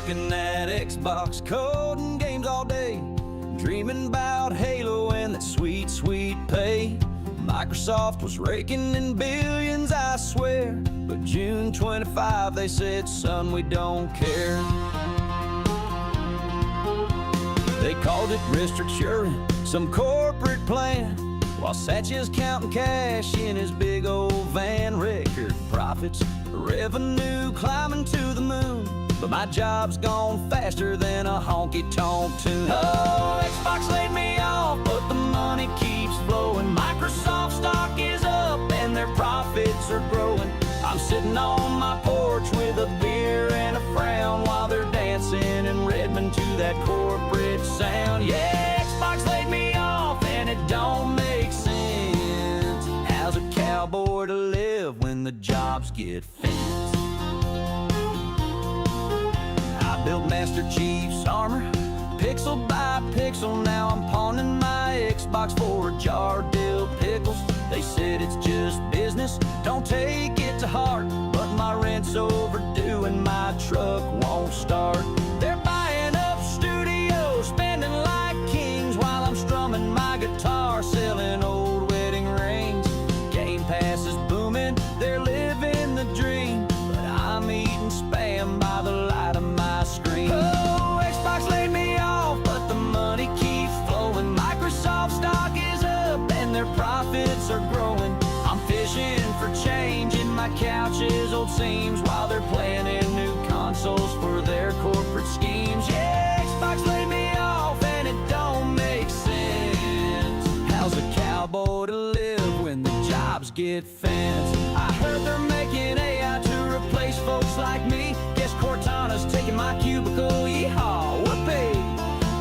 Working that Xbox, coding games all day, dreaming about Halo and that sweet, sweet pay. Microsoft was raking in billions, I swear, but June 25, they said, son, we don't care. They called it restructuring, some corporate plan, while Satch's counting cash in his big old van. Record profits, revenue climbing to the moon, but my job's gone faster than a honky-tonk tune. Oh, Xbox laid me off, but the money keeps flowing. Microsoft stock is up and their profits are growing. I'm sitting on my porch with a beer and a frown while they're dancing in Redmond to that corporate sound. Yeah, Xbox laid me off and it don't make sense. How's a cowboy to live when the jobs get fenced? I built Master Chief's armor, pixel by pixel. Now I'm pawning my Xbox for a jar of dill pickles. They said it's just business, don't take it to heart, but my rent's overdue and my truck won't start. They're buying up studios, spending like kings, while I'm strumming my guitar, selling old wedding rings. Game Pass is booming, they're living the dream, but I'm eating spam by the light of my screen. Oh, Xbox laid me off, but the money keeps flowing. Microsoft stock is up and their profits are growing. I'm fishing for change in my couch's old seams, while they're planning new consoles for their corporate schemes. Yeah, Xbox laid me off and it don't make sense. How's a cowboy to live when the jobs get fenced? I heard they're making AI to replace folks like me. Guess Cortana's taking my cubicle, yeehaw, whoopee.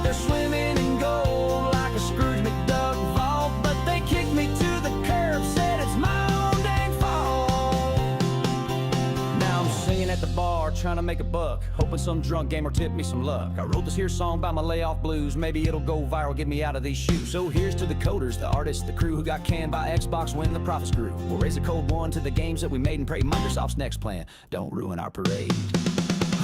They're swimming in gold like a Scrooge McDuck vault, but they kicked me to the curb, said it's my own dang fault. Now I'm singing at the bar, trying to make a buck, hoping some drunk gamer tip me some luck. I wrote this here song about my layoff blues, maybe it'll go viral, get me out of these shoes. So here's to the coders, the artists, the crew who got canned by Xbox when the profits grew. We'll raise a cold one to the games that we made and pray Microsoft's next plan don't ruin our parade.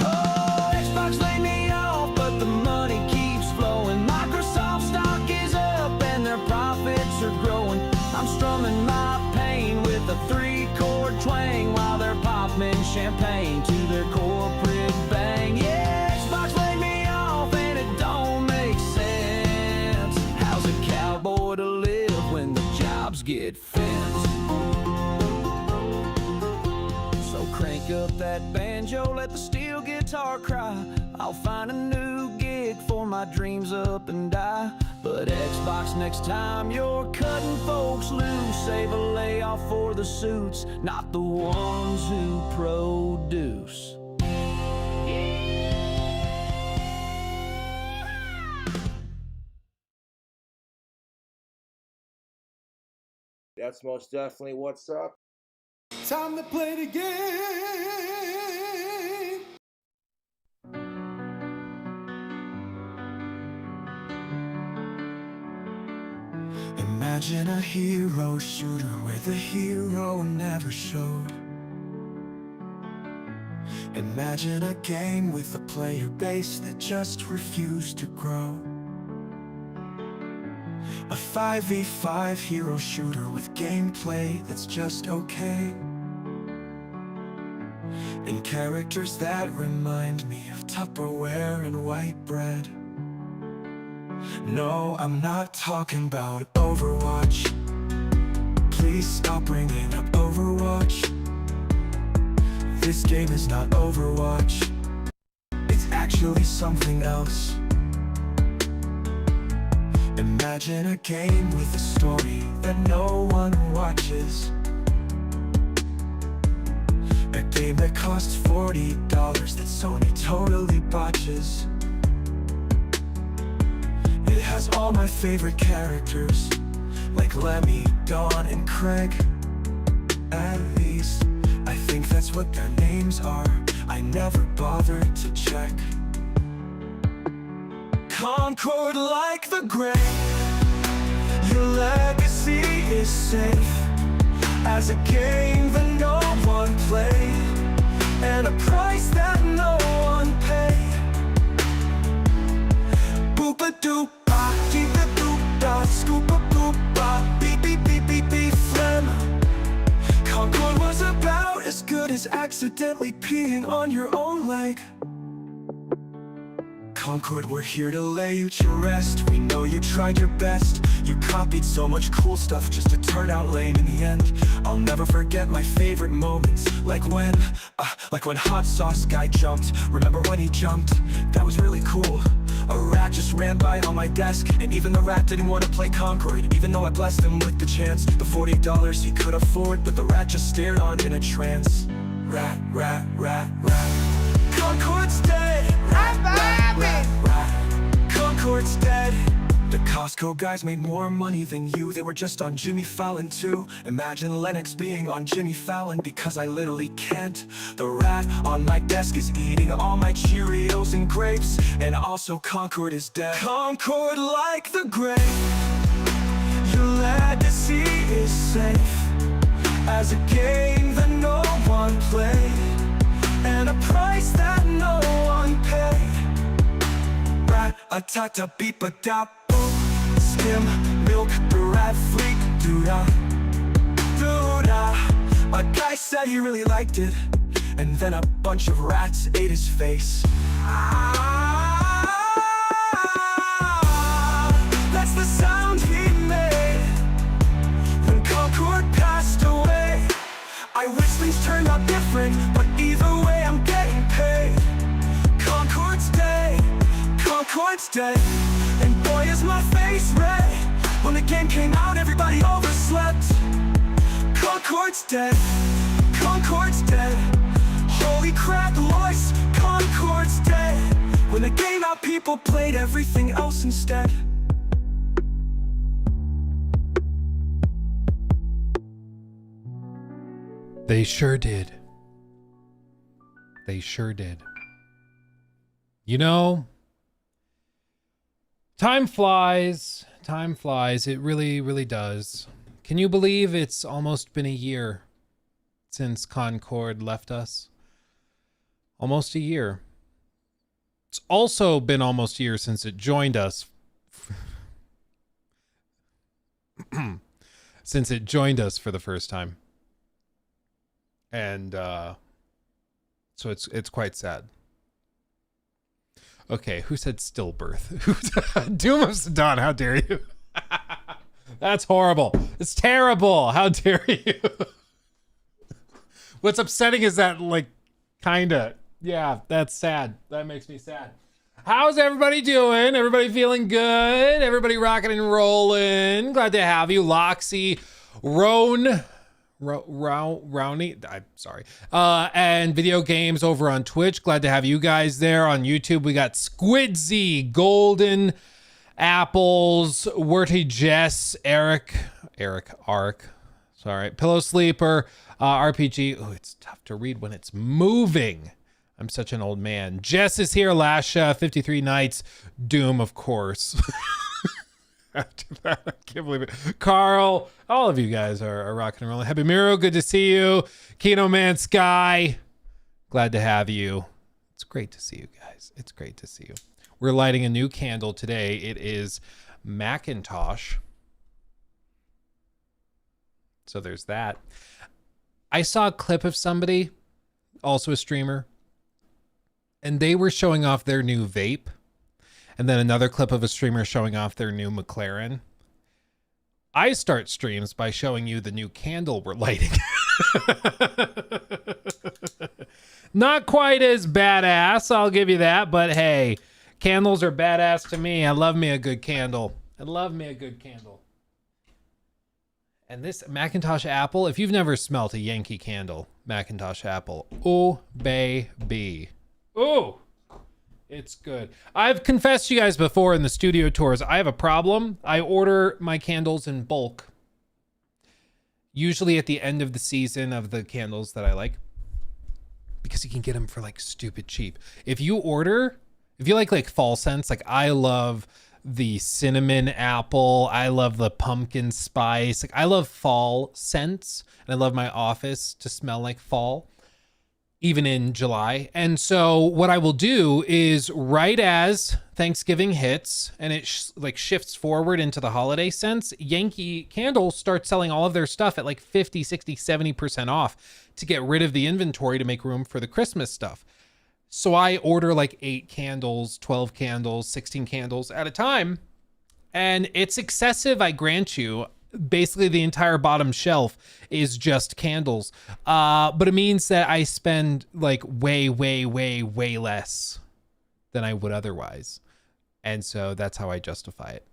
Oh, Xbox laid me off, but the money keeps flowing. Microsoft stock is up and their profits are growing. I'm strumming my pain with a 3-chord twang, while they're popping champagne to their corporate bang. Yeah, Xbox laid me off and it don't make sense. How's a cowboy to live when the jobs get fenced? So crank up that banjo, let the steel guitar cry. I'll find a new gig for my dreams up and die. But Xbox, next time you're cutting folks loose, save a layoff for the suits, not the ones who produce. That's most definitely what's up. Time to play the game. Imagine a hero shooter where the hero never showed. Imagine a game with a player base that just refused to grow. A 5v5 hero shooter with gameplay that's just okay, and characters that remind me of Tupperware and white bread. No, I'm not talking about Overwatch. Please stop bringing up Overwatch. This game is not Overwatch. It's actually something else. Imagine a game with a story that no one watches. A game that costs $40 that Sony totally botches. It has all my favorite characters, like Lemmy, Dawn, and Craig. At least, I think that's what their names are. I never bothered to check. Concord like the grave, your legacy is safe. As a game that no one played, and a price that no one paid. Boopa doop ba, dee da doop da, scoop a boop ba, beep beep beep beep beep phlegm. Concord was about as good as accidentally peeing on your own leg. Concord, we're here to lay you to rest. We know you tried your best. You copied so much cool stuff just to turn out lame in the end. I'll never forget my favorite moments, like when Hot Sauce Guy jumped. Remember when he jumped? That was really cool. A rat just ran by on my desk, and even the rat didn't want to play Concord, even though I blessed him with the chance. The $40 he could afford, but the rat just stared on in a trance. Rat, rat, rat, rat. Concord's dead. Rat, rat, rat, rat. Concord's dead. The Costco guys made more money than you. They were just on Jimmy Fallon too. Imagine Lennox being on Jimmy Fallon, because I literally can't. The rat on my desk is eating all my Cheerios and grapes. And also Concord is dead. Concord, like the grave, your legacy is safe as a game that no one played, and a price that no one paid. Rat-a-ta-ta beep-a-da boop. Skim, milk, the rat freak, doo-da, doo-da. A guy said he really liked it, and then a bunch of rats ate his face. That's the sound he made when Concord passed away. I wish things turned out different, but either way I'm getting paid. Concord's dead, Concord's dead, and boy is my face red. When the game came out, everybody overslept. Concord's dead, Concord's dead. Holy crap, Lois, Concord's dead. When the game out, people played everything else instead. They sure did. They sure did. You know, time flies. Time flies. It really, really does. Can you believe it's almost been a year since Concord left us? Almost a year. It's also been almost a year since it joined us. Since it joined us for the first time. And so it's quite sad. Okay, who said stillbirth? Doom of Sedan, how dare you? That's horrible. It's terrible. How dare you? What's upsetting is that, like, kinda. Yeah, that's sad. That makes me sad. How's everybody doing? Everybody feeling good? Everybody rocking and rolling? Glad to have you. Loxy, Rowney, I'm sorry. And video games over on Twitch. Glad to have you guys there. On YouTube, we got Squidzy, Golden Apples, Werty Jess, Eric Ark. Sorry. Pillow Sleeper, RPG. Oh, it's tough to read when it's moving. I'm such an old man. Jess is here. Lasha, 53 Nights. Doom, of course. After that, I can't believe it. Carl, all of you guys are rocking and rolling. Happy Miro, good to see you. Kino Man Sky, glad to have you. It's great to see you guys. It's great to see you. We're lighting a new candle today. It is Macintosh. So there's that. I saw a clip of somebody, also a streamer, and they were showing off their new vape. And then another clip of a streamer showing off their new McLaren. I start streams by showing you the new candle we're lighting. Not quite as badass, I'll give you that. But hey, candles are badass to me. I love me a good candle. I love me a good candle. And this Macintosh Apple, if you've never smelt a Yankee Candle, Macintosh Apple. Oh, baby. Oh. It's good. I've confessed to you guys before in the studio tours, I have a problem. I order my candles in bulk. Usually at the end of the season of the candles that I like. Because you can get them for like stupid cheap. If you like fall scents, like I love the cinnamon apple. I love the pumpkin spice. Like I love fall scents. And I love my office to smell like fall. even in July. And so what I will do is right as Thanksgiving hits and it like shifts forward into the holiday sense, Yankee Candle starts selling all of their stuff at like 50, 60, 70% off to get rid of the inventory to make room for the Christmas stuff. So I order like 8 candles, 12 candles, 16 candles at a time. And it's excessive, I grant you. Basically the entire bottom shelf is just candles, but it means that I spend like way less than I would otherwise, and so that's how I justify it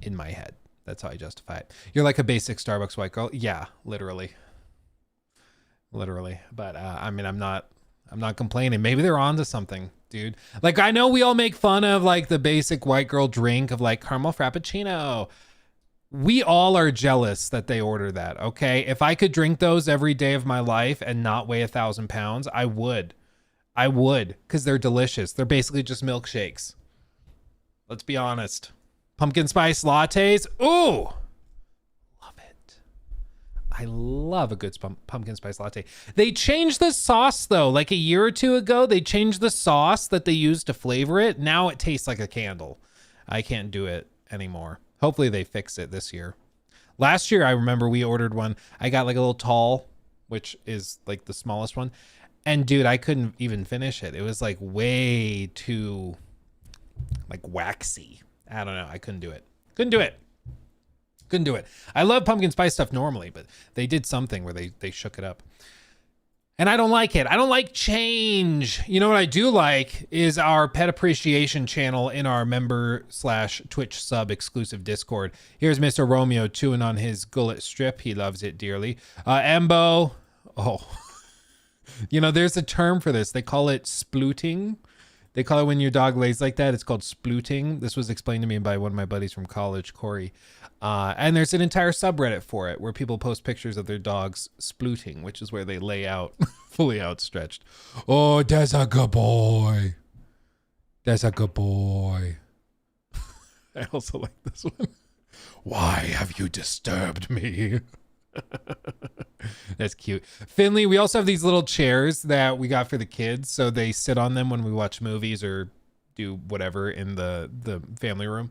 in my head. That's how I justify it. You're like a basic Starbucks white girl. Yeah, literally. But I mean, I'm not complaining. Maybe they're onto something, dude. Like, I know we all make fun of like the basic white girl drink of like caramel frappuccino. We all are jealous that they order that, okay? If I could drink those every day of my life and not weigh 1,000 pounds, I would, because they're delicious. They're basically just milkshakes. Let's be honest. Pumpkin spice lattes, ooh, love it. I love a good pumpkin spice latte. They changed the sauce though. Like a year or two ago, they changed the sauce that they used to flavor it. Now it tastes like a candle. I can't do it anymore. Hopefully they fix it this year. Last year, I remember we ordered one. I got like a little tall, which is like the smallest one. And dude, I couldn't even finish it. It was like way too like waxy. I don't know. I couldn't do it. Couldn't do it. I love pumpkin spice stuff normally, but they did something where they shook it up. And I don't like it. I don't like change. You know what I do like is our pet appreciation channel in our member/Twitch sub exclusive Discord. Here's Mr. Romeo chewing on his gullet strip. He loves it dearly. Embo. Oh, you know, there's a term for this. They call it splooting. They call it when your dog lays like that. It's called splooting. This was explained to me by one of my buddies from college, Corey. And there's an entire subreddit for it where people post pictures of their dogs splooting, which is where they lay out fully outstretched. Oh, that's a good boy. That's a good boy. I also like this one. Why have you disturbed me? That's cute. Finley, we also have these little chairs that we got for the kids, so they sit on them when we watch movies or do whatever in the family room.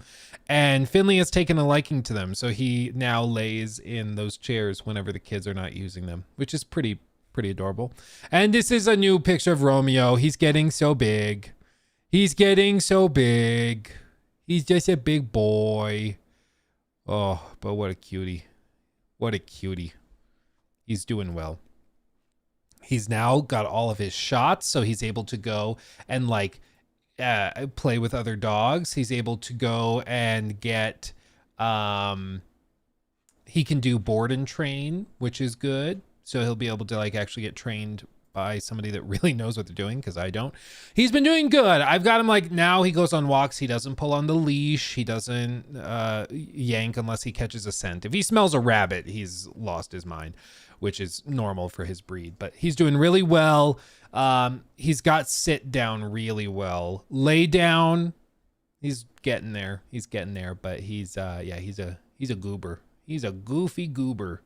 And Finley has taken a liking to them, so he now lays in those chairs whenever the kids are not using them, which is pretty adorable. And this is a new picture of Romeo. He's getting so big. He's just a big boy. Oh, but what a cutie. What a cutie. He's doing well. He's now got all of his shots, so he's able to go and like play with other dogs. He's able to go and get he can do board and train, which is good. So he'll be able to like actually get trained by somebody that really knows what they're doing, because I don't. He's been doing good. I've got him like, now he goes on walks. He doesn't pull on the leash. He doesn't yank unless he catches a scent. If he smells a rabbit, he's lost his mind, which is normal for his breed. But he's doing really well. He's got sit down really well. Lay down, he's getting there. But he's he's a goober. He's a goofy goober.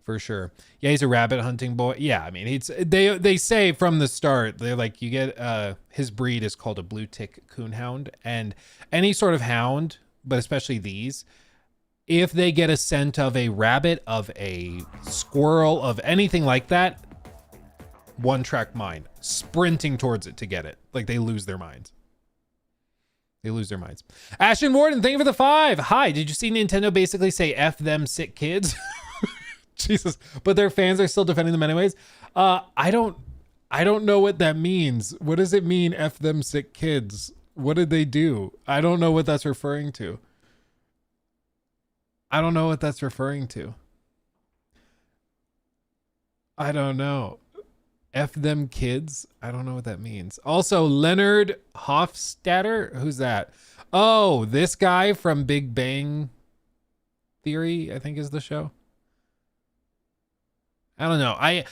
For sure. Yeah, he's a rabbit hunting boy. Yeah, I mean, they say from the start, they're like, you get his breed is called a blue tick coonhound, and any sort of hound, but especially these, if they get a scent of a rabbit, of a squirrel, of anything like that, one track mind, sprinting towards it to get it. Like, they lose their minds. Ashton Warden, thank you for the 5. Hi, did you see Nintendo basically say F them sick kids? Jesus, but their fans are still defending them anyways. I don't know what that means. What does it mean, F them sick kids? What did they do? I don't know what that's referring to. I don't know. F them kids? I don't know what that means. Also, Leonard Hofstadter, who's that? Oh, this guy from Big Bang Theory, I think is the show. I don't know. I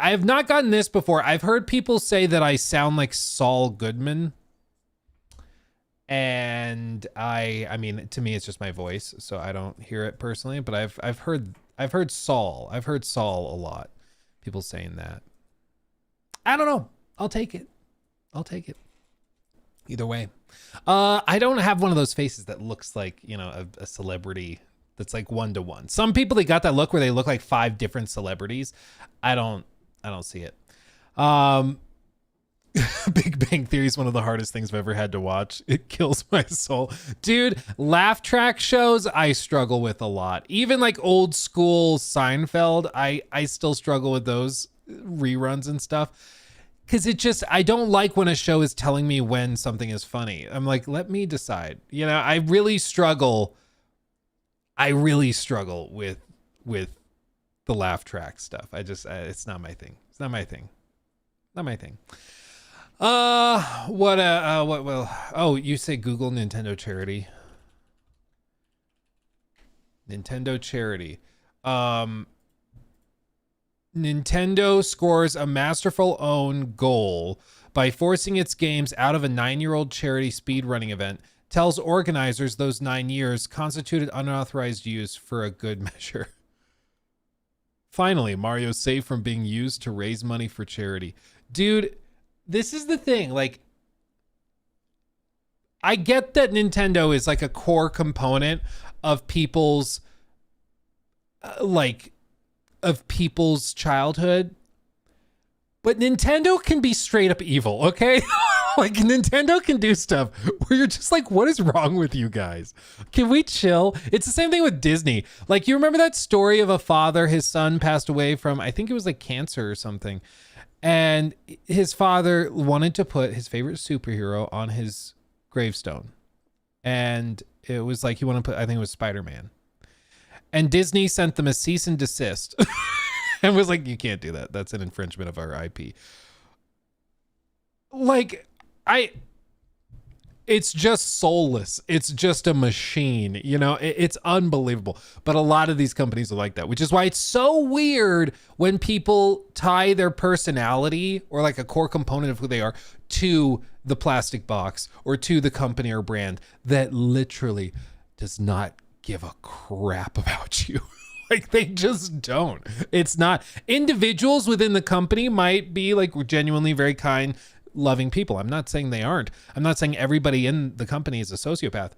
have not gotten this before. I've heard people say that I sound like Saul Goodman. And I mean, to me, it's just my voice, so I don't hear it personally, but I've heard Saul. I've heard Saul a lot. People saying that. I don't know. I'll take it. Either way. I don't have one of those faces that looks like, you know, a celebrity that's like one-to-one. Some people, they got that look where they look like 5 different celebrities. I don't see it. Big Bang Theory is one of the hardest things I've ever had to watch. It kills my soul. Dude, laugh track shows I struggle with a lot. Even like old school Seinfeld, I still struggle with those reruns and stuff. Because I don't like when a show is telling me when something is funny. I'm like, let me decide. You know, I really struggle with the laugh track stuff. It's not my thing. It's not my thing. You say Google Nintendo charity. Nintendo charity. Nintendo scores a masterful own goal by forcing its games out of a 9-year-old charity speedrunning event. Tells organizers those 9 years constituted unauthorized use for a good measure. Finally, Mario's safe from being used to raise money for charity. Dude, this is the thing. Like, I get that Nintendo is like a core component of people's childhood, but Nintendo can be straight up evil, okay? Like, Nintendo can do stuff where you're just like, what is wrong with you guys? Can we chill? It's the same thing with Disney. Like, you remember that story of a father, his son passed away from, I think it was like cancer or something. And his father wanted to put his favorite superhero on his gravestone. And it was like, he wanted to put, I think it was Spider-Man. And Disney sent them a cease and desist and was like, you can't do that. That's an infringement of our IP. Like, it's just soulless. It's just a machine, you know, it's unbelievable. But a lot of these companies are like that, which is why it's so weird when people tie their personality or like a core component of who they are to the plastic box or to the company or brand that literally does not give a crap about you. Like, they just don't. It's not. Individuals within the company might be like genuinely very kind, loving people. I'm not saying they aren't. I'm not saying everybody in the company is a sociopath.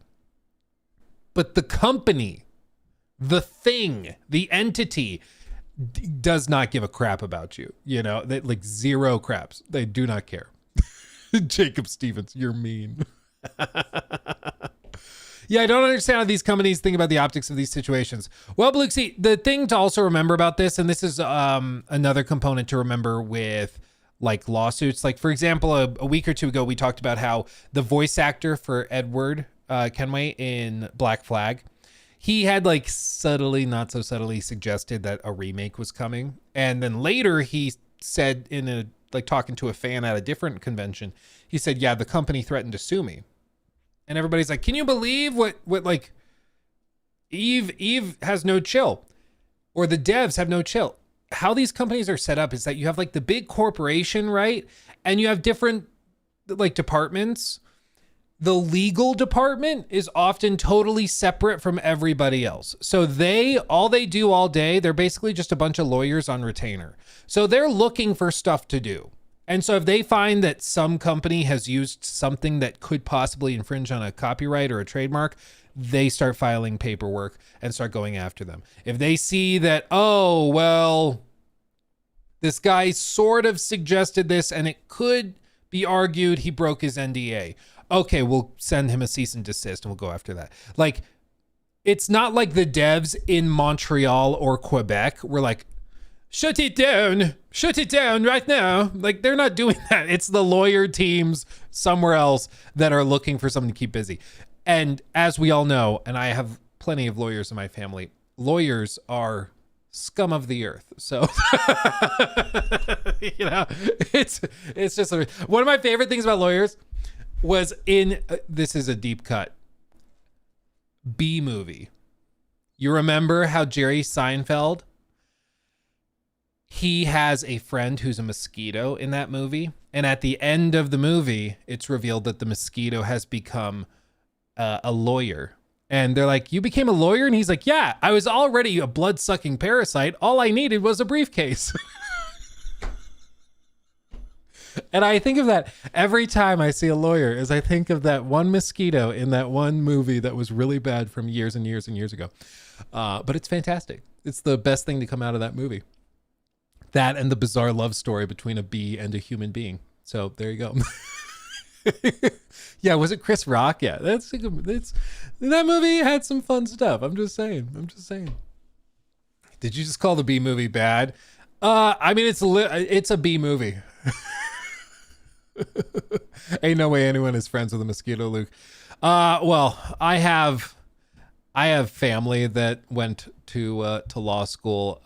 But the company, the thing, the entity does not give a crap about you. You know, they, like, zero craps. They do not care. Jacob Stevens, you're mean. Yeah, I don't understand how these companies think about the optics of these situations. Well, Blue, see, the thing to also remember about this, and this is another component to remember with like lawsuits. Like, for example, a week or two ago, we talked about how the voice actor for Edward Kenway in Black Flag, he had like subtly, not so subtly suggested that a remake was coming. And then later he said in a, like talking to a fan at a different convention, he said, yeah, the company threatened to sue me. And everybody's like, can you believe what like Eve has no chill, or the devs have no chill? How these companies are set up is that you have like the big corporation, right? And you have different like departments. The legal department is often totally separate from everybody else. So all they do all day, they're basically just a bunch of lawyers on retainer. So they're looking for stuff to do. And so if they find that some company has used something that could possibly infringe on a copyright or a trademark, they start filing paperwork and start going after them. If they see that, oh, well, this guy sort of suggested this and it could be argued he broke his NDA. Okay, we'll send him a cease and desist and we'll go after that. Like, it's not like the devs in Montreal or Quebec were like, shut it down right now. Like, they're not doing that. It's the lawyer teams somewhere else that are looking for something to keep busy. And as we all know, and I have plenty of lawyers in my family, lawyers are scum of the earth. So, you know, it's just one of my favorite things about lawyers was in, this is a deep cut, B movie. You remember how Jerry Seinfeld, he has a friend who's a mosquito in that movie. And at the end of the movie, it's revealed that the mosquito has become a lawyer. And they're like, you became a lawyer? And he's like, yeah, I was already a blood-sucking parasite. All I needed was a briefcase. And I think of that every time I see a lawyer, is I think of that one mosquito in that one movie that was really bad from years and years and years ago. But it's fantastic. It's the best thing to come out of that movie. That and the bizarre love story between a bee and a human being. So there you go. Yeah, was it Chris Rock? Yeah, that movie had some fun stuff. I'm just saying. Did you just call the bee movie bad? I mean, it's a bee movie. Ain't no way anyone is friends with a mosquito, Luke. Well, I have family that went to law school.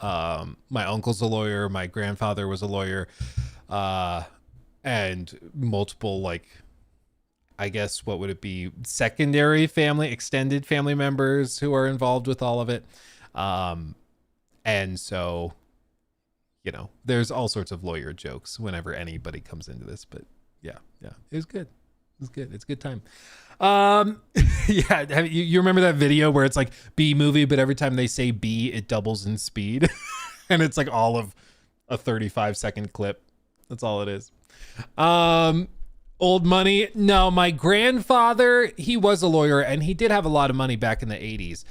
My uncle's a lawyer. My grandfather was a lawyer, and multiple, like, I guess, what would it be? Secondary family, extended family members who are involved with all of it. And so, you know, there's all sorts of lawyer jokes whenever anybody comes into this, but yeah, it was good. It's a good time. Yeah. You remember that video where it's like B movie, but every time they say B, it doubles in speed and it's like all of a 35-second clip. That's all it is. Old money. No, my grandfather, he was a lawyer and he did have a lot of money back in the 80s,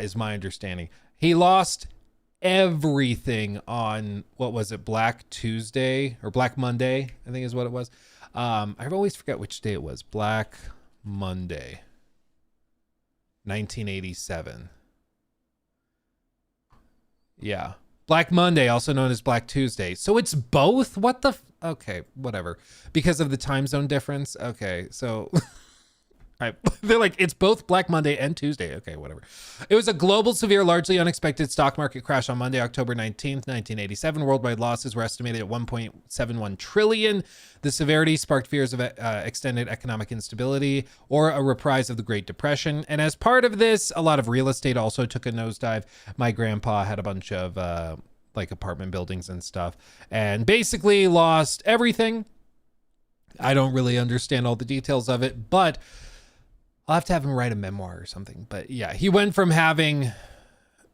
is my understanding. He lost everything on, what was it, Black Tuesday or Black Monday, I think is what it was. I always forget which day it was. Black Monday, 1987. Yeah. Black Monday, also known as Black Tuesday. So it's both? What the? Okay, whatever. Because of the time zone difference. Okay, so they're like, it's both Black Monday and Tuesday. Okay, whatever. It was a global, severe, largely unexpected stock market crash on Monday, October 19th, 1987. Worldwide losses were estimated at 1.71 trillion. The severity sparked fears of extended economic instability or a reprise of the Great Depression. And as part of this, a lot of real estate also took a nosedive. My grandpa had a bunch of like apartment buildings and stuff and basically lost everything. I don't really understand all the details of it, but I'll have to have him write a memoir or something. But yeah, he went from having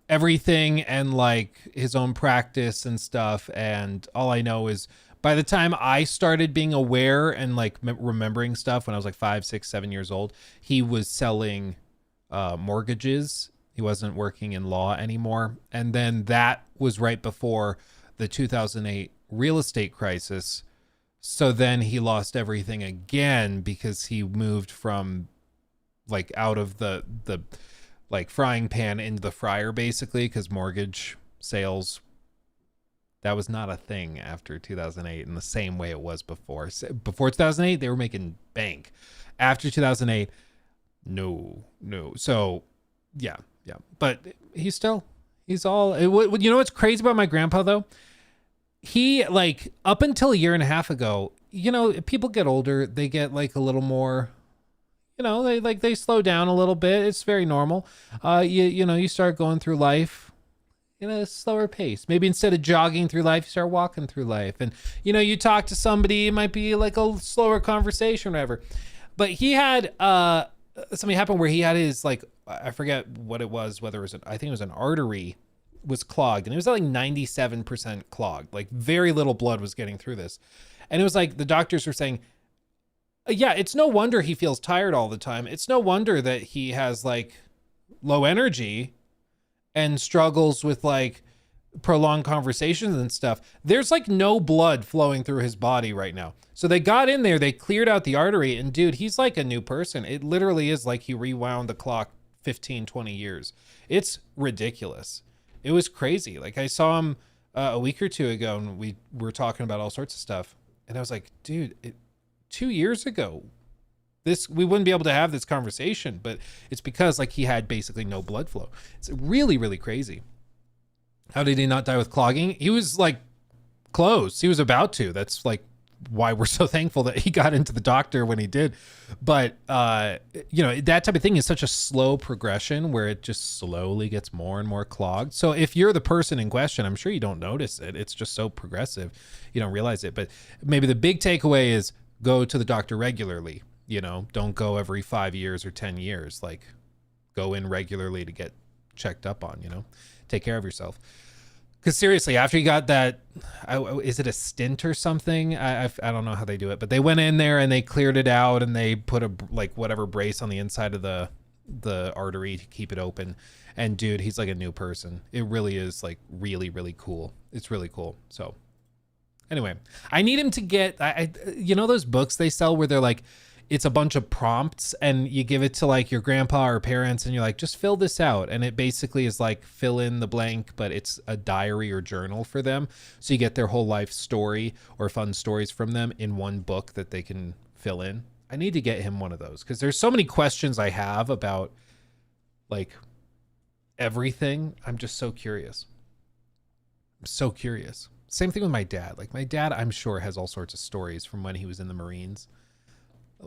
everything and like his own practice and stuff. And all I know is by the time I started being aware and like remembering stuff when I was like 5, 6, 7 years old, he was selling mortgages. He wasn't working in law anymore. And then that was right before the 2008 real estate crisis. So then he lost everything again because he moved from like out of the like frying pan into the fryer basically, because mortgage sales, that was not a thing after 2008 in the same way it was before. Before 2008, they were making bank. After 2008, no. So yeah. But he's all, you know what's crazy about my grandpa though? He, like, up until a year and a half ago, you know, people get older, they get like a little more, you know, they slow down a little bit. It's very normal. You know, you start going through life in a slower pace. Maybe instead of jogging through life, you start walking through life. And, you know, you talk to somebody, it might be like a slower conversation or whatever. But he had something happen where he had his, like, I forget what it was, whether it was, I think it was an artery was clogged. And it was like 97% clogged. Like very little blood was getting through this. And it was like the doctors were saying, yeah, it's no wonder he feels tired all the time. It's no wonder that he has like low energy and struggles with like prolonged conversations and stuff. There's like no blood flowing through his body right now. So they got in there, they cleared out the artery, and dude, he's like a new person. It literally is like he rewound the clock 15, 20 years. It's ridiculous. It was crazy. Like I saw him a week or two ago and we were talking about all sorts of stuff. And I was like, dude, 2 years ago, we wouldn't be able to have this conversation, but it's because like he had basically no blood flow. It's really, really crazy. How did he not die with clogging? He was like close. He was about to. That's like why we're so thankful that he got into the doctor when he did. But, you know, that type of thing is such a slow progression where it just slowly gets more and more clogged. So if you're the person in question, I'm sure you don't notice it. It's just so progressive. You don't realize it. But maybe the big takeaway is go to the doctor regularly. You know, don't go every 5 years or 10 years. Like go in regularly to get checked up on, you know, take care of yourself. Because seriously, after he got that, is it a stint or something? I don't know how they do it, but they went in there and they cleared it out and they put a like whatever brace on the inside of the artery to keep it open. And dude, he's like a new person. It really is like really, really cool. It's really cool. So anyway, I need him to get, you know, those books they sell where they're like, it's a bunch of prompts and you give it to like your grandpa or parents and you're like, just fill this out. And it basically is like fill in the blank, but it's a diary or journal for them. So you get their whole life story or fun stories from them in one book that they can fill in. I need to get him one of those because there's so many questions I have about like everything. I'm just so curious. I'm so curious. Same thing with my dad. Like my dad, I'm sure has all sorts of stories from when he was in the Marines.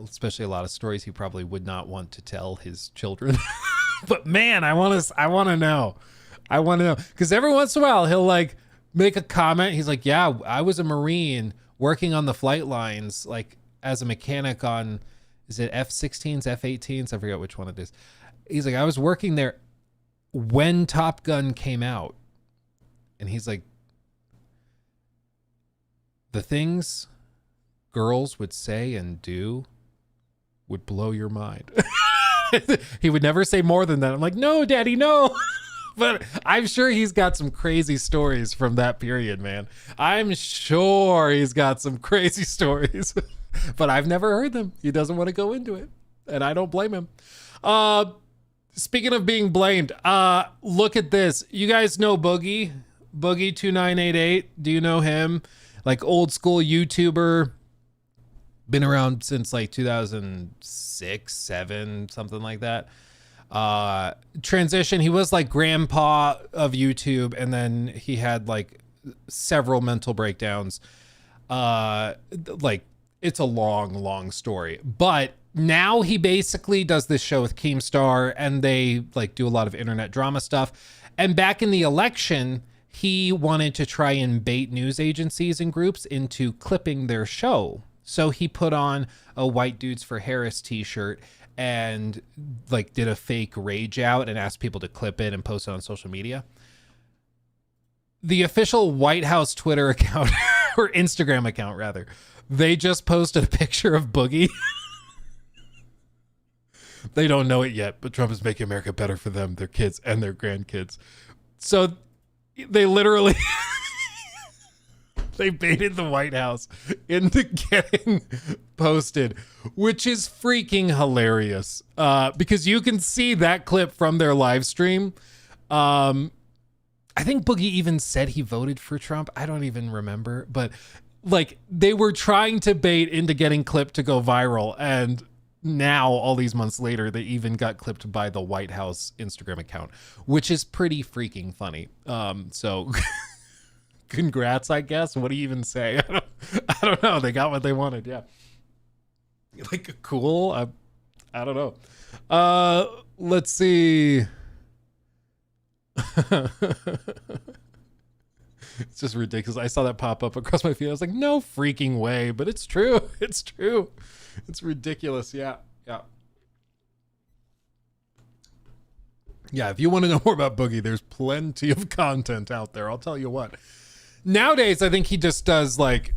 Especially a lot of stories he probably would not want to tell his children. But man, I want to know. I want to know. Because every once in a while, he'll like make a comment. He's like, yeah, I was a Marine working on the flight lines, like as a mechanic on, is it F-16s, F-18s? I forget which one it is. He's like, I was working there when Top Gun came out. And he's like, the things girls would say and do would blow your mind. He would never say more than that. I'm like, no, Daddy, no. But I'm sure he's got some crazy stories from that period, man. I'm sure he's got some crazy stories, but I've never heard them. He doesn't want to go into it, and I don't blame him. Speaking of being blamed, look at this. You guys know Boogie 2988. Do you know him? Like old school YouTuber. Been around since like 2006, 7, something like that. Transition. He was like grandpa of YouTube, and then he had like several mental breakdowns. Like it's a long story, but now he basically does this show with Keemstar, and they like do a lot of internet drama stuff. And back in the election, he wanted to try and bait news agencies and groups into clipping their show. So he put on a White Dudes for Harris t-shirt and like did a fake rage out and asked people to clip it and post it on social media. The official White House Twitter account or Instagram account rather, they just posted a picture of Boogie. They don't know it yet, but Trump is making America better for them, their kids and their grandkids. So they literally they baited the White House into getting posted, which is freaking hilarious. Because you can see that clip from their live stream. I think Boogie even said he voted for Trump. I don't even remember, but like they were trying to bait into getting clipped to go viral. And now all these months later, they even got clipped by the White House Instagram account, which is pretty freaking funny. So congrats, I guess. What do you even say? I don't know. They got what they wanted. Yeah. Like, cool. I don't know. Let's see. It's just ridiculous. I saw that pop up across my feed. I was like, no freaking way, but it's true. It's true. It's ridiculous. Yeah. If you want to know more about Boogie, there's plenty of content out there. I'll tell you what. Nowadays, I think he just does like,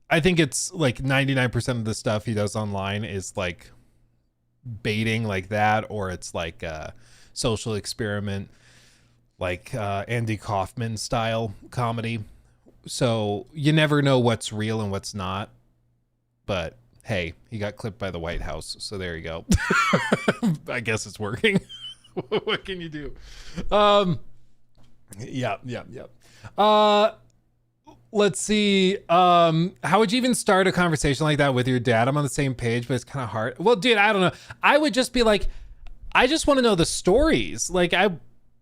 I think it's like 99% of the stuff he does online is like baiting like that, or it's like a social experiment, like Andy Kaufman style comedy. So you never know what's real and what's not. But hey, he got clipped by the White House. So there you go. I guess it's working. What can you do? Yeah. Let's see. How would you even start a conversation like that with your dad? I'm on the same page, but it's kind of hard. Well, dude, I don't know. I would just be like, I just want to know the stories. Like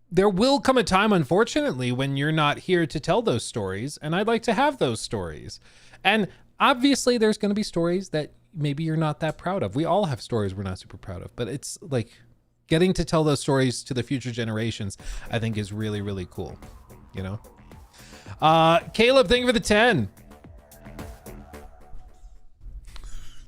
there will come a time, unfortunately, when you're not here to tell those stories. And I'd like to have those stories. And obviously there's going to be stories that maybe you're not that proud of. We all have stories we're not super proud of, but it's like getting to tell those stories to the future generations, I think is really, really cool. You know? Caleb, thank you for the 10.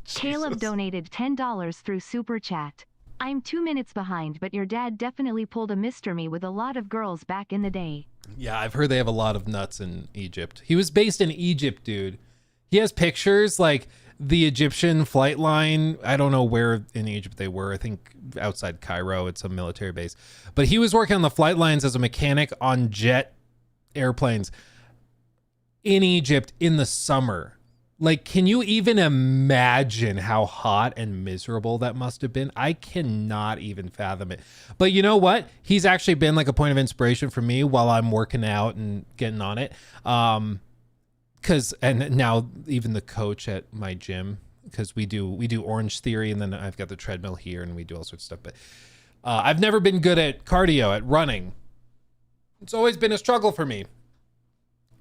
Caleb donated $10 through Super Chat. I'm 2 minutes behind, but your dad definitely pulled a Mr. Me with a lot of girls back in the day. Yeah, I've heard they have a lot of nuts in Egypt. He was based in Egypt, dude. He has pictures like the Egyptian flight line. I don't know where in Egypt they were. I think outside Cairo. It's a military base. But he was working on the flight lines as a mechanic on jet airplanes in Egypt in the summer. Like, can you even imagine how hot and miserable that must have been? I cannot even fathom it. But you know what? He's actually been like a point of inspiration for me while I'm working out and getting on it. And now even the coach at my gym, because we do Orange Theory, and then I've got the treadmill here, and we do all sorts of stuff. But I've never been good at cardio, at running. It's always been a struggle for me.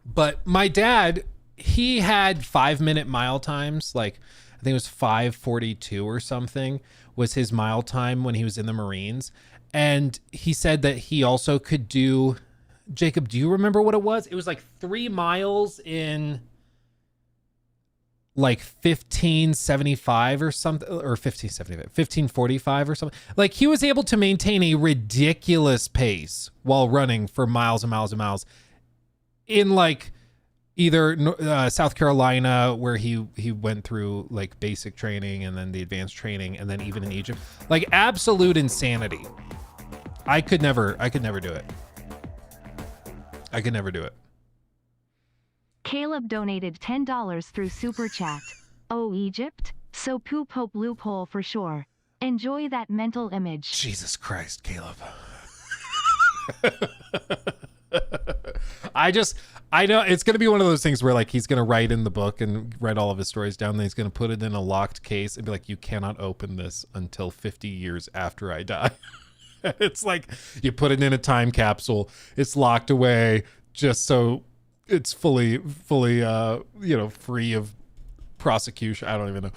But my dad, he had 5-minute mile times. Like, I think it was 5:42 or something was his mile time when he was in the Marines. And he said that he also could do, Jacob, do you remember what it was? It was like 3 miles in like 1575 or something, or 1575, 1545 or something. Like, he was able to maintain a ridiculous pace while running for miles and miles and miles in like either South Carolina, where he went through like basic training and then the advanced training, and then even in Egypt. Like, absolute insanity. I could never do it. I could never do it. Caleb donated $10 through Super Chat. Oh, Egypt? So poop hope loophole for sure. Enjoy that mental image. Jesus Christ, Caleb. I know it's going to be one of those things where like he's going to write in the book and write all of his stories down. Then he's going to put it in a locked case and be like, you cannot open this until 50 years after I die. It's like you put it in a time capsule. It's locked away just so it's fully, free of prosecution. I don't even know.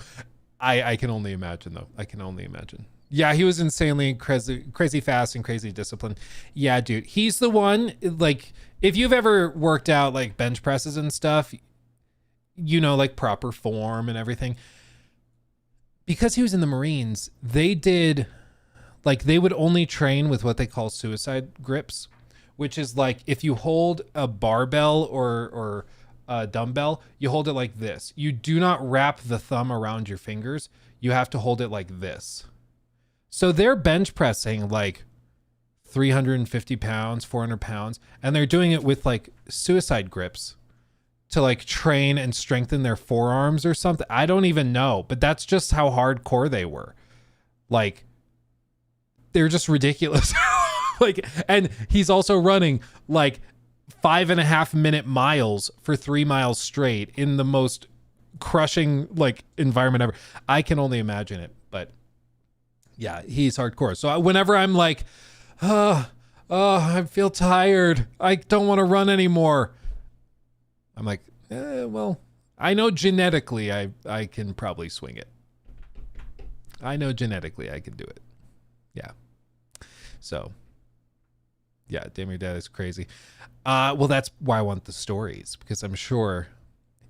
I can only imagine though. I can only imagine. Yeah, he was insanely crazy fast and crazy disciplined. Yeah, dude, he's the one. Like, if you've ever worked out like bench presses and stuff, like proper form and everything. Because he was in the Marines, they would only train with what they call suicide grips, which is like if you hold a barbell or a dumbbell, you hold it like this. You do not wrap the thumb around your fingers. You have to hold it like this. So they're bench pressing like 350 pounds, 400 pounds, and they're doing it with like suicide grips to like train and strengthen their forearms or something. I don't even know, but that's just how hardcore they were. Like, they're just ridiculous. Like, and he's also running like 5.5-minute miles for 3 miles straight in the most crushing like environment ever. I can only imagine it, but yeah, he's hardcore. So whenever I'm like, I feel tired, I don't want to run anymore, I'm like, well, I know genetically I can probably swing it. I know genetically I can do it. Yeah. So, yeah, damn, your dad is crazy. Well, that's why I want the stories, because I'm sure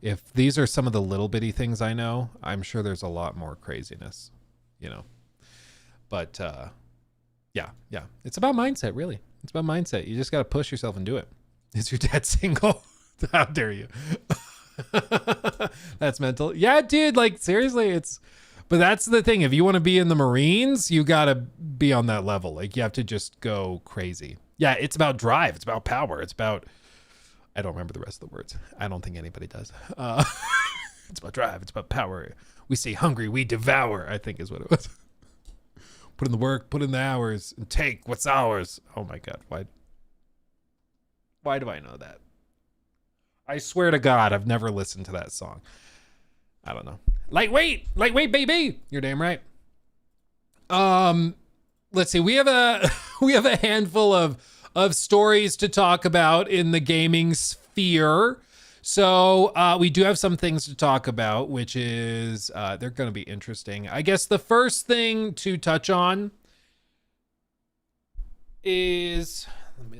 if these are some of the little bitty things I know, I'm sure there's a lot more craziness, But yeah, it's about mindset, really. It's about mindset. You just got to push yourself and do it. Is your dad single? How dare you? That's mental. Yeah, dude, like seriously, but that's the thing. If you want to be in the Marines, you got to be on that level. Like, you have to just go crazy. Yeah, it's about drive. It's about power. It's about, I don't remember the rest of the words. I don't think anybody does. It's about drive. It's about power. We stay hungry, we devour, I think is what it was. Put in the work, put in the hours, and take what's ours. Oh my God. Why do I know that? I swear to God, I've never listened to that song. I don't know. Lightweight, baby. You're damn right. Let's see. We have a handful of stories to talk about in the gaming sphere. So we do have some things to talk about, which is they're going to be interesting. I guess the first thing to touch on is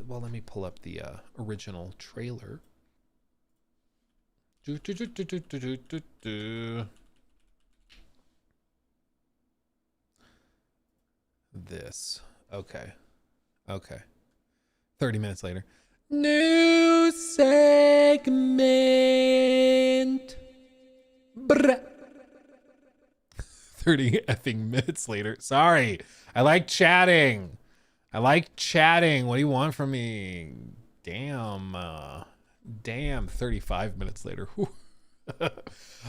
let me pull up the original trailer. This. Okay. 30 minutes later. New segment. Brr. 30 effing minutes later. Sorry. I like chatting. What do you want from me? Damn. Damn. 35 minutes later.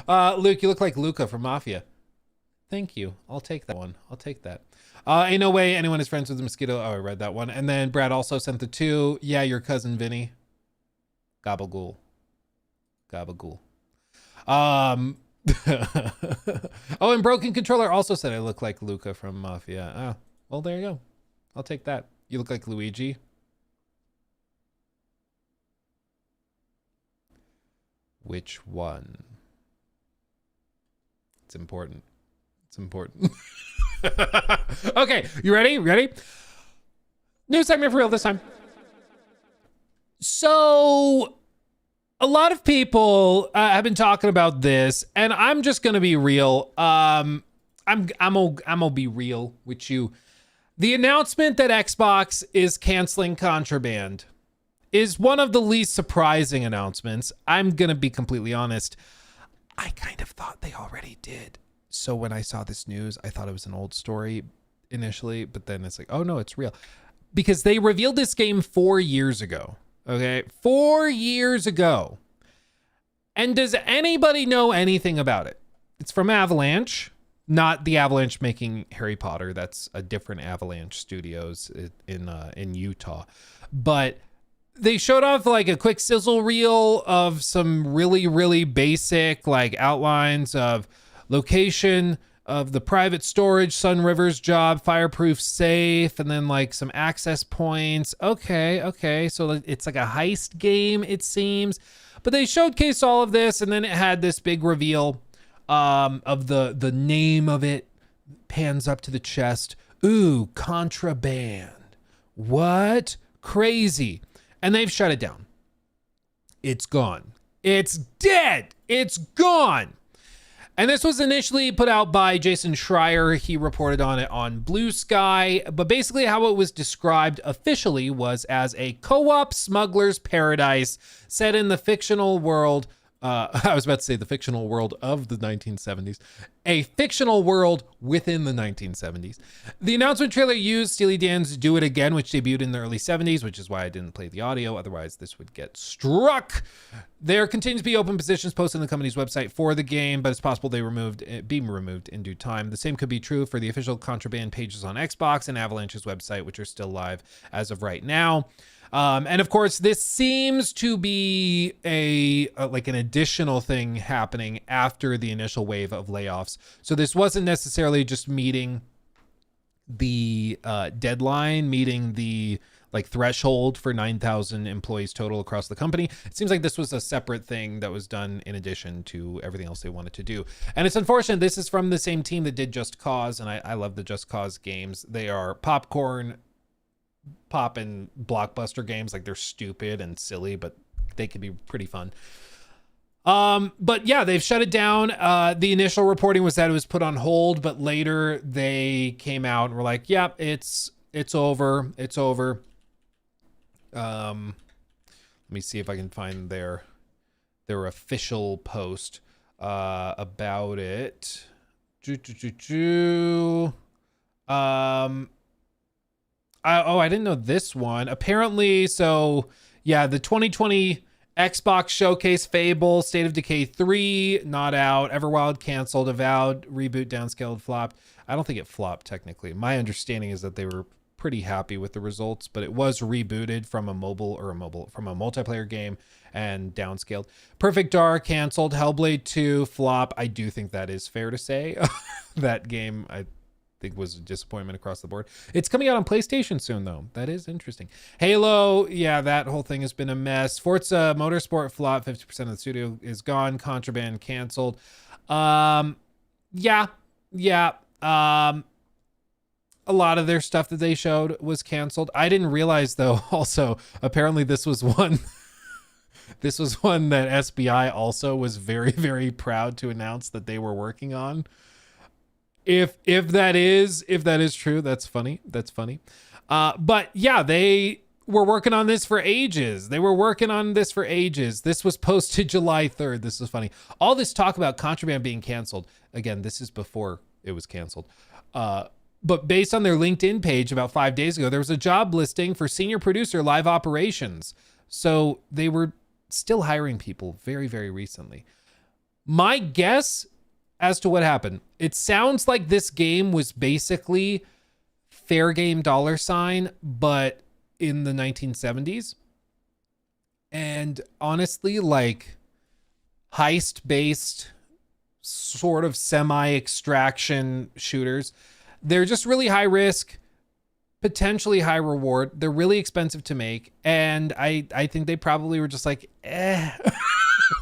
Luke, you look like Luca from Mafia. Thank you. I'll take that one. I'll take that. Ain't no way anyone is friends with the mosquito. Oh, I read that one. And then Brad also sent the 2. Yeah, your cousin Vinny. Gabagool. Oh, and Broken Controller also said I look like Luca from Mafia. Oh, well, there you go. I'll take that. You look like Luigi. Which one? It's important. Okay, you ready? New segment for real this time. So, a lot of people have been talking about this, and I'm just gonna be real. I'm gonna be real with you. The announcement that Xbox is canceling Contraband is one of the least surprising announcements. I'm gonna be completely honest. I kind of thought they already did. So when I saw this news, I thought it was an old story initially, but then it's like, oh no, it's real. Because they revealed this game 4 years ago. Okay, 4 years ago. And does anybody know anything about it? It's from Avalanche, not the Avalanche making Harry Potter. That's a different Avalanche Studios in Utah. But they showed off like a quick sizzle reel of some really, really basic like outlines of location of the private storage, Sun River's job, fireproof safe, and then like some access points. Okay. So it's like a heist game, it seems. But they showcased all of this, and then it had this big reveal of the name of it. Pans up to the chest. Ooh, Contraband. What? Crazy. And they've shut it down. It's gone. It's dead. It's gone. And this was initially put out by Jason Schreier. He reported on it on Blue Sky. But basically how it was described officially was as a co-op smuggler's paradise set in the fictional world. I was about to say the fictional world of the 1970s. A fictional world within the 1970s. The announcement trailer used Steely Dan's Do It Again, which debuted in the early 70s, which is why I didn't play the audio. Otherwise, this would get struck. There continues to be open positions posted on the company's website for the game, but it's possible they be removed in due time. The same could be true for the official Contraband pages on Xbox and Avalanche's website, which are still live as of right now. And of course, this seems to be like an additional thing happening after the initial wave of layoffs. So this wasn't necessarily just meeting the deadline, meeting the like threshold for 9,000 employees total across the company. It seems like this was a separate thing that was done in addition to everything else they wanted to do. And it's unfortunate. This is from the same team that did Just Cause, and I love the Just Cause games. They are popping blockbuster games. Like, they're stupid and silly, but they can be pretty fun. But yeah, they've shut it down. The initial reporting was that it was put on hold, but later they came out and were like, yeah, it's over. Let me see if I can find their official post about it. I didn't know this one. Apparently, so yeah, the 2020 Xbox Showcase Fable, State of Decay 3, not out. Everwild canceled, Avowed, reboot, downscaled, flopped. I don't think it flopped technically. My understanding is that they were pretty happy with the results, but it was rebooted from a multiplayer game and downscaled. Perfect Dark canceled, Hellblade 2 flop. I do think that is fair to say. That game, I think, was a disappointment across the board. It's coming out on PlayStation soon, though. That is interesting. Halo, yeah, that whole thing has been a mess. Forza Motorsport flop, 50% of the studio is gone. Contraband canceled. Yeah. A lot of their stuff that they showed was canceled. I didn't realize, though, also, apparently this was one that SBI also was very, very proud to announce that they were working on. If that is true, that's funny. But yeah, they were working on this for ages. They were working on this for ages. This was posted July 3rd. This is funny. All this talk about Contraband being canceled. Again, this is before it was canceled. But based on their LinkedIn page about 5 days ago, there was a job listing for senior producer live operations. So they were still hiring people very, very recently. My guess as to what happened, it sounds like this game was basically fair game $, but in the 1970s. And honestly, like heist-based sort of semi-extraction shooters, they're just really high risk, potentially high reward. They're really expensive to make. And I think they probably were just like,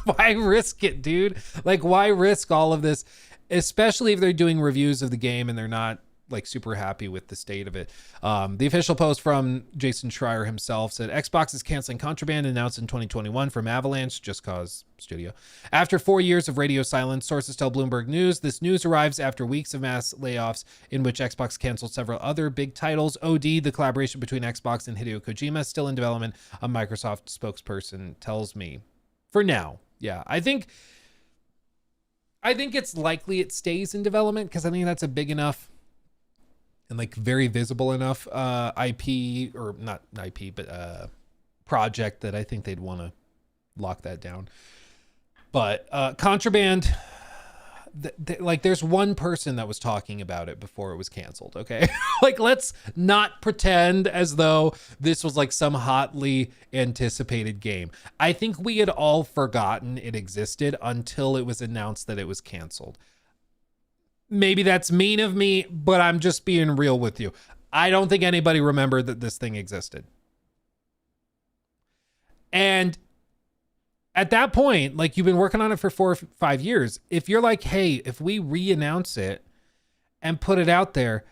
why risk it, dude? Like, why risk all of this? Especially if they're doing reviews of the game and they're not like super happy with the state of it. The official post from Jason Schreier himself said, Xbox is canceling Contraband, announced in 2021 from Avalanche, Just Cause Studio. After 4 years of radio silence, sources tell Bloomberg News, this news arrives after weeks of mass layoffs in which Xbox canceled several other big titles. OD, the collaboration between Xbox and Hideo Kojima, still in development, a Microsoft spokesperson tells me. For now, yeah. I think it's likely it stays in development because I think that's a big enough and like very visible enough IP, or not IP, but project that I think they'd want to lock that down. But Contraband, like there's one person that was talking about it before it was canceled, okay? Like, let's not pretend as though this was like some hotly anticipated game. I think we had all forgotten it existed until it was announced that it was canceled. Maybe that's mean of me, but I'm just being real with you. I don't think anybody remembered that this thing existed. And at that point, like, you've been working on it for 4 or 5 years. If you're like, hey, if we re-announce it and put it out there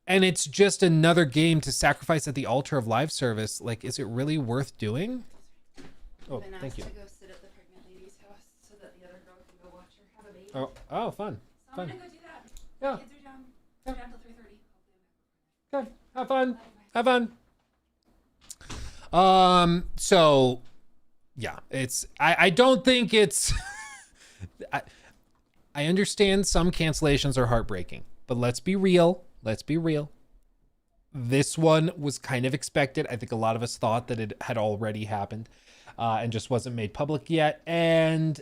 and it's just another game to sacrifice at the altar of live service, like, is it really worth doing? Oh, thank you. To go sit at the pregnant lady's house so that the other girl can go watch her have a baby. Oh, fun. So Fun. I'm gonna go do that. Yeah. Kids are down. They're down till 3:30. Good. Have fun. Have fun. So yeah, I don't think it's, I understand some cancellations are heartbreaking, but let's be real. This one was kind of expected. I think a lot of us thought that it had already happened, and just wasn't made public yet. And,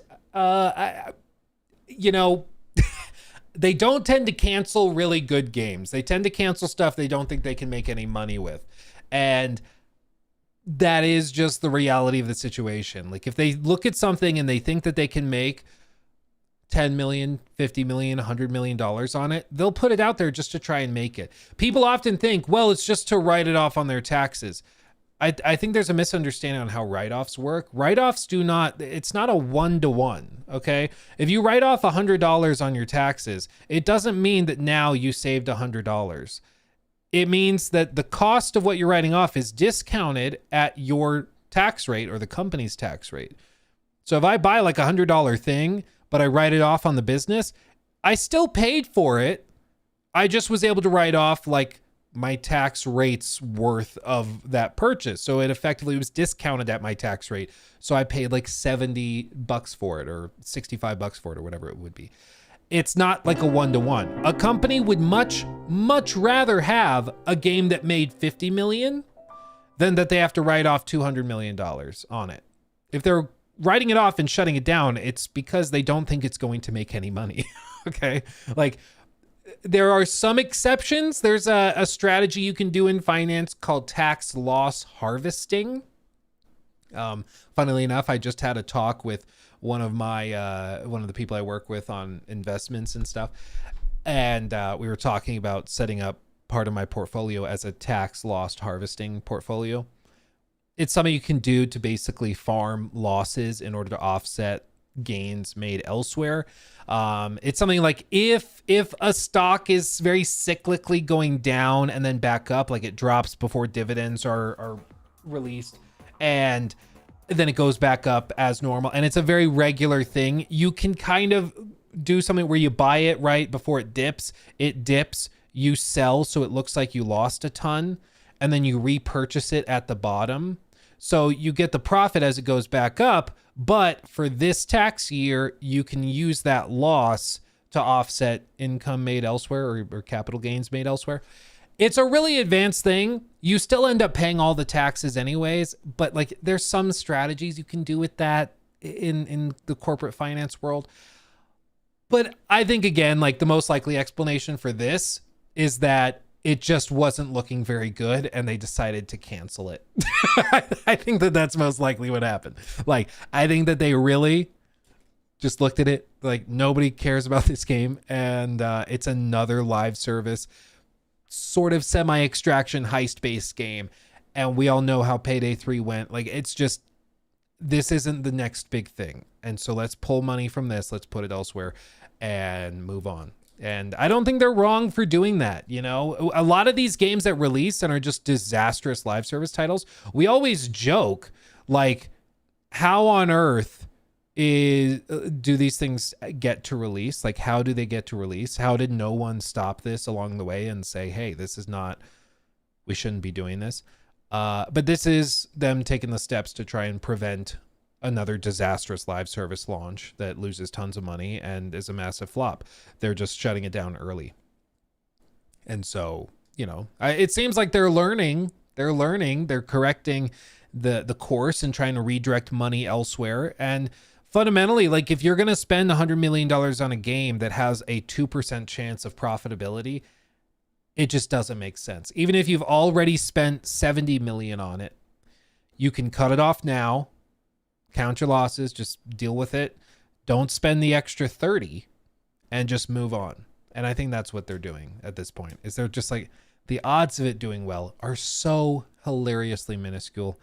they don't tend to cancel really good games. They tend to cancel stuff they don't think they can make any money with. And that is just the reality of the situation. Like, if they look at something and they think that they can make $10 million, $50 million, $100 million on it, they'll put it out there just to try and make it. People often think, well, it's just to write it off on their taxes. I think there's a misunderstanding on how write-offs work. Write-offs it's not a 1-to-1, okay? If you write off $100 on your taxes, it doesn't mean that now you saved $100. It means that the cost of what you're writing off is discounted at your tax rate or the company's tax rate. So if I buy like $100 thing, but I write it off on the business, I still paid for it. I just was able to write off like my tax rate's worth of that purchase. So it effectively was discounted at my tax rate. So I paid like $70 for it or $65 for it or whatever it would be. It's not like a 1-to-1. A company would much rather have a game that made 50 million than that they have to write off $200 million on it. If they're writing it off and shutting it down, it's because they don't think it's going to make any money. Okay. Like, there are some exceptions. There's a strategy you can do in finance called tax loss harvesting. Funnily enough, I just had a talk with one of the people I work with on investments and stuff. And we were talking about setting up part of my portfolio as a tax loss harvesting portfolio. It's something you can do to basically farm losses in order to offset gains made elsewhere. It's something like if a stock is very cyclically going down and then back up, like it drops before dividends are released and then it goes back up as normal, and it's a very regular thing, you can kind of do something where you buy it right before it dips, you sell so it looks like you lost a ton, and then you repurchase it at the bottom. So you get the profit as it goes back up, but for this tax year, you can use that loss to offset income made elsewhere or capital gains made elsewhere. It's a really advanced thing. You still end up paying all the taxes anyways, but like there's some strategies you can do with that in the corporate finance world. But I think, again, like the most likely explanation for this is that it just wasn't looking very good and they decided to cancel it. I think that that's most likely what happened. Like, I think that they really just looked at it like nobody cares about this game, and it's another live service sort of semi-extraction heist-based game, and we all know how Payday 3 went. Like, it's just, this isn't the next big thing, and so let's pull money from this, let's put it elsewhere and move on. And I don't think they're wrong for doing that. You know, a lot of these games that release and are just disastrous live service titles, we always joke, like, how on earth do these things get to release? Like, how do they get to release? How did no one stop this along the way and say, hey, this is not, we shouldn't be doing this? But this is them taking the steps to try and prevent another disastrous live service launch that loses tons of money and is a massive flop. They're just shutting it down early. And so, you know, it seems like they're learning, they're correcting the course and trying to redirect money elsewhere. And fundamentally, like, if you're going to spend $100 million on a game that has a 2% chance of profitability, it just doesn't make sense. Even if you've already spent 70 million on it, you can cut it off now, count your losses, just deal with it. Don't spend the extra 30 and just move on. And I think that's what they're doing at this point, is they're just like, the odds of it doing well are so hilariously minuscule.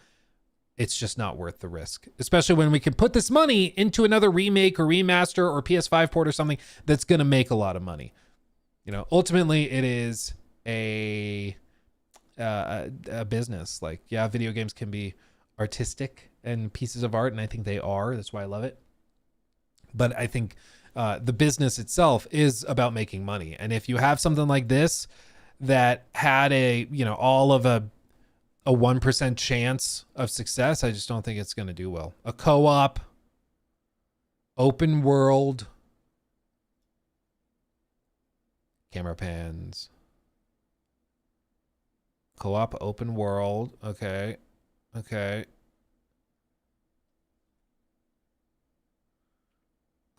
It's just not worth the risk, especially when we can put this money into another remake or remaster or PS5 port or something that's going to make a lot of money. You know, ultimately it is a business. Like, yeah, video games can be artistic and pieces of art, and I think they are. That's why I love it. But I think the business itself is about making money. And if you have something like this that had all of a 1% chance of success, I just don't think it's going to do well. A co-op, open world, camera pans, co-op, open world. Okay.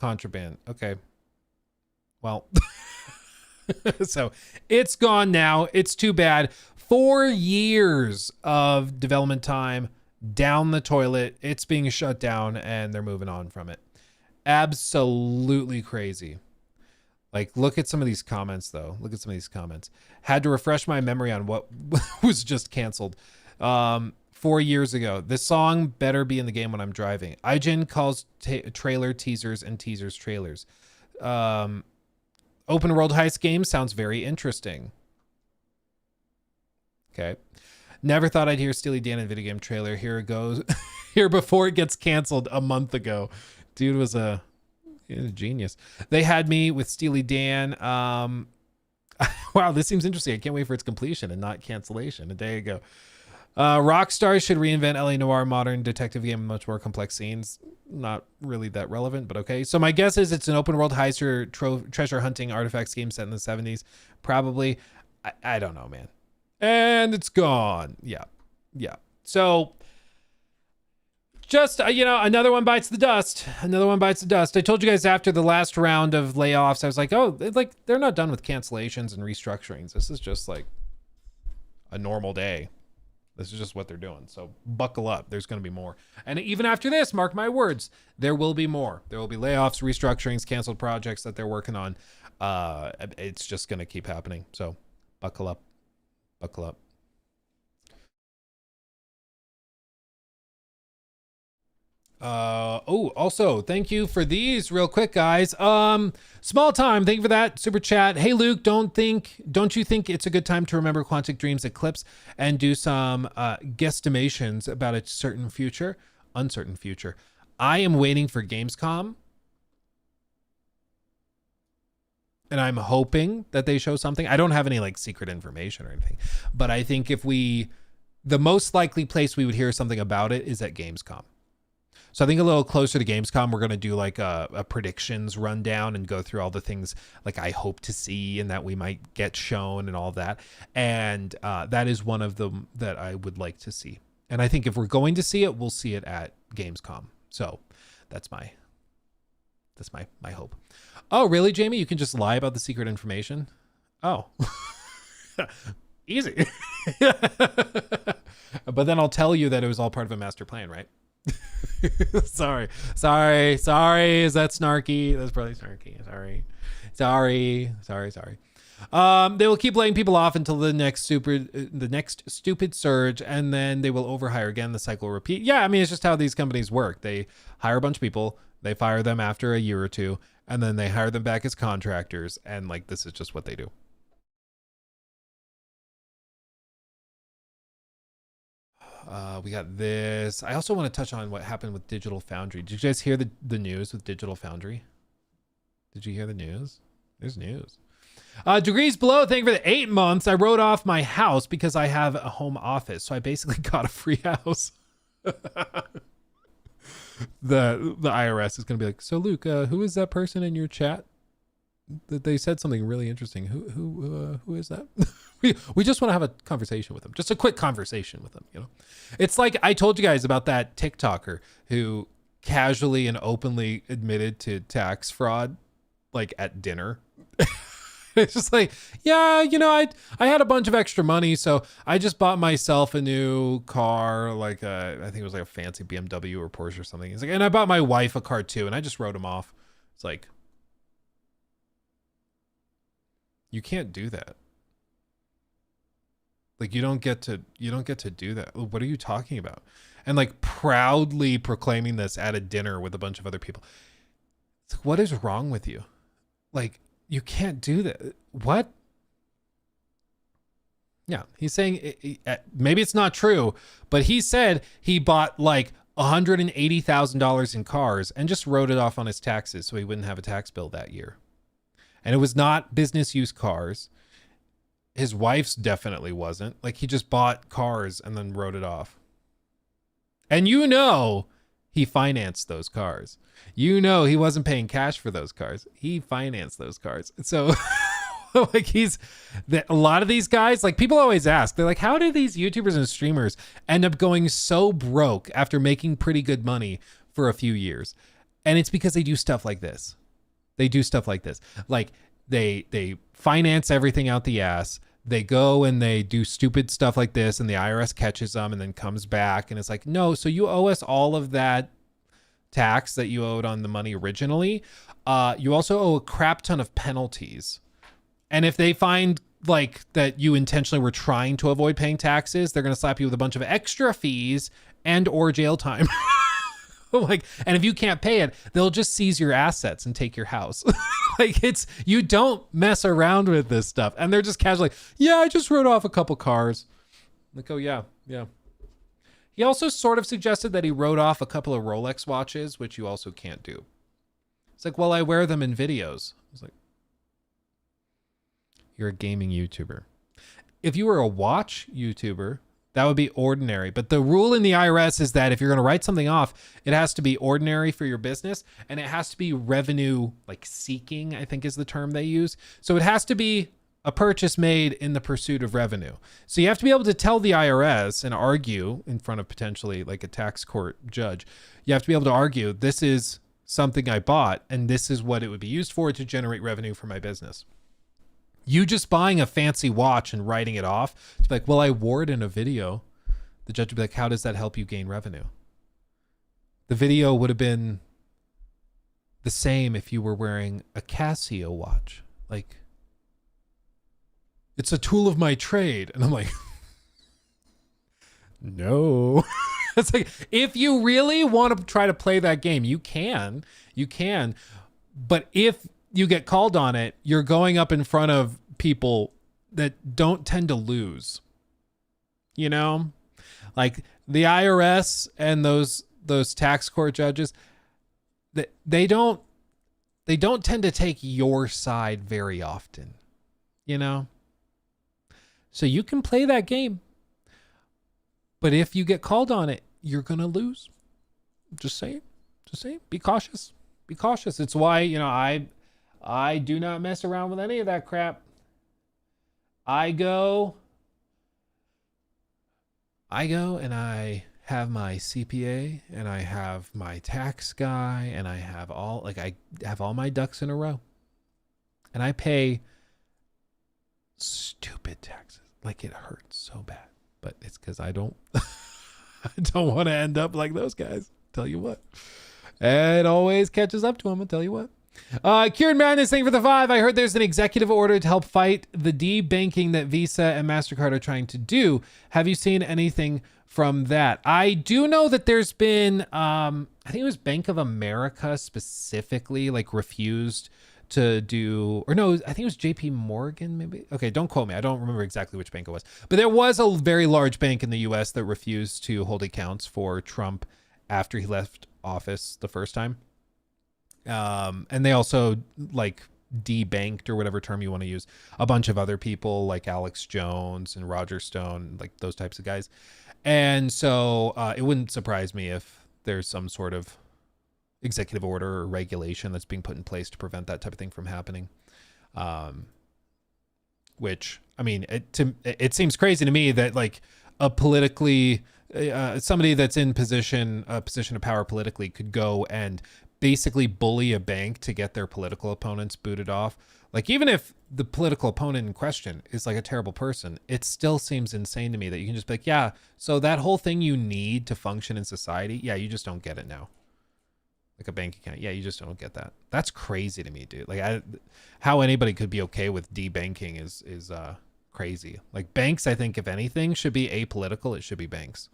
Contraband. Okay. Well, so it's gone now. It's too bad. 4 years of development time down the toilet. It's being shut down and they're moving on from it. Absolutely crazy. Like, look at some of these comments, though. Look at some of these comments. Had to refresh my memory on what was just canceled. 4 years ago. This song better be in the game when I'm driving. IGN calls trailer teasers and teasers trailers. Open world heist game sounds very interesting. Okay. Never thought I'd hear Steely Dan in a video game trailer. Here it goes. Here before it gets canceled a month ago. Dude was a genius. They had me with Steely Dan. Wow, this seems interesting. I can't wait for its completion and not cancellation. A day ago. Rockstar should reinvent LA Noir modern detective game with much more complex scenes. Not really that relevant, but okay. So my guess is it's an open world heist or treasure hunting artifacts game set in the 70s. Probably. I don't know, man. And it's gone. Yeah. So just, another one bites the dust. I told you guys after the last round of layoffs, I was like, oh, they're not done with cancellations and restructurings. This is just like a normal day. This is just what they're doing. So buckle up. There's going to be more. And even after this, mark my words, there will be more. There will be layoffs, restructurings, canceled projects that they're working on. It's just going to keep happening. So buckle up. Also, thank you for these real quick, guys. Small time, thank you for that super chat. Hey Luke, don't you think it's a good time to remember Quantic Dream's eclipse and do some guesstimations about a uncertain future? I am waiting for Gamescom And I'm hoping that they show something. I don't have any like secret information or anything, but I think the most likely place we would hear something about it is at Gamescom. So I think a little closer to Gamescom, we're going to do like a predictions rundown and go through all the things like I hope to see and that we might get shown and all that. And that is one of them that I would like to see. And I think if we're going to see it, we'll see it at Gamescom. So that's my hope. Oh, really, Jamie? You can just lie about the secret information? Oh, easy. But then I'll tell you that it was all part of a master plan, right? Sorry. Is that snarky? That's probably snarky. Sorry. They will keep laying people off until the next stupid surge, and then they will overhire again. The cycle will repeat. Yeah, I mean, it's just how these companies work. They hire a bunch of people, they fire them after a year or two, and then they hire them back as contractors, and like this is just what they do. We got this. I also want to touch on what happened with Digital Foundry. Did you guys hear the news with Digital Foundry? Did you hear the news? There's news. Degrees Below, thank you for the 8 months. I wrote off my house because I have a home office, so I basically got a free house. The IRS is going to be like, so Luke, who is that person in your chat? That they said something really interesting. Who is that? we just want to have a conversation with them. Just a quick conversation with them, you know? It's like I told you guys about that TikToker who casually and openly admitted to tax fraud, like at dinner. It's just like, yeah, you know, I had a bunch of extra money, so I just bought myself a new car, like I think it was like a fancy BMW or Porsche or something. It's like, and I bought my wife a car too, and I just wrote them off. It's like, you can't do that. Like you don't get to do that. What are you talking about? And like proudly proclaiming this at a dinner with a bunch of other people. It's like, what is wrong with you? Like, you can't do that. What? Yeah, he's saying maybe it's not true, but he said he bought like $180,000 in cars and just wrote it off on his taxes so he wouldn't have a tax bill that year. And it was not business use cars. His wife's definitely wasn't. Like he just bought cars and then wrote it off. And you know, he financed those cars. You know, he wasn't paying cash for those cars. He financed those cars. So like a lot of these guys, like people always ask, they're like, how do these YouTubers and streamers end up going so broke after making pretty good money for a few years? And it's because they do stuff like this. Like they finance everything out the ass. They go and they do stupid stuff like this and the IRS catches them and then comes back and it's like, no, so you owe us all of that tax that you owed on the money originally. You also owe a crap ton of penalties. And if they find like that you intentionally were trying to avoid paying taxes, they're going to slap you with a bunch of extra fees and or jail time. Like, and if you can't pay it, they'll just seize your assets and take your house. Like you don't mess around with this stuff. And they're just casually, yeah, I just wrote off a couple cars. Like, oh yeah. He also sort of suggested that he wrote off a couple of Rolex watches, which you also can't do. It's like, well, I wear them in videos. I was like, you're a gaming YouTuber. If you were a watch YouTuber, that would be ordinary. But the rule in the IRS is that if you're going to write something off, it has to be ordinary for your business and it has to be revenue like seeking, I think is the term they use. So it has to be a purchase made in the pursuit of revenue. So you have to be able to tell the IRS and argue in front of potentially like a tax court judge. You have to be able to argue, this is something I bought and this is what it would be used for to generate revenue for my business. You just buying a fancy watch and writing it off to be like, well, I wore it in a video. The judge would be like, how does that help you gain revenue? The video would have been the same if you were wearing a Casio watch. Like, it's a tool of my trade. And I'm like, no. It's like, if you really want to try to play that game, you can. But if you get called on it, you're going up in front of people that don't tend to lose. You know? Like the IRS and those tax court judges, they don't they don't tend to take your side very often, you know? So you can play that game, but if you get called on it, you're going to lose. Just saying. Be cautious. Be cautious. It's why, you know, I do not mess around with any of that crap. I go and I have my CPA and I have my tax guy and I have all my ducks in a row. And I pay stupid taxes. Like, it hurts so bad. But it's because I don't I don't want to end up like those guys. Tell you what. It always catches up to them, I'll tell you what. Kieran Madness, thank you for the 5. I heard there's an executive order to help fight the debanking that Visa and MasterCard are trying to do. Have you seen anything from that? I do know that there's been, I think it was Bank of America specifically, like, refused to do, or no, I think it was JP Morgan, maybe. Okay, don't quote me. I don't remember exactly which bank it was. But there was a very large bank in the US that refused to hold accounts for Trump after he left office the first time. And they also, like, debanked, or whatever term you want to use, a bunch of other people like Alex Jones and Roger Stone, like those types of guys. And so it wouldn't surprise me if there's some sort of executive order or regulation that's being put in place to prevent that type of thing from happening. Which, I mean, it seems crazy to me that, like, a politically somebody that's in a position of power politically could go and basically bully a bank to get their political opponents booted off. Like, even if the political opponent in question is like a terrible person, it still seems insane to me that you can just be like, yeah, so that whole thing you need to function in society, yeah, you just don't get it now. Like a bank account, yeah, you just don't get that. That's crazy to me, dude. Like, how anybody could be okay with debanking is crazy. Like, banks, I think, if anything, should be apolitical. It should be banks.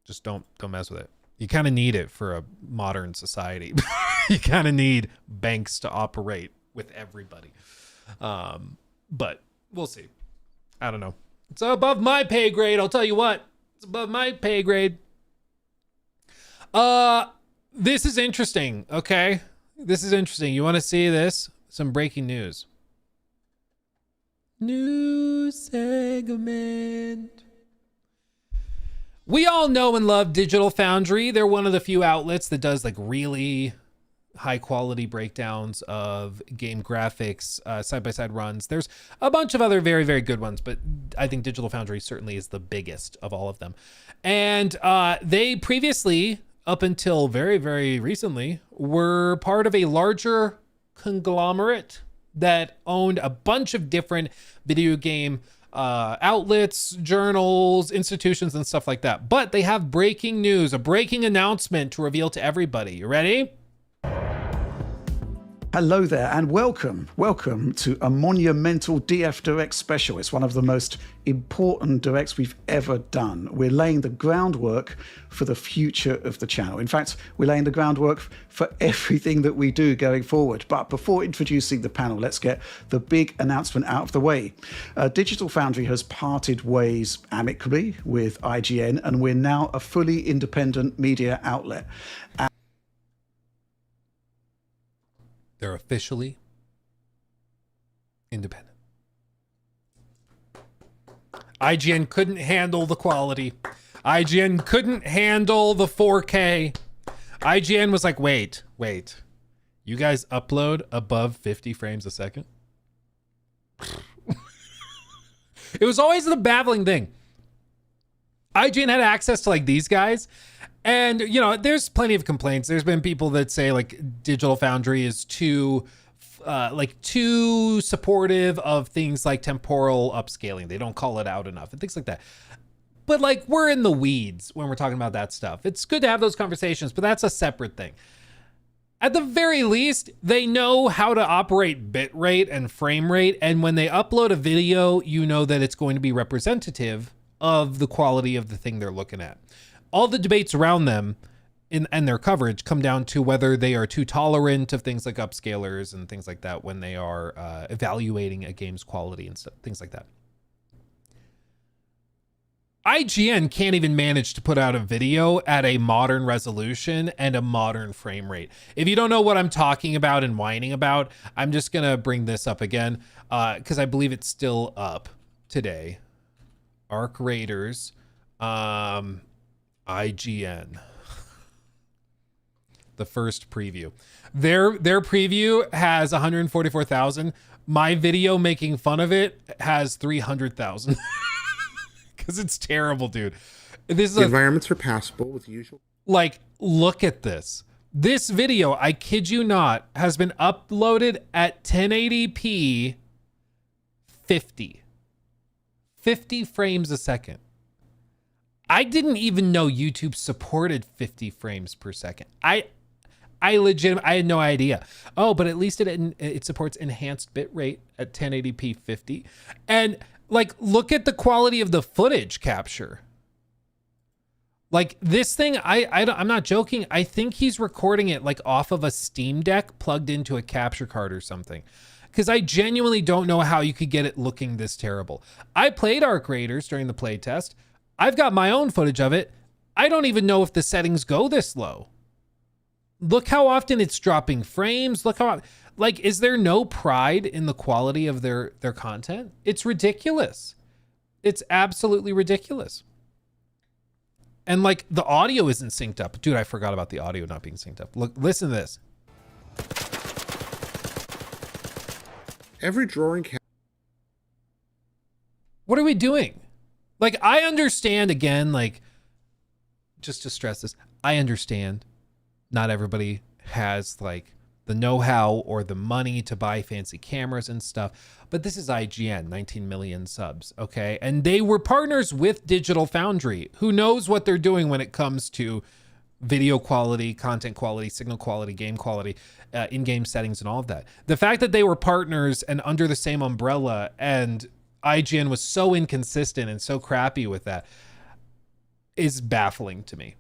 Just don't mess with it. You kind of need it for a modern society. You kind of need banks to operate with everybody. But we'll see. I don't know. It's above my pay grade. I'll tell you what. It's above my pay grade. This is interesting. Okay. This is interesting. You want to see this? Some breaking news. News segment. We all know and love Digital Foundry. They're one of the few outlets that does, like, really high quality breakdowns of game graphics, side-by-side runs. There's a bunch of other very, very good ones, but I think Digital Foundry certainly is the biggest of all of them. And they previously, up until very, very recently, were part of a larger conglomerate that owned a bunch of different video game outlets, journals, institutions, and stuff like that. But they have breaking news, a breaking announcement to reveal to everybody. You ready? Hello there and welcome to a monumental DF Direct special. It's one of the most important directs we've ever done. We're laying the groundwork for the future of the channel. In fact, we're laying the groundwork for everything that we do going forward. But before introducing the panel, let's get the big announcement out of the way. Digital Foundry has parted ways amicably with IGN, and we're now a fully independent media outlet. They're officially independent. IGN couldn't handle the quality. IGN couldn't handle the 4K. IGN was like, wait. You guys upload above 50 frames a second? It was always the baffling thing. IGN had access to, like, these guys. And, you know, there's plenty of complaints. There's been people that say, like, Digital Foundry is too supportive of things like temporal upscaling. They don't call it out enough and things like that. But, like, we're in the weeds when we're talking about that stuff. It's good to have those conversations, but that's a separate thing. At the very least, they know how to operate bitrate and frame rate. And when they upload a video, you know that it's going to be representative of the quality of the thing they're looking at. All the debates around them and their coverage come down to whether they are too tolerant of things like upscalers and things like that when they are evaluating a game's quality and things like that. IGN can't even manage to put out a video at a modern resolution and a modern frame rate. If you don't know what I'm talking about and whining about, I'm just going to bring this up again because I believe it's still up today. Arc Raiders, IGN. The first preview. Their preview has 144,000. My video making fun of it has 300,000. Because it's terrible, dude. This is the environments are passable with usual. Like, look at this. This video, I kid you not, has been uploaded at 1080p 50 frames a second. I didn't even know YouTube supported 50 frames per second. I had no idea. Oh, but at least it supports enhanced bit rate at 1080p 50. And like, look at the quality of the footage capture. Like this thing, I'm not joking. I think he's recording it like off of a Steam Deck plugged into a capture card or something. Because I genuinely don't know how you could get it looking this terrible. I played Arc Raiders during the playtest. I've got my own footage of it. I don't even know if the settings go this low. Look how often it's dropping frames. Look how, like, is there no pride in the quality of their content? It's ridiculous. It's absolutely ridiculous. And like the audio isn't synced up. Dude, I forgot about the audio not being synced up. Look, listen to this. Every drawing can. What are we doing? Like, I understand, again, like, just to stress this, I understand not everybody has like the know-how or the money to buy fancy cameras and stuff, but this is IGN, 19 million subs, okay? And they were partners with Digital Foundry, who knows what they're doing when it comes to video quality, content quality, signal quality, game quality, in-game settings, and all of that. The fact that they were partners and under the same umbrella, and IGN was so inconsistent and so crappy with that, is baffling to me.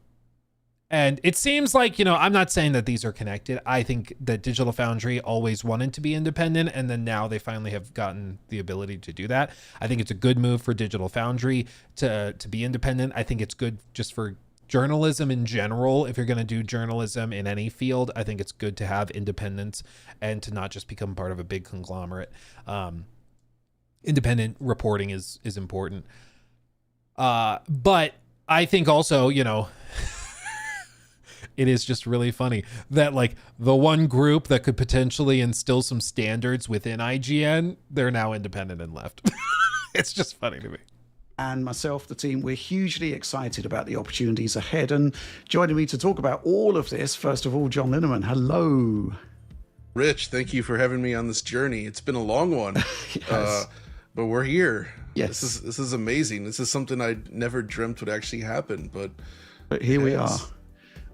And it seems like, you know, I'm not saying that these are connected. I think that Digital Foundry always wanted to be independent, and then now they finally have gotten the ability to do that. I think it's a good move for Digital Foundry to be independent. I think it's good just for journalism in general. If you're going to do journalism in any field, I think it's good to have independence and to not just become part of a big conglomerate. Independent reporting is important. But I think also, you know, it is just really funny that like the one group that could potentially instill some standards within IGN, they're now independent and left. It's just funny to me. And myself, the team, we're hugely excited about the opportunities ahead. And joining me to talk about all of this, first of all, John Linneman. Hello. Rich, thank you for having me on this journey. It's been a long one, Yes. but we're here. Yes. This is amazing. This is something I never dreamt would actually happen, but here we are.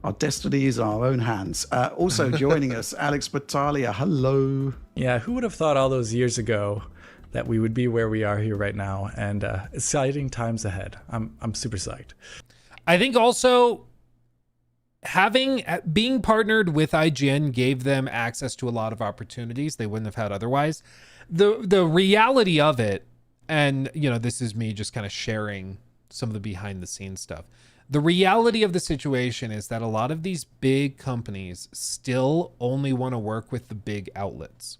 Our destiny is our own hands. Also joining us, Alex Battaglia. Hello. Yeah, who would have thought all those years ago that we would be where we are here right now, and exciting times ahead. I'm super psyched. I think also being partnered with IGN gave them access to a lot of opportunities they wouldn't have had otherwise. The reality of it, and you know, this is me just kind of sharing some of the behind the scenes stuff. The reality of the situation is that a lot of these big companies still only want to work with the big outlets.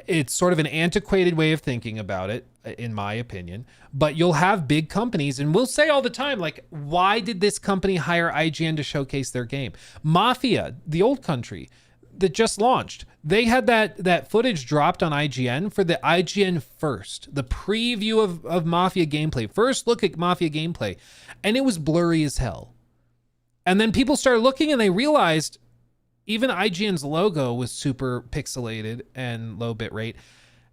It's sort of an antiquated way of thinking about it, in my opinion, but you'll have big companies, and we'll say all the time, like, why did this company hire IGN to showcase their game? Mafia, the old country that just launched, they had that footage dropped on IGN for the IGN first, the preview of Mafia gameplay, first look at Mafia gameplay, and it was blurry as hell. And then people started looking and they realized even IGN's logo was super pixelated and low bit rate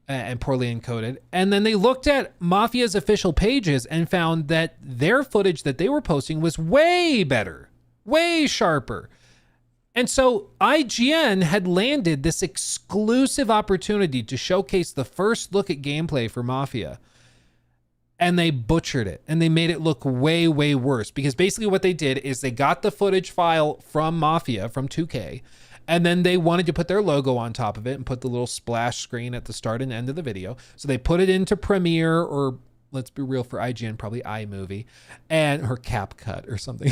and poorly encoded. And then they looked at Mafia's official pages and found that their footage that they were posting was way better, way sharper. And so IGN had landed this exclusive opportunity to showcase the first look at gameplay for Mafia. And they butchered it, and they made it look way, way worse, because basically what they did is they got the footage file from Mafia, from 2K, and then they wanted to put their logo on top of it and put the little splash screen at the start and end of the video. So they put it into Premiere or let's be real, for IGN, probably iMovie or CapCut or something.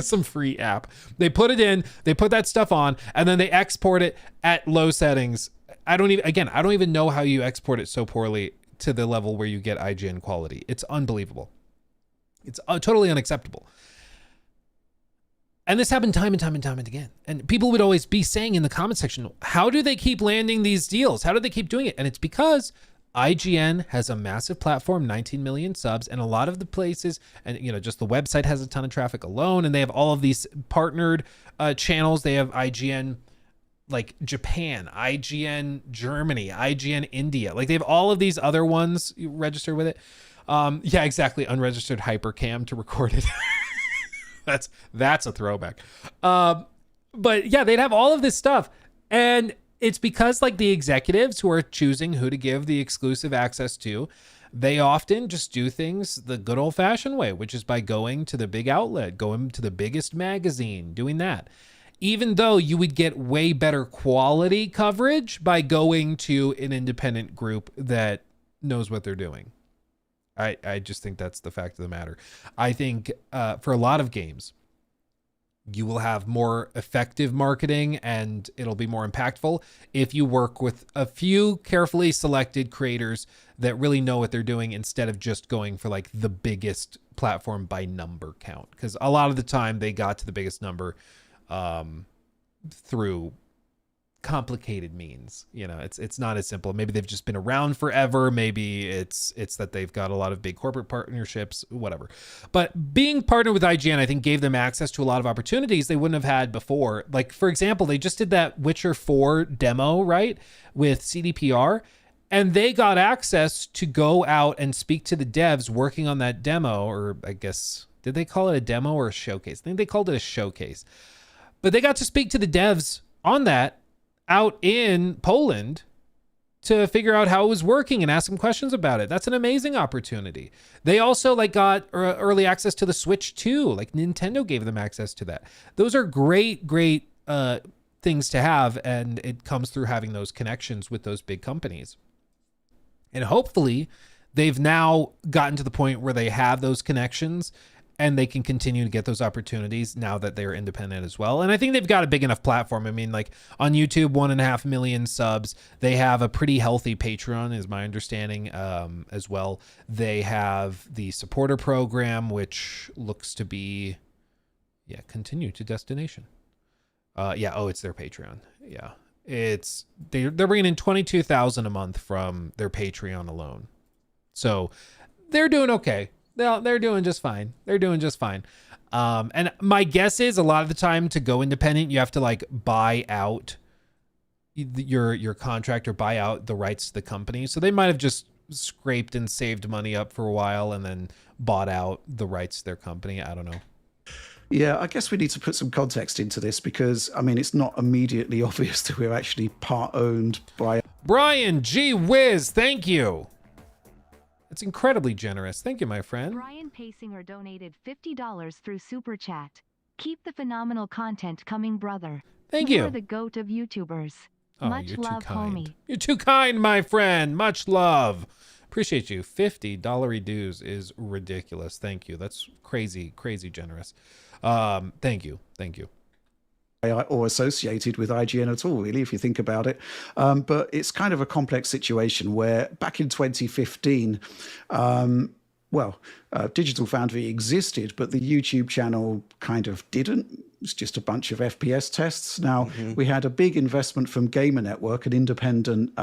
Some free app. They put it in, they put that stuff on, and then they export it at low settings. I don't even know how you export it so poorly to the level where you get IGN quality. It's unbelievable. It's totally unacceptable. And this happened time and time and time and again. And people would always be saying in the comment section, how do they keep landing these deals? How do they keep doing it? And it's because IGN has a massive platform, 19 million subs, and a lot of the places, and just the website has a ton of traffic alone, and they have all of these partnered channels. They have IGN like Japan, IGN Germany, IGN India. Like they have all of these other ones you register with it. Yeah, exactly. Unregistered hypercam to record it. That's a throwback. But yeah, they'd have all of this stuff. And it's because like the executives who are choosing who to give the exclusive access to, they often just do things the good old fashioned way, which is by going to the big outlet, going to the biggest magazine, doing that. Even though you would get way better quality coverage by going to an independent group that knows what they're doing. I just think that's the fact of the matter. I think for a lot of games, you will have more effective marketing and it'll be more impactful if you work with a few carefully selected creators that really know what they're doing instead of just going for like the biggest platform by number count. Because a lot of the time they got to the biggest number through complicated means. It's not as simple. Maybe they've just been around forever. Maybe it's that they've got a lot of big corporate partnerships, whatever. But being partnered with IGN, I think, gave them access to a lot of opportunities they wouldn't have had before. Like, for example, they just did that Witcher 4 demo, right, with CDPR, and they got access to go out and speak to the devs working on that demo, or I guess, did they call it a demo or a showcase? I think they called it a showcase. But they got to speak to the devs on that out in Poland to figure out how it was working and ask them questions about it. That's an amazing opportunity. They also got early access to the Switch 2. Like Nintendo gave them access to that. Those are great things to have, and it comes through having those connections with those big companies. And hopefully they've now gotten to the point where they have those connections and they can continue to get those opportunities now that they're independent as well. And I think they've got a big enough platform. I mean, like on YouTube, 1.5 million subs. They have a pretty healthy Patreon, is my understanding, as well. They have the supporter program, which looks to be, continue to destination. It's their Patreon. Yeah. They're bringing in $22,000 a month from their Patreon alone. So they're doing okay. They're doing just fine. And my guess is a lot of the time to go independent, you have to buy out your contract or buy out the rights to the company. So they might have just scraped and saved money up for a while and then bought out the rights to their company. I don't know. Yeah, I guess we need to put some context into this because, I mean, it's not immediately obvious that we're actually part owned by... Brian, gee whiz, thank you. It's incredibly generous. Thank you, my friend. Brian Pasinger donated $50 through Super Chat. Keep the phenomenal content coming, brother. Thank you. You're the GOAT of YouTubers. Oh, Much you're love, too kind. homie. You're too kind, my friend. Much love. Appreciate you. $50 dues is ridiculous. Thank you. That's crazy, crazy generous. Thank you. or associated with IGN at all, really, if you think about it. But it's kind of a complex situation where back in 2015, Digital Foundry existed, but the YouTube channel kind of didn't. It's just a bunch of FPS tests. Now, we had a big investment from Gamer Network, an independent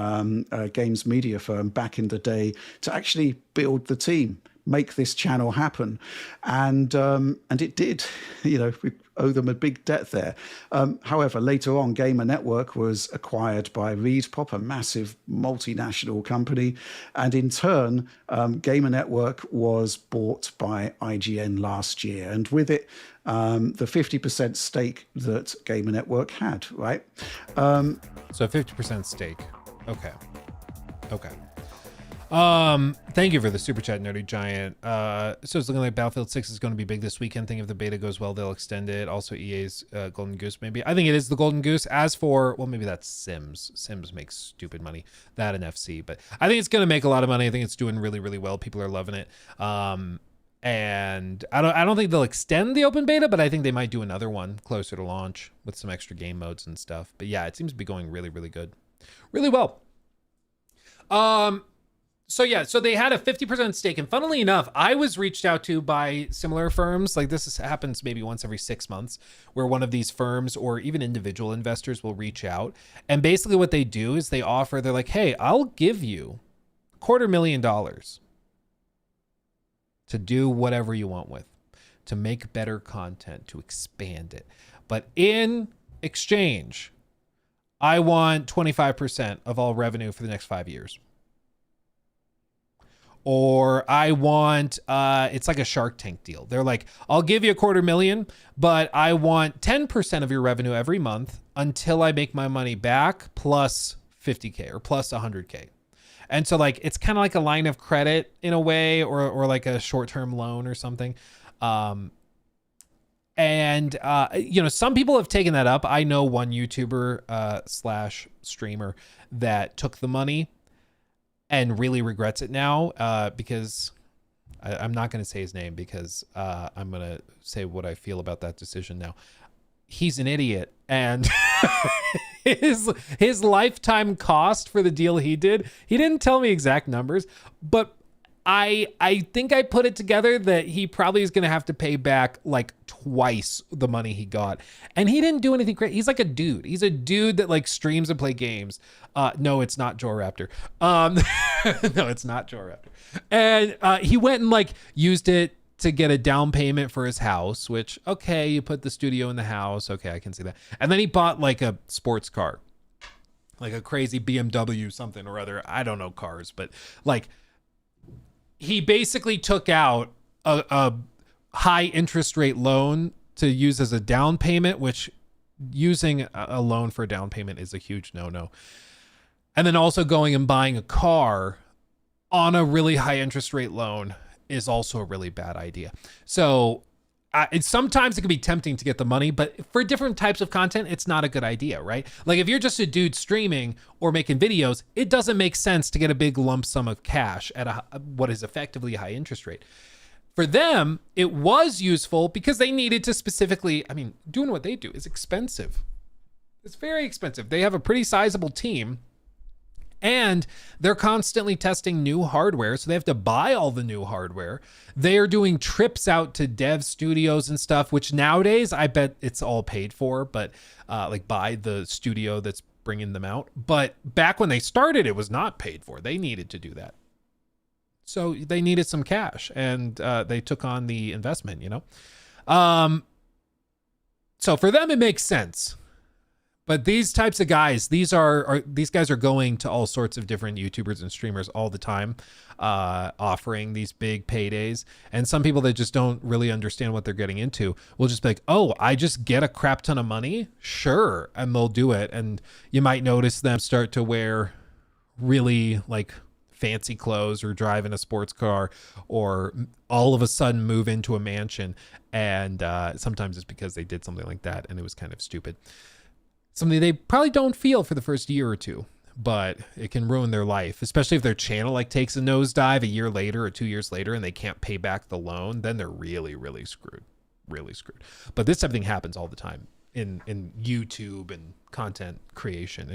games media firm back in the day, to actually build the team, make this channel happen. And it did. You know, we owe them a big debt there. However, later on, Gamer Network was acquired by ReedPop, a massive multinational company. And in turn, Gamer Network was bought by IGN last year. And with it, the 50% stake that Gamer Network had, right? So 50% stake. Okay. Thank you for the super chat, Nerdy Giant. So it's looking like Battlefield 6 is going to be big this weekend. Think if the beta goes well, they'll extend it. Also, EA's Golden Goose, maybe. I think it is the Golden Goose. As for, well, maybe that's Sims. Sims makes stupid money. That and FC, but I think it's going to make a lot of money. I think it's doing really, really well. People are loving it. And I don't think they'll extend the open beta, but I think they might do another one closer to launch with some extra game modes and stuff. But yeah, it seems to be going really, really good, really well. So yeah, so they had a 50% stake, and funnily enough, I was reached out to by similar firms. Like happens maybe once every 6 months, where one of these firms or even individual investors will reach out, and basically what they do is they're like, hey, I'll give you $250,000 to do whatever you want with, to make better content, to expand it, but in exchange, I want 25% of all revenue for the next 5 years. Or I want, it's like a Shark Tank deal. They're like, I'll give you $250,000, but I want 10% of your revenue every month until I make my money back plus 50K or plus 100K. And so like, it's kind of like a line of credit in a way, or like a short-term loan or something. You know, some people have taken that up. I know one YouTuber slash streamer that took the money and really regrets it now, because I'm not going to say his name, because I'm going to say what I feel about that decision now. He's an idiot, and his lifetime cost for the deal he didn't tell me exact numbers, but I think I put it together that he probably is going to have to pay back like twice the money he got. And he didn't do anything great. He's like a dude. He's a dude that like streams and play games. No, it's not Joe Raptor. No, it's not Joe Raptor. And he went and like used it to get a down payment for his house, which, okay, you put the studio in the house. Okay, I can see that. And then he bought like a sports car, like a crazy BMW something or other. I don't know cars, but like, he basically took out a high interest rate loan to use as a down payment, which using a loan for a down payment is a huge no-no. And then also going and buying a car on a really high interest rate loan is also a really bad idea. So sometimes it can be tempting to get the money, but for different types of content, it's not a good idea, right? Like if you're just a dude streaming or making videos, it doesn't make sense to get a big lump sum of cash at what is effectively a high interest rate. For them, it was useful because they needed to specifically, I mean, doing what they do is expensive. It's very expensive. They have a pretty sizable team, and they're constantly testing new hardware, so they have to buy all the new hardware. They are doing trips out to dev studios and stuff, which nowadays I bet it's all paid for, but like by the studio that's bringing them out. But back when they started, it was not paid for. They needed to do that. So they needed some cash, and they took on the investment, you know? So for them, it makes sense. But these types of guys, these guys are going to all sorts of different YouTubers and streamers all the time, offering these big paydays. And some people that just don't really understand what they're getting into will just be like, oh, I just get a crap ton of money? Sure. And they'll do it. And you might notice them start to wear really like fancy clothes or drive in a sports car, or all of a sudden move into a mansion. And sometimes it's because they did something like that and it was kind of stupid. Something they probably don't feel for the first year or two, but it can ruin their life, especially if their channel like takes a nosedive a year later or 2 years later and they can't pay back the loan. Then they're really, really screwed, really screwed. But this type of thing happens all the time in YouTube and content creation.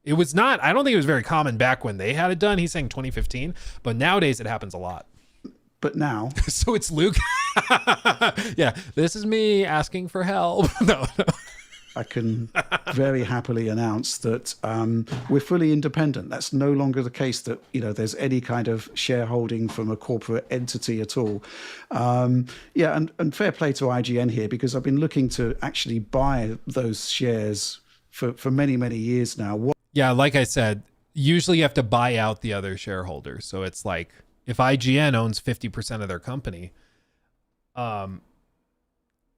It was not, I don't think it was very common back when they had it done. He's saying 2015, but nowadays it happens a lot. But now, so it's Luke. Yeah, this is me asking for help. No. I can very happily announce that we're fully independent. That's no longer the case that, you know, there's any kind of shareholding from a corporate entity at all. Yeah, and fair play to IGN here, because I've been looking to actually buy those shares for many, many years now. Yeah, like I said, usually you have to buy out the other shareholders. So it's like if IGN owns 50% of their company,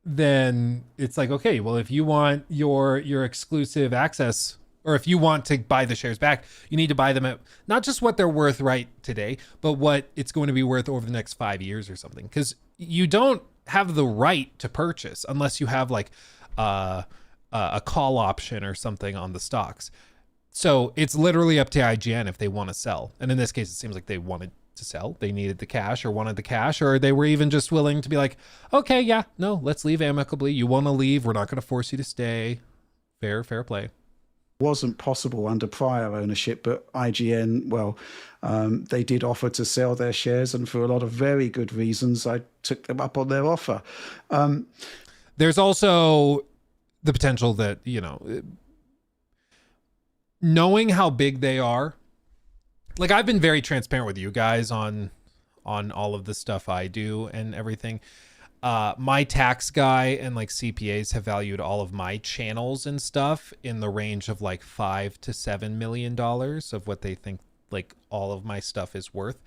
then it's like, okay, well, if you want your exclusive access or if you want to buy the shares back, you need to buy them at not just what they're worth right today, but what it's going to be worth over the next 5 years or something. Because you don't have the right to purchase unless you have like a call option or something on the stocks. So it's literally up to IGN if they want to sell. And in this case, it seems like they wanted to sell. They needed the cash or wanted the cash, or they were even just willing to be like, okay, yeah, no, let's leave amicably. You want to leave. We're not going to force you to stay. Fair play. Wasn't possible under prior ownership, but IGN, well, they did offer to sell their shares, and for a lot of very good reasons, I took them up on their offer. There's also the potential that, you know, knowing how big they are, like I've been very transparent with you guys on all of the stuff I do and everything. My tax guy and like CPAs have valued all of my channels and stuff in the range of like $5 to $7 million of what they think like all of my stuff is worth.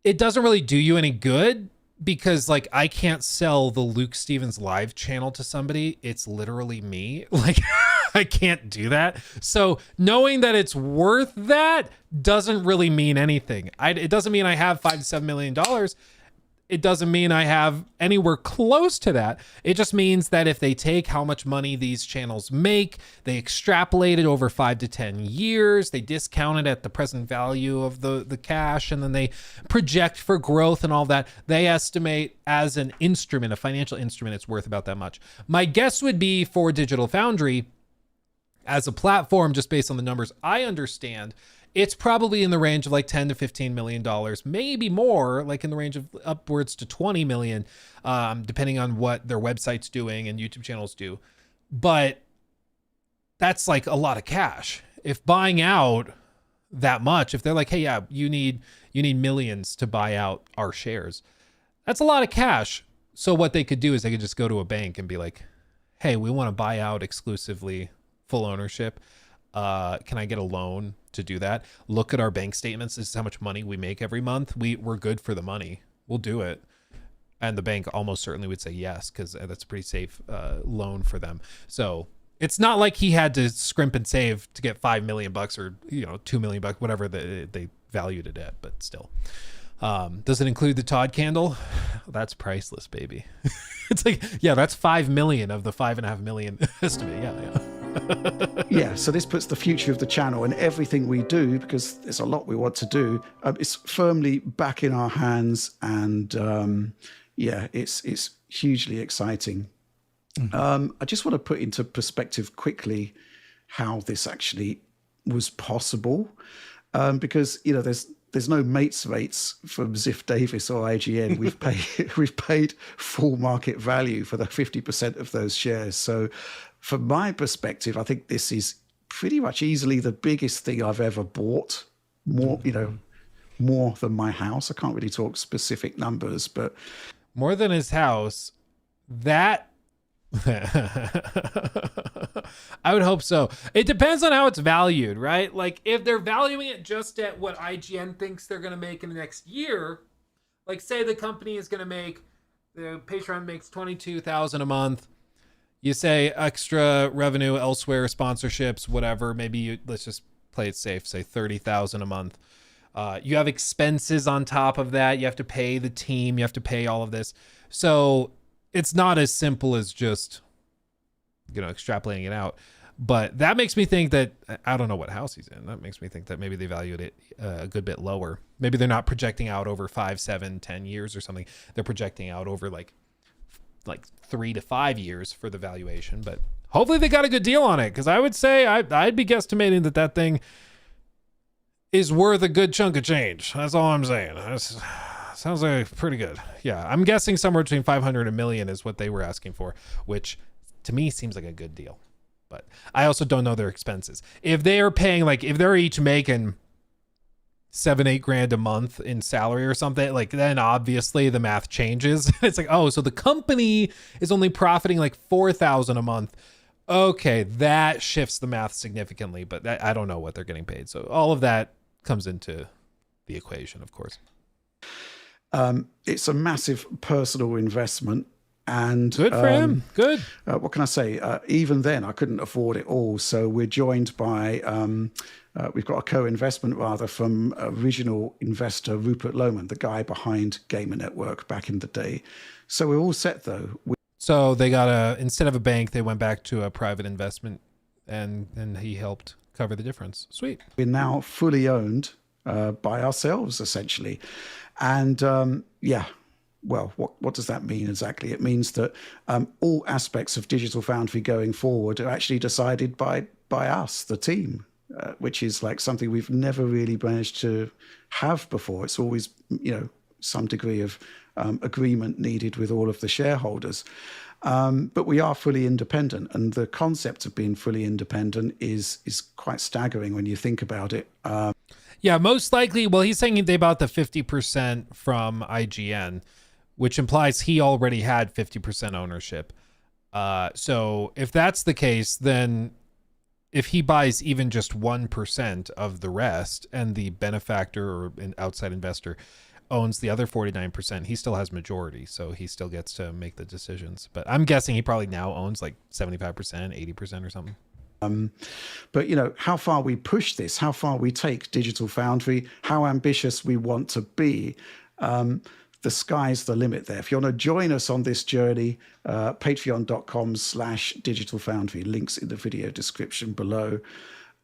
It doesn't really do you any good because like I can't sell the Luke Stevens live channel to somebody. It's literally me. Like I can't do that. So knowing that it's worth that doesn't really mean anything. It doesn't mean I have $5 to $7 million. It doesn't mean I have anywhere close to that. It just means that if they take how much money these channels make, they extrapolate it over 5 to 10 years, they discount it at the present value of the cash, and then they project for growth and all that. They estimate as an instrument, a financial instrument, it's worth about that much. My guess would be for Digital Foundry as a platform, just based on the numbers I understand, it's probably in the range of like $10 to $15 million, maybe more, like in the range of upwards to 20 million, depending on what their website's doing and YouTube channels do. But that's like a lot of cash. If buying out that much, if they're like, hey, yeah, you need millions to buy out our shares, that's a lot of cash. So what they could do is they could just go to a bank and be like, hey, we want to buy out exclusively full ownership. Can I get a loan to do that? Look at our bank statements. This is how much money we make every month. We're good for the money. We'll do it. And the bank almost certainly would say yes, because that's a pretty safe loan for them. So it's not like he had to scrimp and save to get $5 million or, you know, $2 million, whatever they valued it at, but still. Does it include the Todd candle? That's priceless, baby. It's like, yeah, that's 5 million of the 5.5 million estimate. Yeah. Yeah, so this puts the future of the channel and everything we do, because there's a lot we want to do, it's firmly back in our hands, and yeah, it's hugely exciting. I just want to put into perspective quickly how this actually was possible, because, you know, there's no mates rates from Ziff Davis or IGN. We've paid full market value for the 50% of those shares. So from my perspective, I think this is pretty much easily the biggest thing I've ever bought. More than my house. I can't really talk specific numbers, but more than his house. That I would hope so. It depends on how it's valued, right? Like if they're valuing it just at what IGN thinks they're going to make in the next year, like say the company is going to make, the Patreon makes $22,000 a month. You say extra revenue elsewhere, sponsorships, whatever. Maybe let's just play it safe. Say $30,000 a month. You have expenses on top of that. You have to pay the team. You have to pay all of this. So it's not as simple as just, you know, extrapolating it out. But that makes me think that, I don't know what house he's in. That makes me think that maybe they valued it a good bit lower. Maybe they're not projecting out over 5, 7, 10 years or something. They're projecting out over like 3 to 5 years for the valuation. But hopefully they got a good deal on it, because I would say I'd be guesstimating that thing is worth a good chunk of change. That's all I'm saying. Sounds like pretty good. Yeah, I'm guessing somewhere between 500 and $1 million is what they were asking for, which to me seems like a good deal. But I also don't know their expenses. If they are paying, like if they're each making $7-8 grand a month in salary or something, like then obviously the math changes. It's like, oh, so the company is only profiting like $4,000 a month. Okay, that shifts the math significantly, but I don't know what they're getting paid. So all of that comes into the equation, of course. It's a massive personal investment. And Good for him. Good. What can I say? Even then, I couldn't afford it all. So we're joined by, we've got a co-investment rather from original investor Rupert Lohman, the guy behind Gamer Network back in the day. So we're all set though. So they got instead of a bank, they went back to a private investment, and he helped cover the difference. Sweet. We're now fully owned by ourselves, essentially. And yeah, well, what does that mean exactly? It means that all aspects of Digital Foundry going forward are actually decided by us, the team, which is like something we've never really managed to have before. It's always, some degree of agreement needed with all of the shareholders. But we are fully independent, and the concept of being fully independent is quite staggering when you think about it. Yeah, most likely. Well, he's saying they bought the 50% from IGN, which implies he already had 50% ownership. So if that's the case, then if he buys even just 1% of the rest and the benefactor or an outside investor owns the other 49%, he still has majority. So he still gets to make the decisions. But I'm guessing he probably now owns like 75%, 80% or something. But, how far we push this, how far we take Digital Foundry, how ambitious we want to be, the sky's the limit there. If you want to join us on this journey, patreon.com/Digital Foundry, links in the video description below.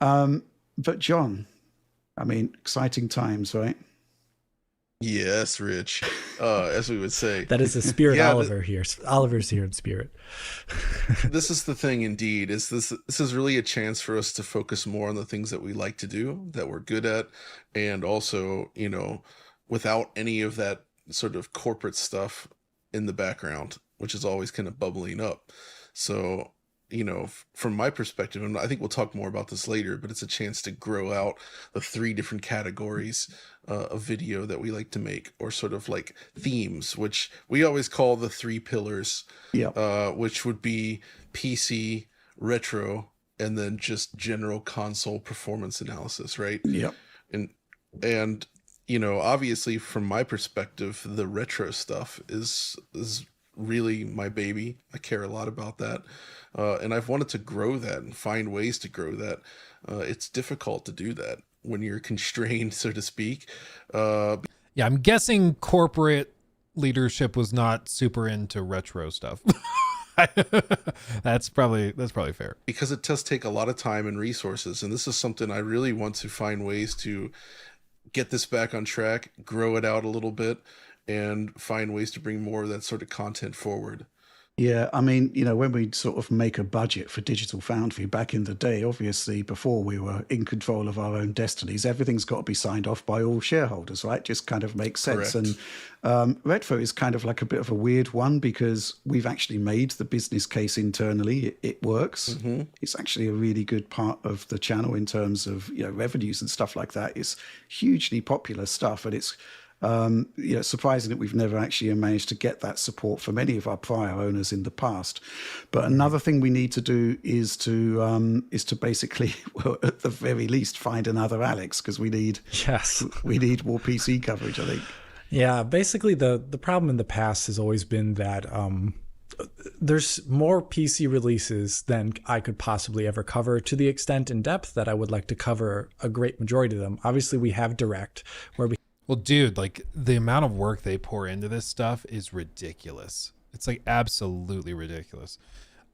But John, exciting times, right? Yes, Rich, as we would say. That is the spirit. Here. Oliver's here in spirit. This is the thing, indeed. This is really a chance for us to focus more on the things that we like to do, that we're good at, and also, without any of that sort of corporate stuff in the background, which is always kind of bubbling up. So, from my perspective, and I think we'll talk more about this later, but it's a chance to grow out the 3 different categories of video that we like to make, or sort of like themes, which we always call the 3 pillars, which would be PC, retro, and then just general console performance analysis, right? Yep. And obviously from my perspective, the retro stuff is really my baby. I care a lot about that. And I've wanted to grow that and find ways to grow that. It's difficult to do that when you're constrained, so to speak. Yeah, I'm guessing corporate leadership was not super into retro stuff. That's probably fair. Because it does take a lot of time and resources. And this is something I really want to find ways to get this back on track, grow it out a little bit, and find ways to bring more of that sort of content forward. Yeah, when we sort of make a budget for Digital Foundry back in the day, obviously before we were in control of our own destinies, everything's got to be signed off by all shareholders, right? Just kind of makes sense. Correct. And retro is kind of like a bit of a weird one because we've actually made the business case internally. It works. Mm-hmm. It's actually a really good part of the channel in terms of revenues and stuff like that. It's hugely popular stuff, and it's surprising that we've never actually managed to get that support from any of our prior owners in the past. But another thing we need to do is to basically, well, at the very least, find another Alex, because we need more PC coverage, I think. Yeah, basically the problem in the past has always been that there's more PC releases than I could possibly ever cover, to the extent in depth that I would like to cover a great majority of them. Obviously, we have Direct, where we... Well, dude, like the amount of work they pour into this stuff is ridiculous. It's like absolutely ridiculous.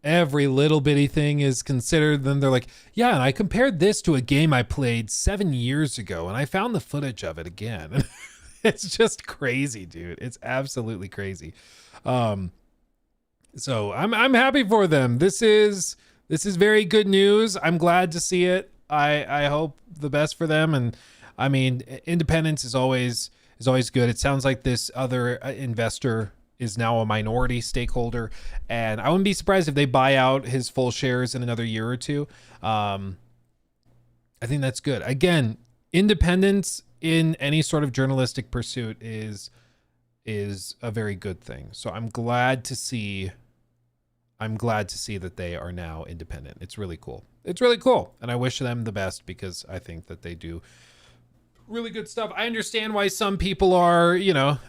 Every little bitty thing is considered. Then they're like, yeah, and I compared this to a game I played 7 years ago, and I found the footage of it again. It's just crazy, dude. It's absolutely crazy. So I'm happy for them. This is very good news. I'm glad to see it. I hope the best for them. And independence is always good. It sounds like this other investor is now a minority stakeholder, and I wouldn't be surprised if they buy out his full shares in another year or two. I think that's good. Again, independence in any sort of journalistic pursuit is a very good thing. So I'm glad to see that they are now independent. It's really cool. And I wish them the best, because I think that they do really good stuff. I understand why some people are,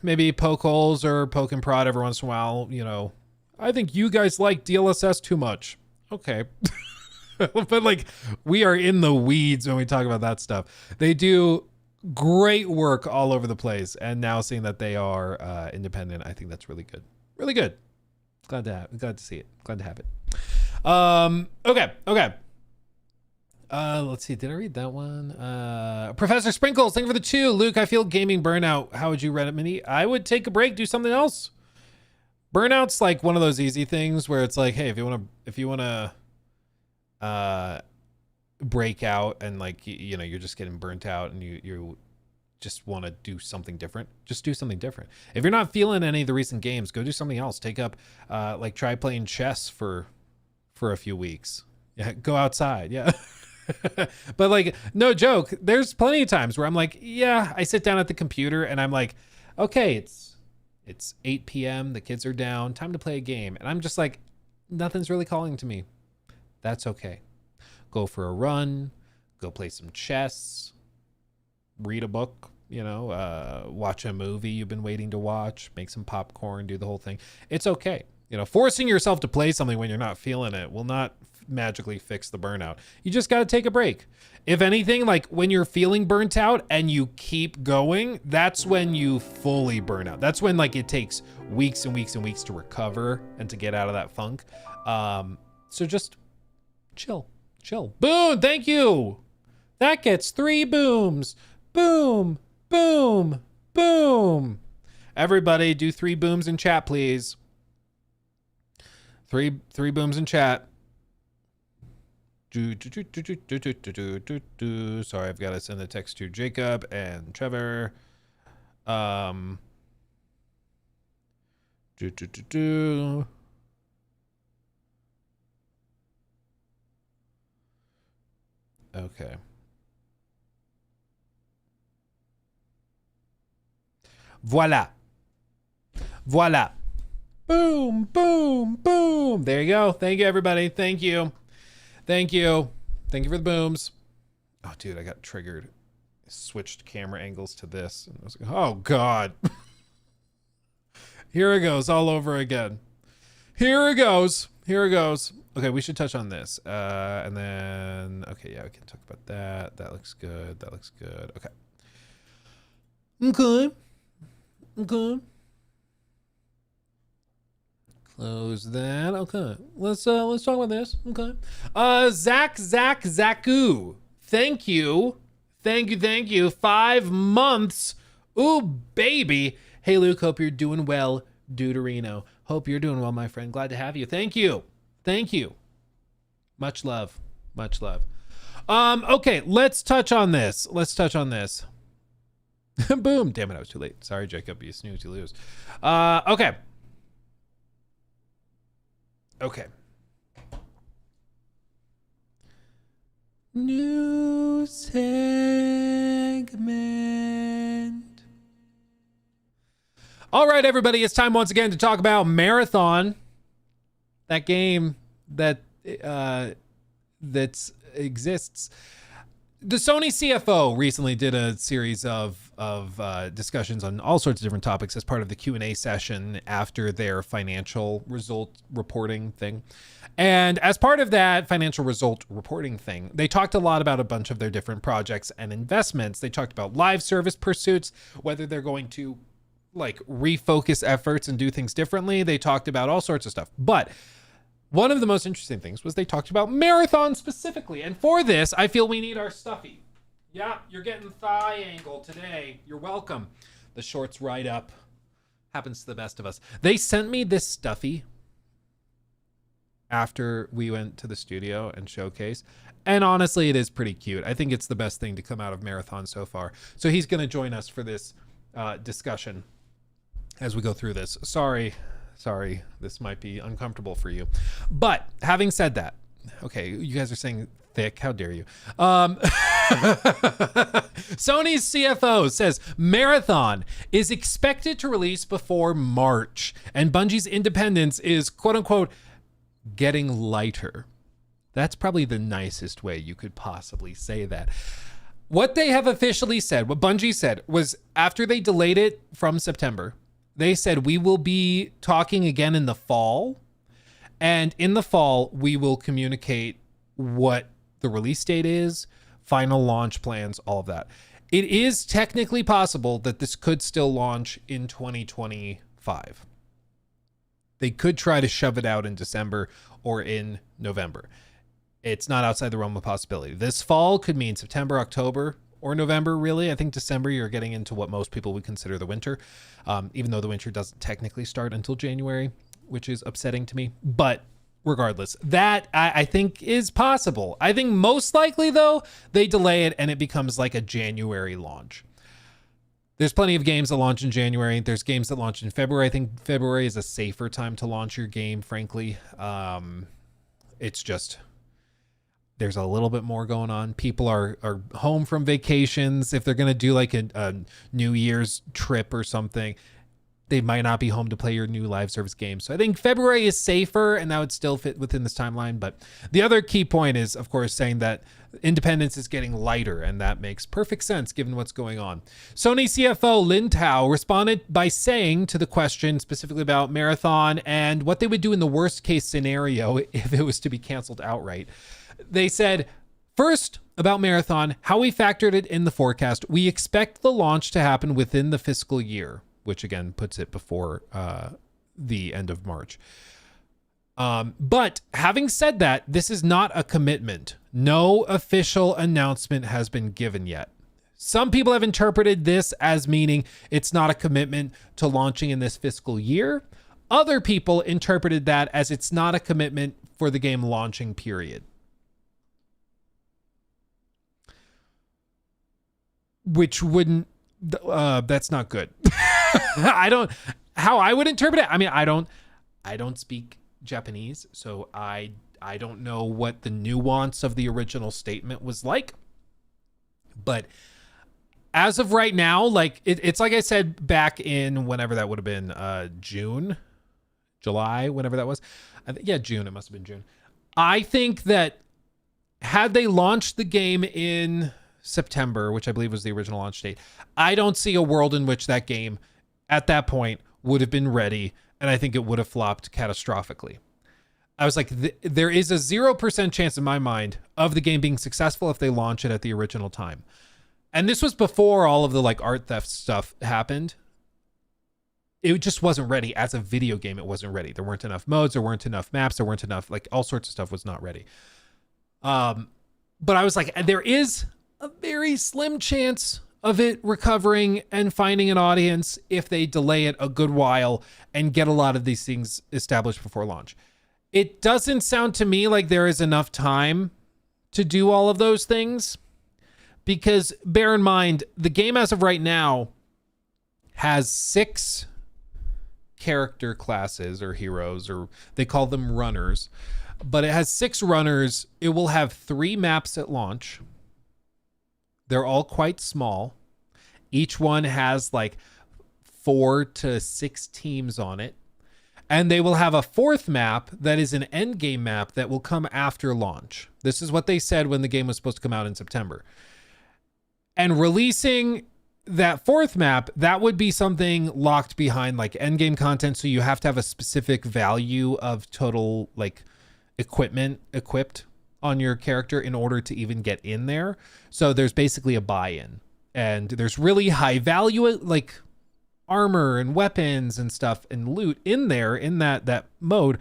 maybe poke holes or poke and prod every once in a while, I think you guys like DLSS too much. Okay. But like, we are in the weeds when we talk about that stuff. They do great work all over the place. And now seeing that they are independent, I think that's really good. Really good. Glad to see it. Glad to have it. Okay. Let's see. Did I read that one? Professor Sprinkles, thank you for the 2. Luke, I feel gaming burnout. How would you Reddit mini? I would take a break, do something else. Burnout's like one of those easy things where it's like, hey, if you want to break out and like, you know, you're just getting burnt out and you just want to do something different, just do something different. If you're not feeling any of the recent games, go do something else. Take up, like try playing chess for a few weeks. Yeah, go outside. Yeah. But like, no joke, there's plenty of times where I'm like, yeah, I sit down at the computer and I'm like, okay, it's 8 p.m. The kids are down, time to play a game. And I'm just like, nothing's really calling to me. That's okay. Go for a run, go play some chess, read a book, you know, watch a movie you've been waiting to watch, make some popcorn, do the whole thing. It's okay. You know, forcing yourself to play something when you're not feeling it will not magically fix the burnout. You just got to take a break. If anything, like when you're feeling burnt out and you keep going, that's when you fully burn out. That's when like it takes weeks and weeks and weeks to recover and to get out of that funk. So just chill. Boom, thank you. That gets 3 booms. Boom, boom, boom. Everybody do 3 booms in chat, please. Three booms in chat. Sorry, I've got to send a text to Jacob and Trevor. Okay. Voila. Boom, boom, boom. There you go. Thank you, everybody. Thank you for the booms. Oh, dude, I got triggered. I switched camera angles to this. And I was like, oh, God. Here it goes all over again. Here it goes. Okay, we should touch on this. And then, okay, yeah, we can talk about that. That looks good. Okay. Close that. Okay. Let's talk about this. Okay. Zaku. Thank you. 5 months. Ooh, baby. Hey, Luke, hope you're doing well. Deuterino. Hope you're doing well, my friend. Glad to have you. Thank you. Much love. Okay, let's touch on this. Boom. Damn it, I was too late. Sorry, Jacob. You snooze, you lose. Okay. New segment. All right, everybody, it's time once again to talk about Marathon. That game that exists. The Sony CFO recently did a series of discussions on all sorts of different topics as part of the Q&A session after their financial result reporting thing. And as part of that financial result reporting thing, they talked a lot about a bunch of their different projects and investments. They talked about live service pursuits, whether they're going to like refocus efforts and do things differently. They talked about all sorts of stuff. But one of the most interesting things was they talked about Marathon specifically. And for this, I feel we need our stuffy. Yeah, you're getting thigh angle today. You're welcome. The shorts right up. Happens to the best of us. They sent me this stuffy after we went to the studio and showcase. And honestly, it is pretty cute. I think it's the best thing to come out of Marathon so far. So he's going to join us for this discussion as we go through this. Sorry, this might be uncomfortable for you. But having said that, okay, you guys are saying thick. How dare you? Sony's CFO says Marathon is expected to release before March, and Bungie's independence is quote unquote getting lighter. That's probably the nicest way you could possibly say that. What they have officially said, what Bungie said, was after they delayed it from September, they said we will be talking again in the fall And in the fall, we will communicate what the release date is, final launch plans, all of that. It is technically possible that this could still launch in 2025. They could try to shove it out in December or in November. It's not outside the realm of possibility. This fall could mean September, October, or November, really. I think December, you're getting into what most people would consider the winter, even though the winter doesn't technically start until January, which is upsetting to me. But regardless, that I think is possible. I think most likely, though, they delay it and it becomes like a January launch. There's plenty of games that launch in January. There's games that launch in February. I think February is a safer time to launch your game, frankly. It's just, there's a little bit more going on. People are home from vacations. If they're going to do like a New Year's trip or something, they might not be home to play your new live service game. So I think February is safer, and that would still fit within this timeline. But the other key point is, of course, saying that independence is getting lighter, and that makes perfect sense given what's going on. Sony CFO Lin Tao responded by saying to the question specifically about Marathon and what they would do in the worst case scenario if it was to be canceled outright. They said, first, about Marathon, how we factored it in the forecast, we expect the launch to happen within the fiscal year, which again puts it before the end of March. But having said that, this is not a commitment. No official announcement has been given yet. Some people have interpreted this as meaning it's not a commitment to launching in this fiscal year. Other people interpreted that as it's not a commitment for the game launching, period. Which wouldn't, that's not good. How I would interpret it. I mean, I don't speak Japanese, so I don't know what the nuance of the original statement was like. But as of right now, like it's like I said back in whenever that would have been, June, July, whenever that was. June. It must have been June. I think that had they launched the game in September, which I believe was the original launch date, I don't see a world in which that game at that point would have been ready, and I think it would have flopped catastrophically. I was like, there is a 0% chance in my mind of the game being successful if they launch it at the original time. And this was before all of the like art theft stuff happened. It just wasn't ready as a video game. It wasn't ready. There weren't enough modes. There weren't enough maps. There weren't enough, like all sorts of stuff was not ready. But I was like, there is a very slim chance of it recovering and finding an audience if they delay it a good while and get a lot of these things established before launch. It doesn't sound to me like there is enough time to do all of those things, because bear in mind, the game as of right now has 6 character classes or heroes, or they call them runners, but it has 6 runners. It will have 3 maps at launch. They're all quite small. Each one has like 4 to 6 teams on it. And they will have a 4th map that is an end game map that will come after launch. This is what they said when the game was supposed to come out in September. And releasing that 4th map, that would be something locked behind like end game content. So you have to have a specific value of total like equipment equipped on your character in order to even get in there. So there's basically a buy-in, and there's really high value like armor and weapons and stuff and loot in there in that mode,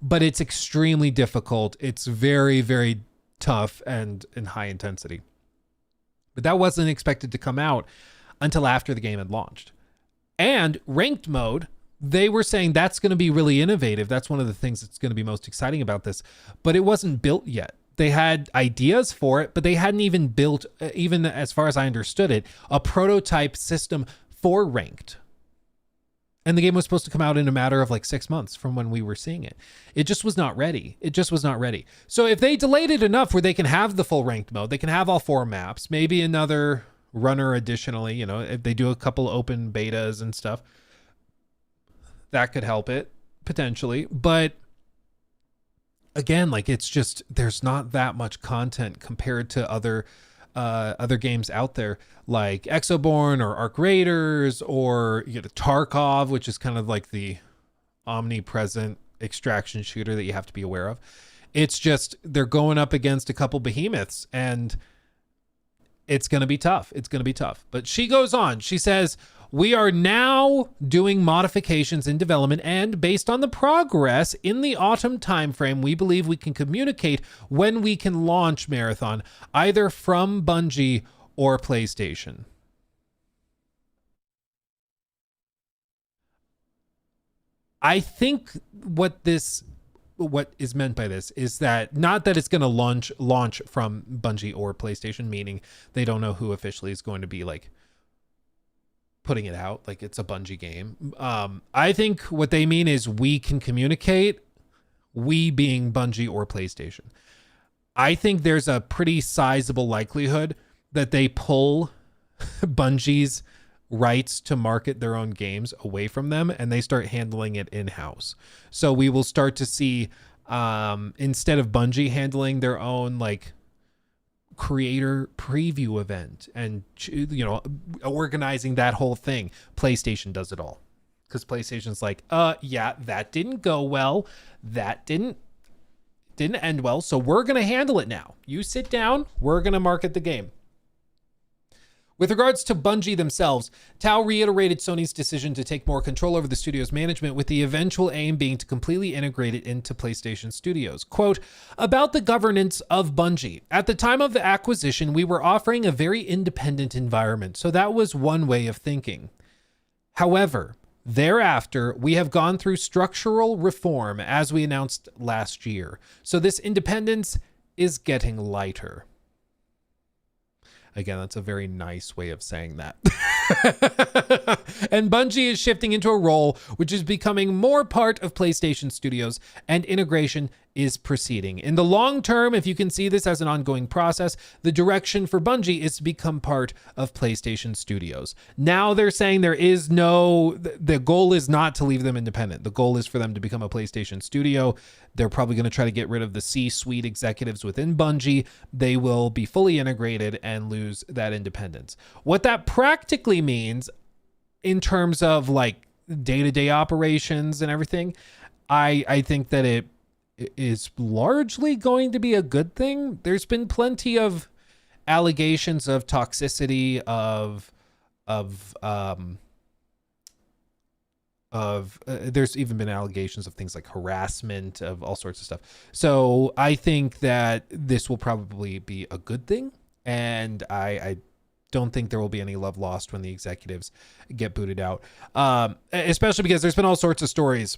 but it's extremely difficult. It's very, very tough and high intensity. But that wasn't expected to come out until after the game had launched. And ranked mode, they were saying that's going to be really innovative. That's one of the things that's going to be most exciting about this, but it wasn't built yet. They had ideas for it, but they hadn't even built, even as far as I understood it, a prototype system for ranked. And the game was supposed to come out in a matter of like 6 months from when we were seeing it. It just was not ready. It just was not ready. So if they delayed it enough where they can have the full ranked mode, they can have all 4 maps, maybe another runner additionally, you know, if they do a couple open betas and stuff, that could help it potentially. But again, like it's just, there's not that much content compared to other games out there like Exoborn or Arc Raiders or Tarkov, which is kind of like the omnipresent extraction shooter that you have to be aware of. It's just they're going up against a couple behemoths, and it's going to be tough. It's going to be tough. But she goes on. She says, we are now doing modifications in development, and based on the progress in the autumn timeframe, we believe we can communicate when we can launch Marathon, either from Bungie or PlayStation. I think what is meant by this is that not that it's going to launch from Bungie or PlayStation, meaning they don't know who officially is going to be like putting it out, like it's a Bungie game. I think what they mean is we can communicate, we being Bungie or PlayStation. I think there's a pretty sizable likelihood that they pull Bungie's rights to market their own games away from them and they start handling it in-house. So we will start to see, instead of Bungie handling their own like creator preview event and, you know, organizing that whole thing, PlayStation does it all. Because PlayStation's like, yeah, that didn't go well. That didn't end well. So we're going to handle it now. You sit down. We're going to market the game. With regards to Bungie themselves, Tao reiterated Sony's decision to take more control over the studio's management, with the eventual aim being to completely integrate it into PlayStation Studios. Quote, about the governance of Bungie. At the time of the acquisition, we were offering a very independent environment, so that was one way of thinking. However, thereafter, we have gone through structural reform, as we announced last year, so this independence is getting lighter. Again, that's a very nice way of saying that. And Bungie is shifting into a role which is becoming more part of PlayStation Studios, and integration is proceeding. In the long term, if you can see this as an ongoing process, the direction for Bungie is to become part of PlayStation Studios. Now they're saying the goal is not to leave them independent. The goal is for them to become a PlayStation Studio. They're probably going to try to get rid of the C-suite executives within Bungie. They will be fully integrated and lose that independence. What that practically means in terms of like day-to-day operations and everything, I think that it is largely going to be a good thing. There's been plenty of allegations of toxicity, there's even been allegations of things like harassment, of all sorts of stuff. So I think that this will probably be a good thing, and I don't think there will be any love lost when the executives get booted out, especially because there's been all sorts of stories.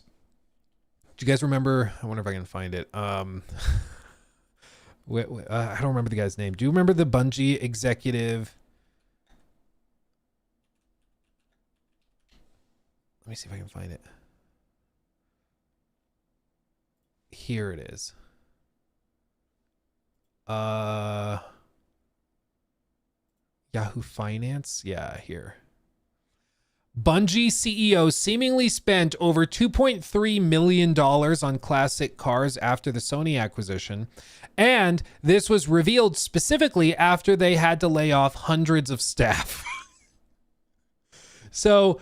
Do you guys remember? I wonder if I can find it. I don't remember the guy's name. Do you remember the Bungie executive? Let me see if I can find it. Here it is. Yahoo Finance? Yeah, here. Bungie CEO seemingly spent over $2.3 million on classic cars after the Sony acquisition, and this was revealed specifically after they had to lay off hundreds of staff. So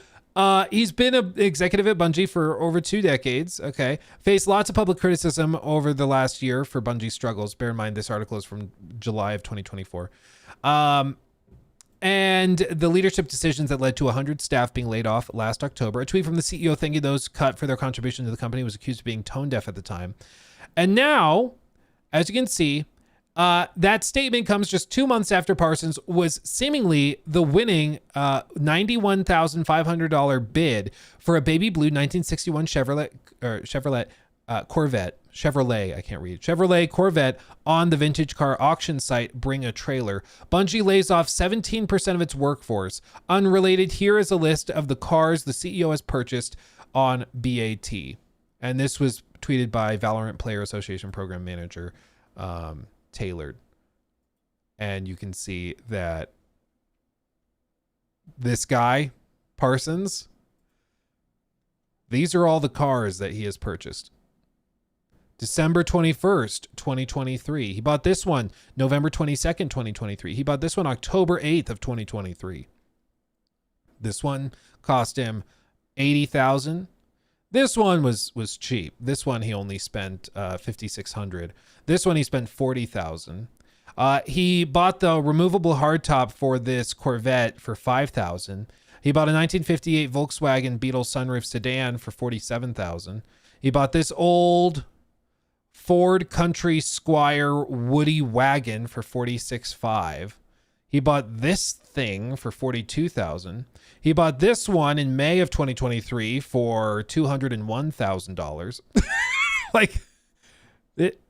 he's been an executive at Bungie for over 2 decades, okay? Faced lots of public criticism over the last year for Bungie's struggles. Bear in mind, this article is from July of 2024. And the leadership decisions that led to 100 staff being laid off last October. A tweet from the CEO thanking those cut for their contribution to the company was accused of being tone deaf at the time. And now, as you can see, that statement comes just 2 months after Parsons was seemingly the winning $91,500 bid for a baby blue 1961 Chevrolet Corvette. Chevrolet, I can't read. Chevrolet Corvette on the vintage car auction site Bring a Trailer. Bungie lays off 17% of its workforce. Unrelated, here is a list of the cars the CEO has purchased on BAT. And this was tweeted by Valorant Player Association Program Manager Tailored. And you can see that this guy, Parsons, these are all the cars that he has purchased. December 21st, 2023. He bought this one November 22nd, 2023. He bought this one October 8th of 2023. This one cost him $80,000. This one was cheap. This one he only spent 5,600. This one he spent 40,000. He bought the removable hardtop for this Corvette for 5,000. He bought a 1958 Volkswagen Beetle sunroof sedan for 47,000. He bought this old Ford Country Squire Woody wagon for 46,500. He bought this thing for 42,000. He bought this one in May of 2023 for $201,000. Like,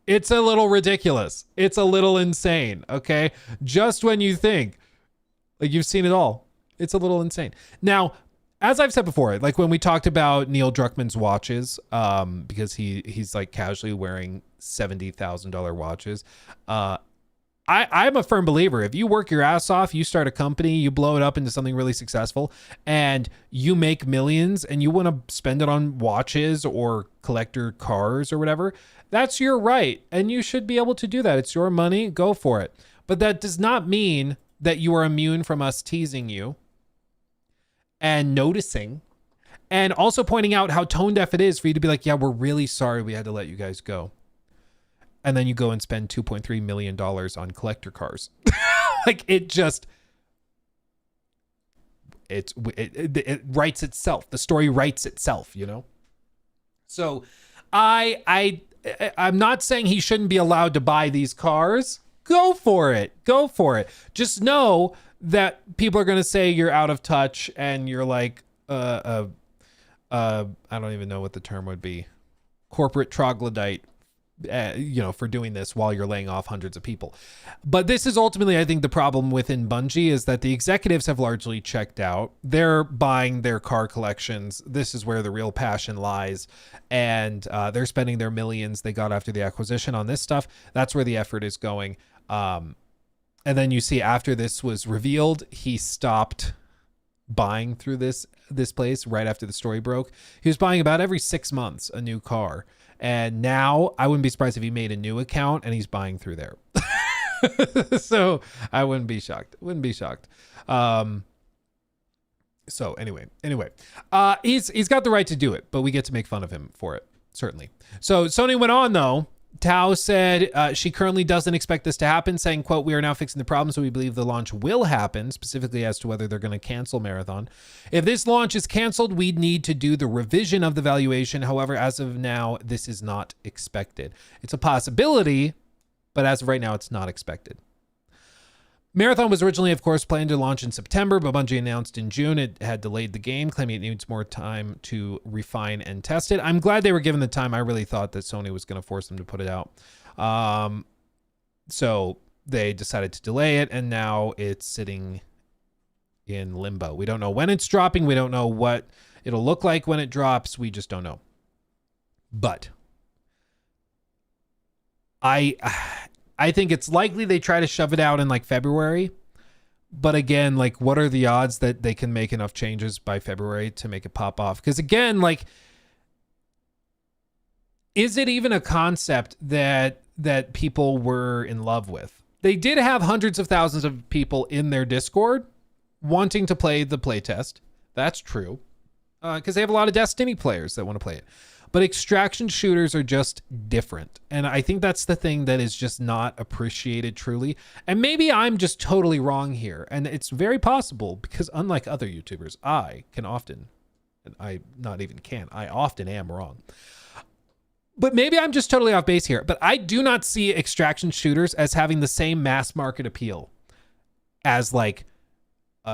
it's a little ridiculous. It's a little insane. Okay, just when you think like you've seen it all, it's a little insane. Now, as I've said before, like when we talked about Neil Druckmann's watches, because he's like casually wearing $70,000 watches. I'm a firm believer. If you work your ass off, you start a company, you blow it up into something really successful, and you make millions, and you want to spend it on watches or collector cars or whatever, that's your right, and you should be able to do that. It's your money, go for it. But that does not mean that you are immune from us teasing you and noticing, and also pointing out how tone deaf it is for you to be like, yeah, we're really sorry we had to let you guys go. And then you go and spend $2.3 million on collector cars. Like it writes itself. The story writes itself, you know? So I'm not saying he shouldn't be allowed to buy these cars. Go for it. Go for it. Just know that people are going to say you're out of touch and you're like, I don't even know what the term would be. Corporate troglodyte. For doing this while you're laying off hundreds of people. But this is ultimately, I think, the problem within Bungie is that the executives have largely checked out. They're buying their car collections. This is where the real passion lies. And they're spending their millions they got after the acquisition on this stuff. That's where the effort is going. And then you see after this was revealed, he stopped buying through this place right after the story broke. He was buying about every 6 months a new car. And now I wouldn't be surprised if he made a new account and he's buying through there. So I wouldn't be shocked. So anyway, he's got the right to do it, but we get to make fun of him for it, certainly. So Sony went on though. Tao said she currently doesn't expect this to happen, saying, quote, "We are now fixing the problem, so we believe the launch will happen," specifically as to whether they're going to cancel Marathon. "If this launch is canceled, we'd need to do the revision of the valuation. However, as of now, this is not expected." It's a possibility, but as of right now, it's not expected. Marathon was originally, of course, planned to launch in September, but Bungie announced in June it had delayed the game, claiming it needs more time to refine and test it. I'm glad they were given the time. I really thought that Sony was going to force them to put it out. So they decided to delay it, and now it's sitting in limbo. We don't know when it's dropping. We don't know what it'll look like when it drops. We just don't know. But I think it's likely they try to shove it out in like February. But again, like what are the odds that they can make enough changes by February to make it pop off? Because again, like, is it even a concept that people were in love with? They did have hundreds of thousands of people in their Discord wanting to play the playtest. That's true. Because they have a lot of Destiny players that want to play it. But extraction shooters are just different. And I think that's the thing that is just not appreciated truly. And maybe I'm just totally wrong here. And it's very possible because unlike other YouTubers, I often am wrong. But maybe I'm just totally off base here. But I do not see extraction shooters as having the same mass market appeal as like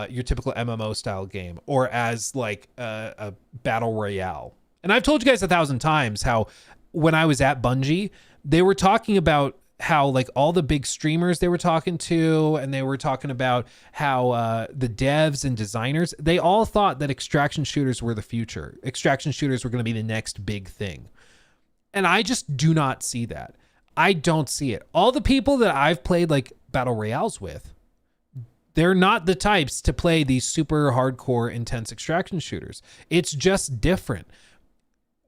your typical MMO style game or as like a battle royale. And I've told you guys 1,000 times how when I was at Bungie, they were talking about how like all the big streamers they were talking to, and they were talking about how the devs and designers, they all thought that extraction shooters were the future. Extraction shooters were going to be the next big thing. And I just do not see that. I don't see it. All the people that I've played like battle royales with, they're not the types to play these super hardcore, intense extraction shooters. It's just different.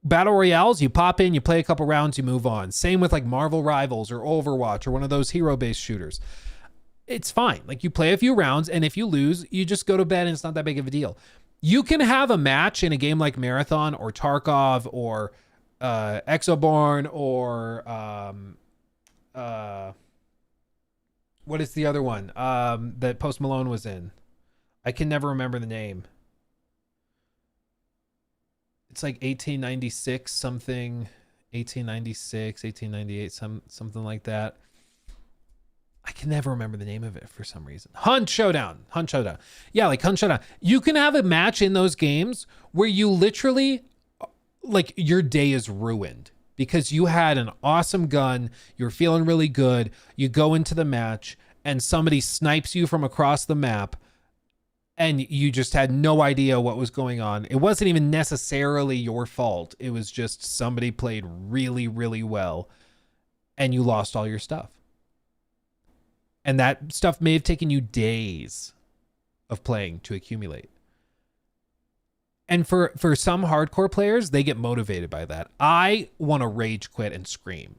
Battle royales, you pop in, you play a couple rounds, you move on. Same with like Marvel Rivals or Overwatch or one of those hero-based shooters. It's fine. Like you play a few rounds, and if you lose, you just go to bed and it's not that big of a deal. You can have a match in a game like Marathon or Tarkov or Exoborn or what is the other one that Post Malone was in? I can never remember the name. It's like 1896 something, 1896, 1898, something like that. I can never remember the name of it for some reason. Hunt Showdown. Yeah, like Hunt Showdown. You can have a match in those games where you literally, like, your day is ruined because you had an awesome gun. You're feeling really good. You go into the match and somebody snipes you from across the map and you just had no idea what was going on. It wasn't even necessarily your fault. It was just somebody played really, really well and you lost all your stuff. And that stuff may have taken you days of playing to accumulate. And for some hardcore players, they get motivated by that. I want to rage quit and scream.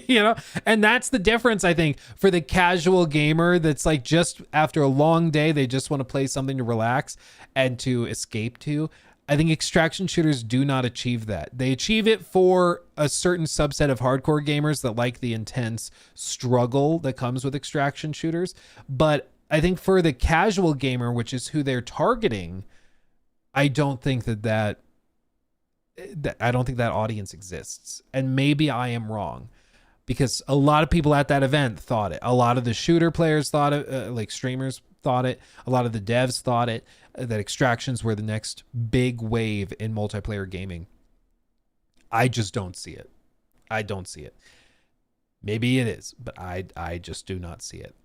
You know, and that's the difference, I think, for the casual gamer that's like just after a long day, they just want to play something to relax and to escape to. I think extraction shooters do not achieve that. They achieve it for a certain subset of hardcore gamers that like the intense struggle that comes with extraction shooters. But I think for the casual gamer, which is who they're targeting, I don't think that audience exists. And maybe I am wrong, because a lot of people at that event thought it. A lot of the shooter players thought it, like streamers thought it. A lot of the devs thought it, that extractions were the next big wave in multiplayer gaming. I just don't see it. I don't see it. Maybe it is, but I just do not see it.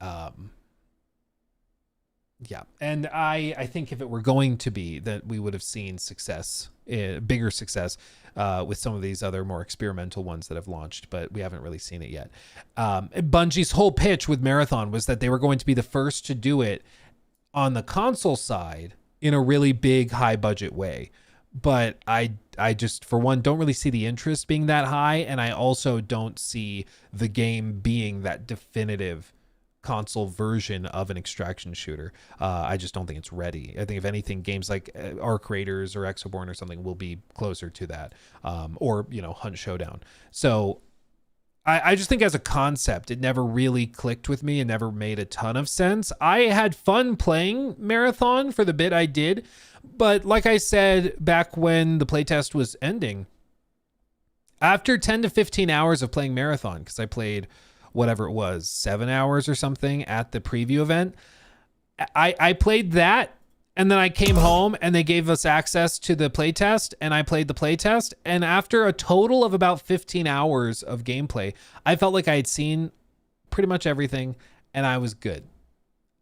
Yeah. And I think if it were going to be, that we would have seen success, bigger success with some of these other more experimental ones that have launched, but we haven't really seen it yet. Bungie's whole pitch with Marathon was that they were going to be the first to do it on the console side in a really big, high budget way. But I just, for one, don't really see the interest being that high. And I also don't see the game being that definitive console version of an extraction shooter. I just don't think it's ready. I think if anything, games like Arc Raiders or Exoborn or something will be closer to that, or, you know, Hunt Showdown. So I just think as a concept, it never really clicked with me and never made a ton of sense. I had fun playing Marathon for the bit I did, but like I said back when the playtest was ending, after 10 to 15 hours of playing Marathon, because I played whatever it was, 7 hours or something at the preview event, I played that, and then I came home and they gave us access to the playtest, and I played the playtest, and after a total of about 15 hours of gameplay, I felt like I had seen pretty much everything and I was good.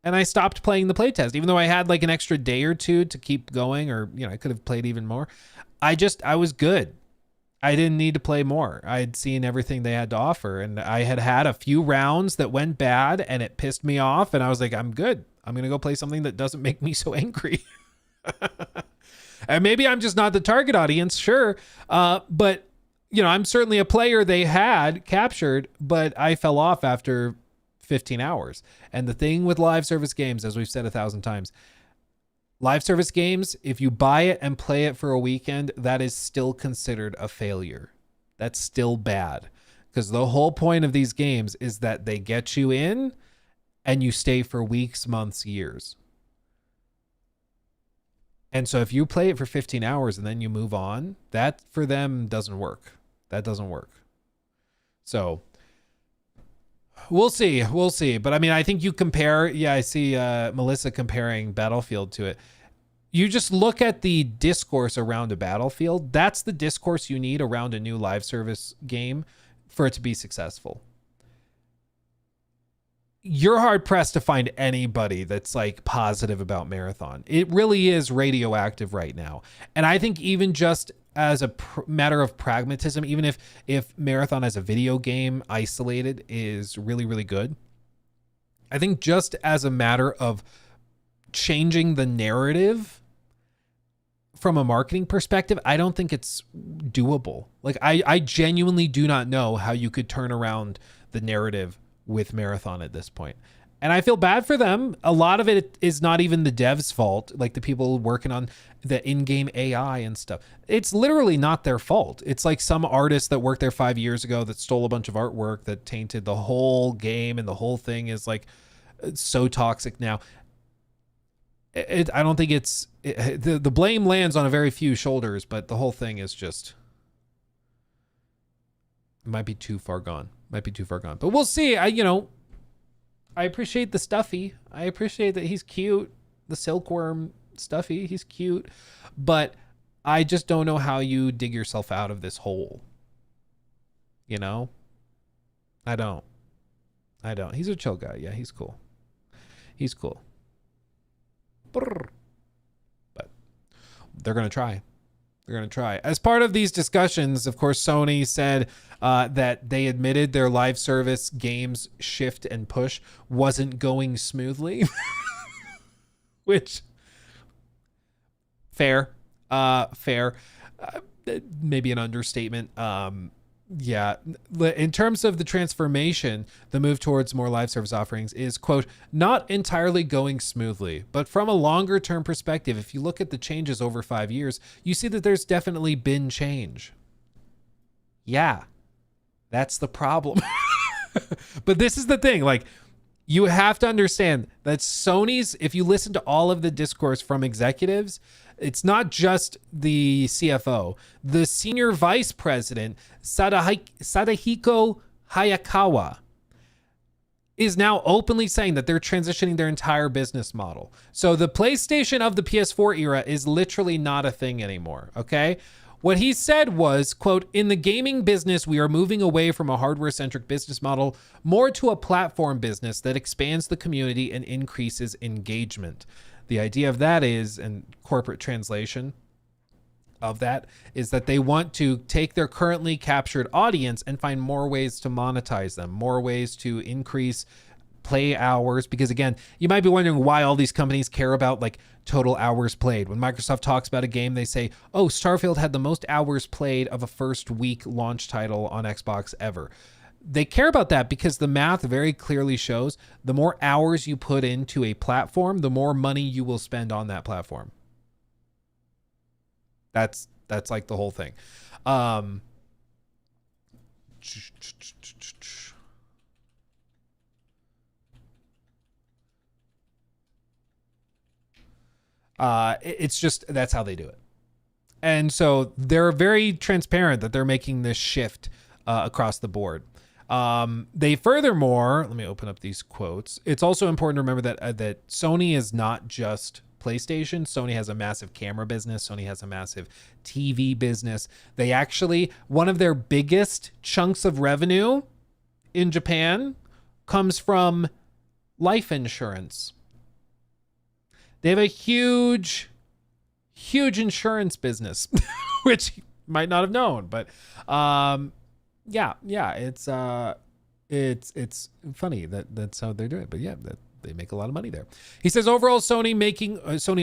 And I stopped playing the playtest, even though I had like an extra day or two to keep going, or, you know, I could have played even more. I was good. I didn't need to play more. I had seen everything they had to offer, and I had a few rounds that went bad and it pissed me off, and I was like, I'm good. I'm going to go play something that doesn't make me so angry. And maybe I'm just not the target audience, sure. But, you know, I'm certainly a player they had captured, but I fell off after 15 hours. And the thing with live service games, as we've said 1,000 times, live service games, if you buy it and play it for a weekend, that is still considered a failure. That's still bad. Because the whole point of these games is that they get you in and you stay for weeks, months, years. And so if you play it for 15 hours and then you move on, that for them doesn't work. That doesn't work. So we'll see. We'll see. But I mean, I think you compare, yeah, I see Melissa comparing Battlefield to it. You just look at the discourse around a Battlefield. That's the discourse you need around a new live service game for it to be successful. You're hard pressed to find anybody that's like positive about Marathon. It really is radioactive right now. And I think even just as a matter of pragmatism, even if Marathon as a video game isolated is really, really good, I think just as a matter of changing the narrative from a marketing perspective, I don't think it's doable. Like I genuinely do not know how you could turn around the narrative with Marathon at this point. And I feel bad for them. A lot of it is not even the devs' fault, like the people working on the in-game AI and stuff. It's literally not their fault. It's like some artist that worked there 5 years ago that stole a bunch of artwork that tainted the whole game, and the whole thing is like so toxic now. I don't think the blame lands on a very few shoulders, but the whole thing is just, it might be too far gone. But we'll see. I appreciate the Stuffy. I appreciate that he's cute. The Silkworm Stuffy, he's cute. But I just don't know how you dig yourself out of this hole. I don't. He's a chill guy. Yeah, he's cool. But they're going to try. As part of these discussions, of course, Sony said that they admitted their live service games shift and push wasn't going smoothly, which fair, maybe an understatement. Yeah, in terms of the transformation, the move towards more live service offerings is, quote, not entirely going smoothly, but from a longer term perspective, if you look at the changes over 5 years, you see that there's definitely been change. Yeah, that's the problem. But this is the thing, like, you have to understand that Sony's, if you listen to all of the discourse from executives, it's not just the CFO. The senior vice president, Sadahiko Hayakawa, is now openly saying that they're transitioning their entire business model. So the PlayStation of the PS4 era is literally not a thing anymore, okay? What he said was, quote, in the gaming business, we are moving away from a hardware-centric business model more to a platform business that expands the community and increases engagement. The idea of that is, and corporate translation of that, is that they want to take their currently captured audience and find more ways to monetize them, more ways to increase play hours. Because again, you might be wondering why all these companies care about like total hours played. When Microsoft talks about a game, they say, oh, Starfield had the most hours played of a first week launch title on Xbox ever. They care about that because the math very clearly shows the more hours you put into a platform, the more money you will spend on that platform. That's like the whole thing. It's just, that's how they do it. And so they're very transparent that they're making this shift across the board. They furthermore, let me open up these quotes. It's also important to remember that that Sony is not just PlayStation. Sony has a massive camera business. Sony has a massive TV business. They actually, one of their biggest chunks of revenue in Japan comes from life insurance. They have a huge insurance business, which you might not have known, but yeah, it's funny that that's how they're doing it, but yeah, that they make a lot of money there. He says overall, Sony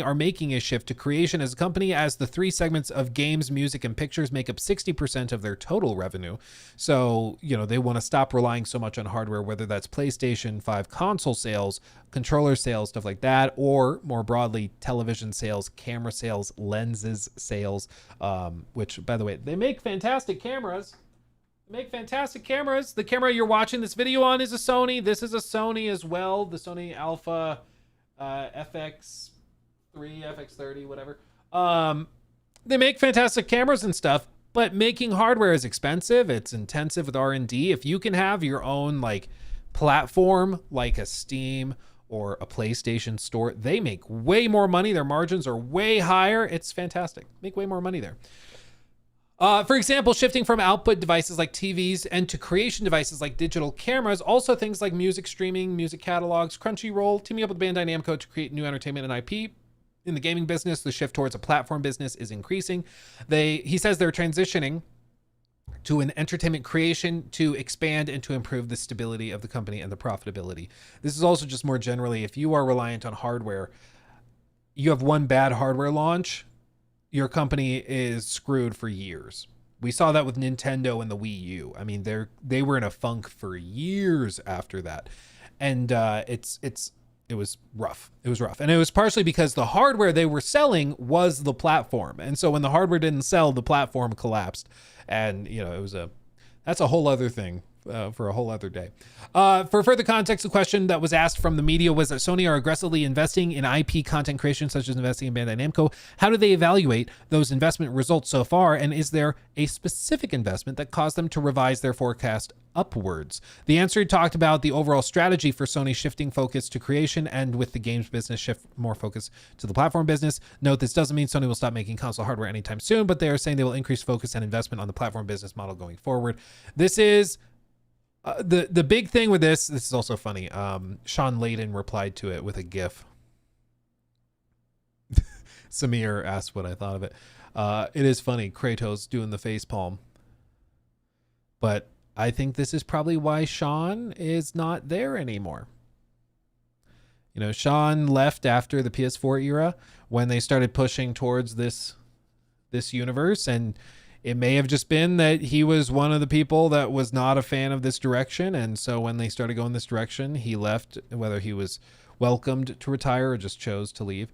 are making a shift to creation as a company, as the three segments of games, music, and pictures make up 60% of their total revenue. So, they want to stop relying so much on hardware, whether that's PlayStation 5 console sales, controller sales, stuff like that, or more broadly, television sales, camera sales, lenses sales, which, by the way, they make fantastic cameras. The camera you're watching this video on is a Sony. This is a Sony as well. The Sony Alpha FX3, FX30, whatever. They make fantastic cameras and stuff, but making hardware is expensive. It's intensive with R&D. If you can have your own like platform, like a Steam or a PlayStation store, they make way more money. Their margins are way higher. It's fantastic. Make way more money there. For example, shifting from output devices like TVs and to creation devices like digital cameras, also things like music streaming, music catalogs, Crunchyroll, teaming up with Bandai Namco to create new entertainment and IP. In the gaming business, the shift towards a platform business is increasing. He says they're transitioning to an entertainment creation to expand and to improve the stability of the company and the profitability. This is also just more generally, if you are reliant on hardware, you have one bad hardware launch, your company is screwed for years. We saw that with Nintendo and the Wii U. I mean, they were in a funk for years after that. and it was rough. It was rough. And it was partially because the hardware they were selling was the platform. And so when the hardware didn't sell, the platform collapsed. And, you know, that's a whole other thing for a whole other day. For further context, the question that was asked from the media was that Sony are aggressively investing in IP content creation, such as investing in Bandai Namco. How do they evaluate those investment results so far? And is there a specific investment that caused them to revise their forecast upwards? The answer talked about the overall strategy for Sony shifting focus to creation, and with the games business shift more focus to the platform business. Note, this doesn't mean Sony will stop making console hardware anytime soon, but they are saying they will increase focus and investment on the platform business model going forward. This is the big thing with this is also funny. Sean Layden replied to it with a GIF. Samir asked what I thought of it. It is funny, Kratos doing the face palm. But I think this is probably why Sean is not there anymore. You know, Sean left after the PS4 era when they started pushing towards this universe, and it may have just been that he was one of the people that was not a fan of this direction. And so when they started going this direction, he left, whether he was welcomed to retire or just chose to leave.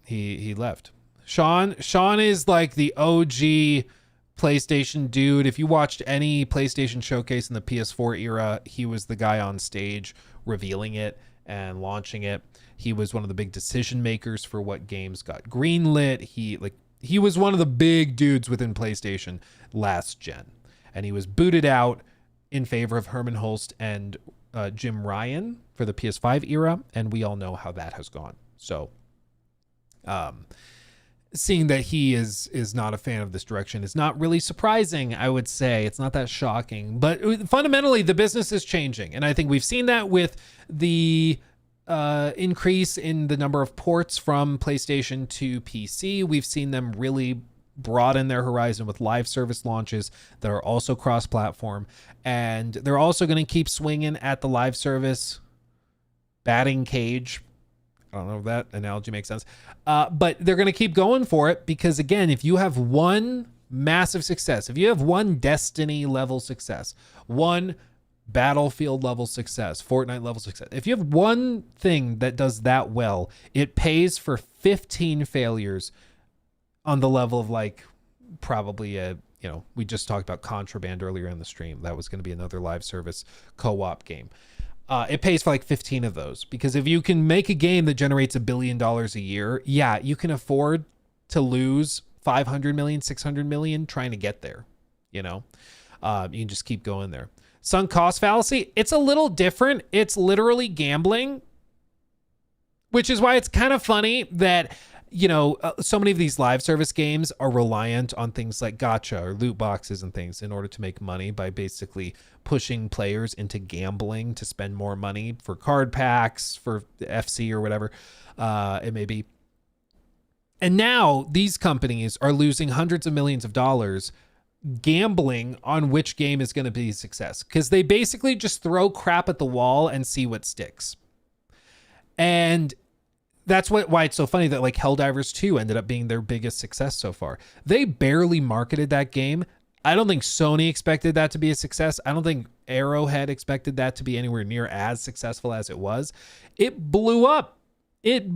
He left. Sean is like the OG PlayStation dude. If you watched any PlayStation showcase in the PS4 era, he was the guy on stage revealing it and launching it. He was one of the big decision makers for what games got greenlit. He was one of the big dudes within PlayStation last gen, and he was booted out in favor of Herman Hulst and Jim Ryan for the PS5 era, and we all know how that has gone. So seeing that he is not a fan of this direction is not really surprising, I would say. It's not that shocking, but fundamentally the business is changing, and I think we've seen that with the increase in the number of ports from PlayStation to PC. We've seen them really broaden their horizon with live service launches that are also cross-platform, and they're also going to keep swinging at the live service batting cage. I don't know if that analogy makes sense, but they're going to keep going for it because, again, if you have one massive success, if you have one Destiny level success, one Battlefield level success, Fortnite level success, if you have one thing that does that well, it pays for 15 failures on the level of, like, probably we just talked about Contraband earlier in the stream. That was going to be another live service co-op game. It pays for like 15 of those, because if you can make a game that generates $1 billion a year, yeah, you can afford to lose 500 million, 600 million trying to get there. You can just keep going there. Sunk cost fallacy, it's a little different. It's literally gambling, which is why it's kind of funny that, so many of these live service games are reliant on things like gacha or loot boxes and things in order to make money by basically pushing players into gambling to spend more money for card packs, for FC or whatever it may be. And now these companies are losing hundreds of millions of dollars gambling on which game is going to be a success, because they basically just throw crap at the wall and see what sticks. And that's why it's so funny that like Helldivers 2 ended up being their biggest success so far. They barely marketed that game. I don't think Sony expected that to be a success. I don't think Arrowhead expected that to be anywhere near as successful as it was. It blew up. And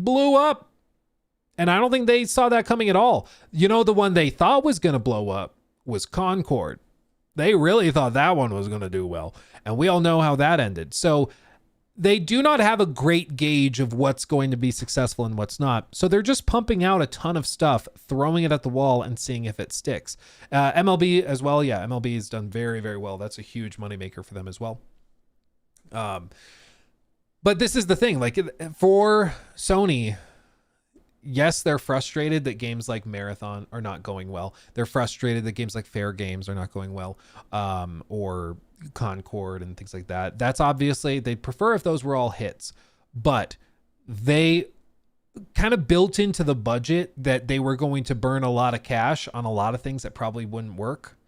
I don't think they saw that coming at all. The one they thought was going to blow up was Concord. They really thought that one was going to do well. And we all know how that ended. So they do not have a great gauge of what's going to be successful and what's not. So they're just pumping out a ton of stuff, throwing it at the wall and seeing if it sticks. MLB as well. Yeah, MLB has done very, very well. That's a huge moneymaker for them as well. But this is the thing, like for Sony, yes, they're frustrated that games like Marathon are not going well. They're frustrated that games like Fair Games are not going well, or Concord and things like that. That's obviously, they'd prefer if those were all hits, but they kind of built into the budget that they were going to burn a lot of cash on a lot of things that probably wouldn't work,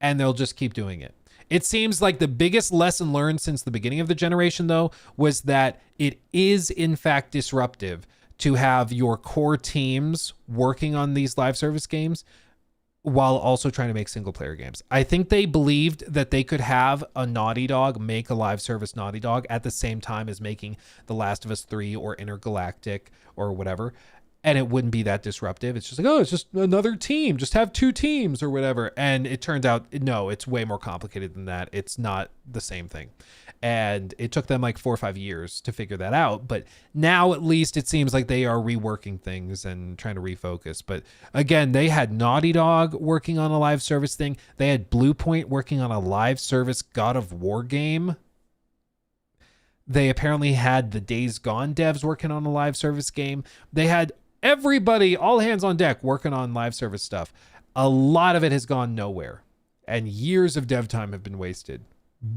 and they'll just keep doing it. It seems like the biggest lesson learned since the beginning of the generation, though, was that it is in fact disruptive to have your core teams working on these live service games while also trying to make single player games. I think they believed that they could have a Naughty Dog make a live service Naughty Dog at the same time as making The Last of Us 3 or Intergalactic or whatever. And it wouldn't be that disruptive. It's just like, oh, it's just another team. Just have 2 teams or whatever. And it turns out, no, it's way more complicated than that. It's not the same thing. And it took them like 4 or 5 years to figure that out. But now at least it seems like they are reworking things and trying to refocus. But again, they had Naughty Dog working on a live service thing. They had Blue Point working on a live service God of War game. They apparently had the Days Gone devs working on a live service game. They had everybody, all hands on deck, working on live service stuff. A lot of it has gone nowhere. And years of dev time have been wasted.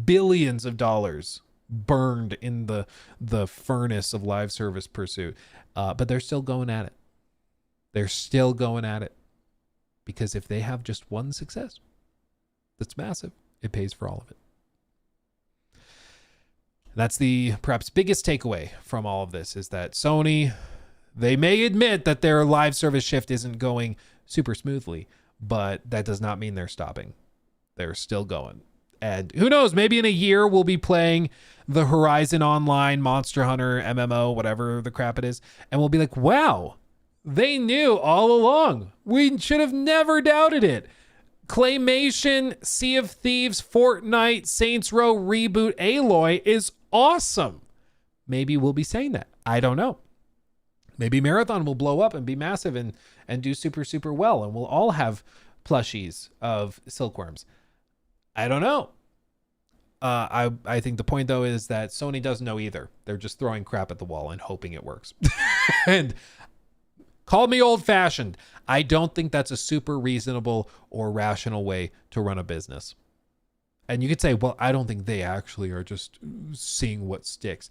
Billions of dollars burned in the furnace of live service pursuit. But they're still going at it. They're still going at it. Because if they have just one success that's massive, it pays for all of it. That's the perhaps biggest takeaway from all of this, is that Sony, they may admit that their live service shift isn't going super smoothly, but that does not mean they're stopping. They're still going. And who knows, maybe in a year we'll be playing the Horizon Online, Monster Hunter, MMO, whatever the crap it is, and we'll be like, wow, they knew all along. We should have never doubted it. Claymation, Sea of Thieves, Fortnite, Saints Row reboot, Aloy is awesome. Maybe we'll be saying that. I don't know. Maybe Marathon will blow up and be massive and do super, super well, and we'll all have plushies of silkworms. I don't know. I think the point, though, is that Sony doesn't know either. They're just throwing crap at the wall and hoping it works. And call me old-fashioned. I don't think that's a super reasonable or rational way to run a business. And you could say, well, I don't think they actually are just seeing what sticks.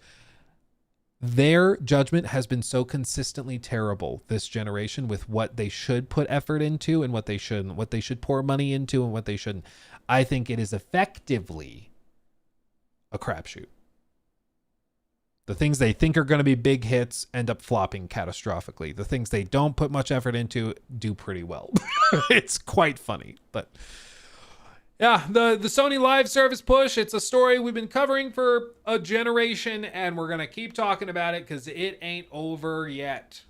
Their judgment has been so consistently terrible this generation with what they should put effort into and what they shouldn't, what they should pour money into and what they shouldn't. I think it is effectively a crapshoot. The things they think are going to be big hits end up flopping catastrophically. The things they don't put much effort into do pretty well. It's quite funny, but yeah, the Sony live service push, it's a story we've been covering for a generation, and we're going to keep talking about it because it ain't over yet.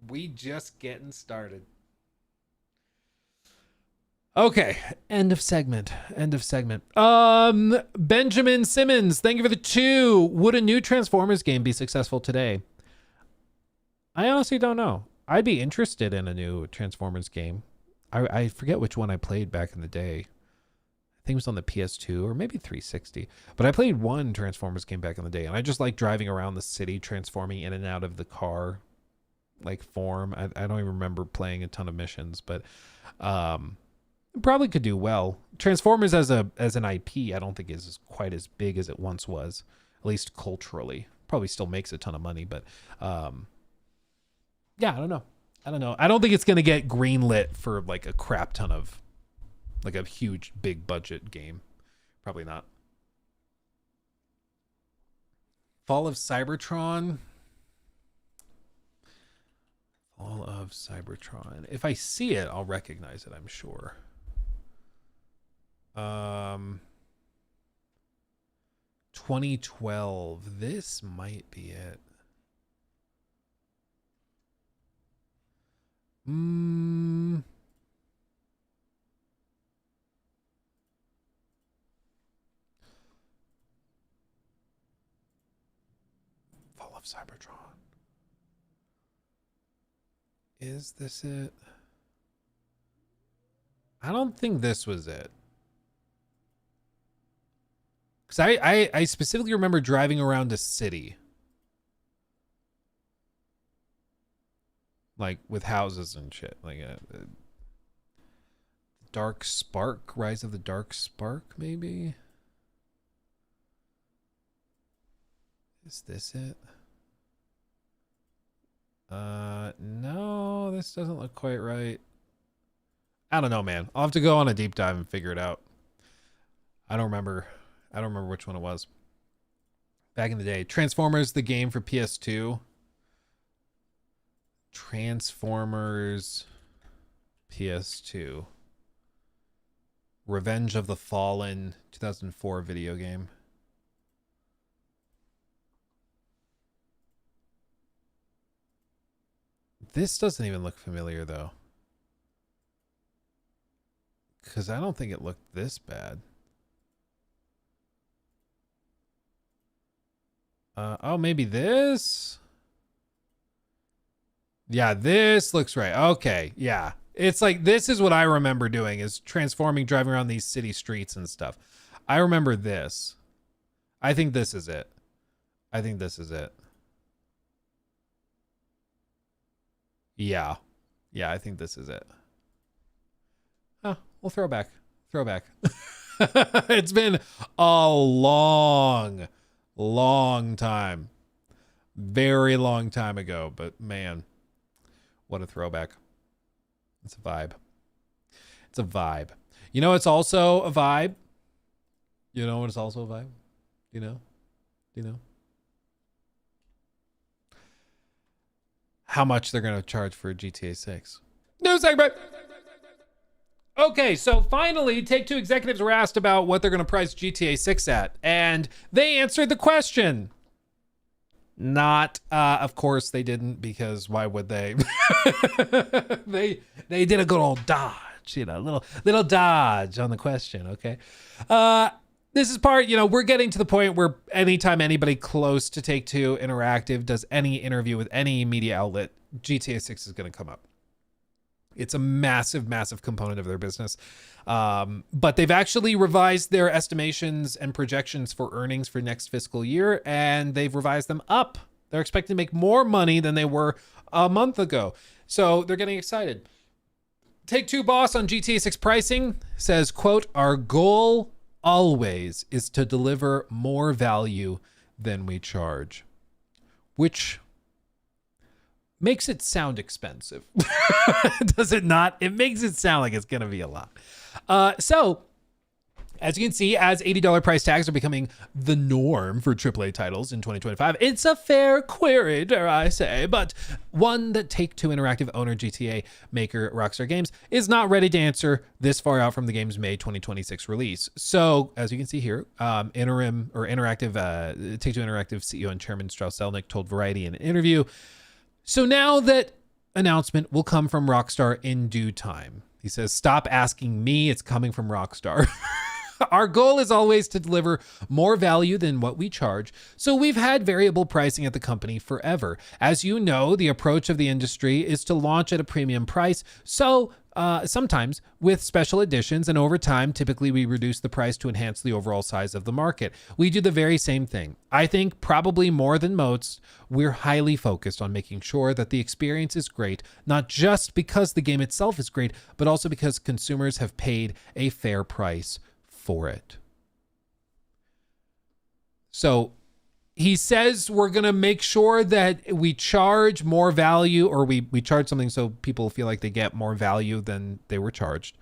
We just getting started. Okay, end of segment. Benjamin Simmons, thank you for the 2. Would a new Transformers game be successful today? I honestly don't know. I'd be interested in a new Transformers game. I forget which one I played back in the day. I think it was on the PS2 or maybe 360. But I played one Transformers game back in the day, and I just like driving around the city, transforming in and out of the car like form. I don't even remember playing a ton of missions, but probably could do well. Transformers as an IP, I don't think is quite as big as it once was, at least culturally. Probably still makes a ton of money, but yeah, I don't know. I don't think it's gonna get greenlit for like a crap ton of, like a huge big budget game. Probably not. Fall of Cybertron. If I see it, I'll recognize it, I'm sure. 2012. This might be it. Fall of Cybertron. Is this it? I don't think this was it. Because I specifically remember driving around a city. Like, with houses and shit. Like, Dark Spark? Rise of the Dark Spark, maybe? Is this it? No, this doesn't look quite right. I don't know, man. I'll have to go on a deep dive and figure it out. I don't remember which one it was. Back in the day. Transformers, the game for PS2. Transformers PS2. Revenge of the Fallen 2004 video game. This doesn't even look familiar though, because I don't think it looked this bad. Oh, maybe this? Yeah, this looks right. Okay, yeah. It's like, this is what I remember doing, is transforming, driving around these city streets and stuff. I remember this. I think this is it. I think this is it. Yeah. Yeah, I think this is it. Oh, we'll throw back. Throw back. It's been a long time. Very long time ago, but man, what a throwback. It's a vibe. It's a vibe. You know, it's also a vibe. You know what? It's also a vibe. You know? You know? How much they're going to charge for GTA 6. New segment. Okay, so finally, Take-Two executives were asked about what they're going to price GTA 6 at, and they answered the question. Not, of course they didn't, because why would they? They did a good old dodge, you know, little dodge on the question. Okay, this is part, you know, we're getting to the point where anytime anybody close to Take-Two Interactive does any interview with any media outlet, GTA 6 is going to come up. It's a massive component of their business. But they've actually revised their estimations and projections for earnings for next fiscal year, and they've revised them up. They're expecting to make more money than they were a month ago. So they're getting excited. Take-Two boss on GTA 6 pricing says, quote, "Our goal always is to deliver more value than we charge," which makes it sound expensive. Does it not? It makes it sound like it's going to be a lot. So, as you can see, as $80 price tags are becoming the norm for AAA titles in 2025, it's a fair query, dare I say, but one that Take-Two Interactive owner GTA maker Rockstar Games is not ready to answer this far out from the game's May 2026 release. So, as you can see here, Take-Two Interactive CEO and Chairman Strauss Zelnick told Variety in an interview, "So now that announcement will come from Rockstar in due time." He says, "Stop asking me, it's coming from Rockstar." "Our goal is always to deliver more value than what we charge, so we've had variable pricing at the company forever. As you know, the approach of the industry is to launch at a premium price, so sometimes with special editions, and over time, typically we reduce the price to enhance the overall size of the market. We do the very same thing. I think probably more than most, we're highly focused on making sure that the experience is great, not just because the game itself is great, but also because consumers have paid a fair price for it." So he says we're going to make sure that we charge more value, or we charge something so people feel like they get more value than they were charged.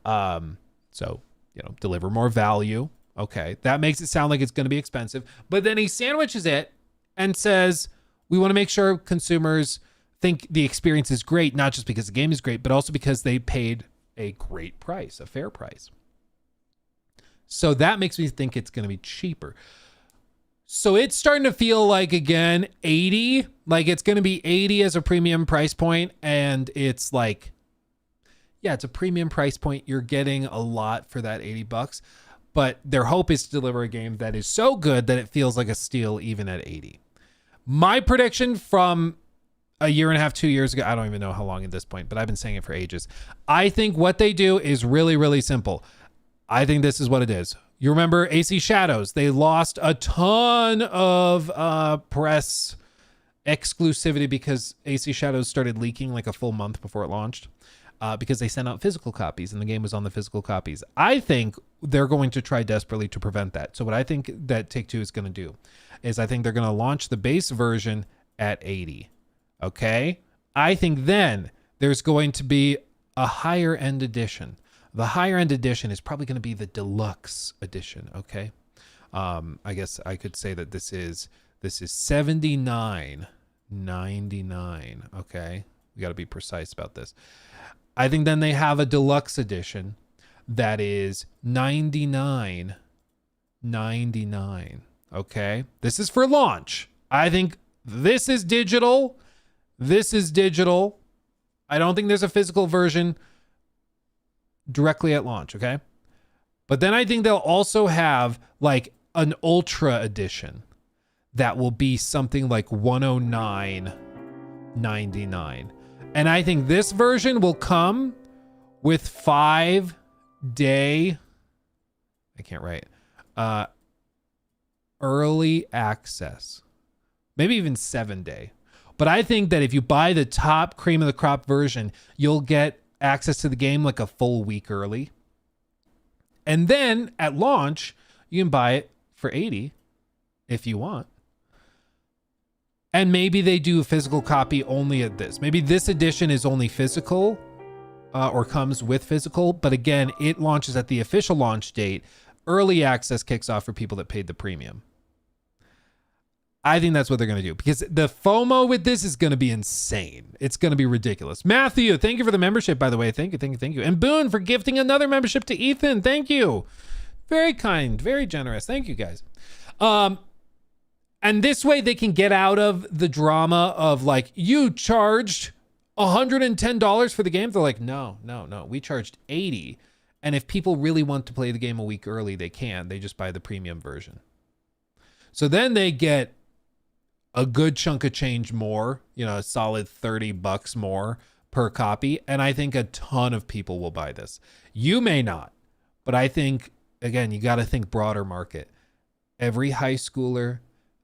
So, you know, deliver more value. Okay, that makes it sound like it's going to be expensive. But then he sandwiches it and says, we want to make sure consumers think the experience is great, not just because the game is great, but also because they paid a great price, a fair price. So that makes me think it's going to be cheaper. So it's starting to feel like, again, 80, like it's going to be 80 as a premium price point. And it's like, yeah, it's a premium price point. You're getting a lot for that $80, but their hope is to deliver a game that is so good that it feels like a steal even at 80. My prediction from a year and a half, 2 years ago, I don't even know how long at this point, but I've been saying it for ages. I think what they do is really, really simple. I think this is what it is. You remember AC Shadows? They lost a ton of press exclusivity because AC Shadows started leaking like a full month before it launched, because they sent out physical copies and the game was on the physical copies. I think they're going to try desperately to prevent that. So what I think that Take-Two is going to do is I think they're going to launch the base version at 80. Okay? I think then there's going to be a higher end edition. The higher end edition is probably going to be the deluxe edition. Okay. I guess I could say that this is $79.99. Okay. We got to be precise about this. I think then they have a deluxe edition that is $99.99. Okay, this is for launch. I think this is digital. This is digital. I don't think there's a physical version directly at launch. Okay, but then I think they'll also have like an ultra edition that will be something like $109.99. And I think this version will come with 5-day, I can't write, early access, maybe even 7-day. But I think that if you buy the top cream of the crop version, you'll get access to the game like a full week early. And then at launch, you can buy it for $80 if you want. And maybe they do a physical copy only at this. Maybe this edition is only physical or comes with physical. But again, it launches at the official launch date. Early access kicks off for people that paid the premium. I think that's what they're going to do, because the FOMO with this is going to be insane. It's going to be ridiculous. Matthew, thank you for the membership, by the way. Thank you. And Boone for gifting another membership to Ethan. Thank you. Very kind, very generous. Thank you, guys. And this way they can get out of the drama of like, you charged $110 for the game. They're like, no, we charged $80. And if people really want to play the game a week early, they can. They just buy the premium version. So then they get a good chunk of change more, a solid $30 more per copy. And I think a ton of people will buy this. You may not, but I think, again, you got to think broader market. Every high schooler,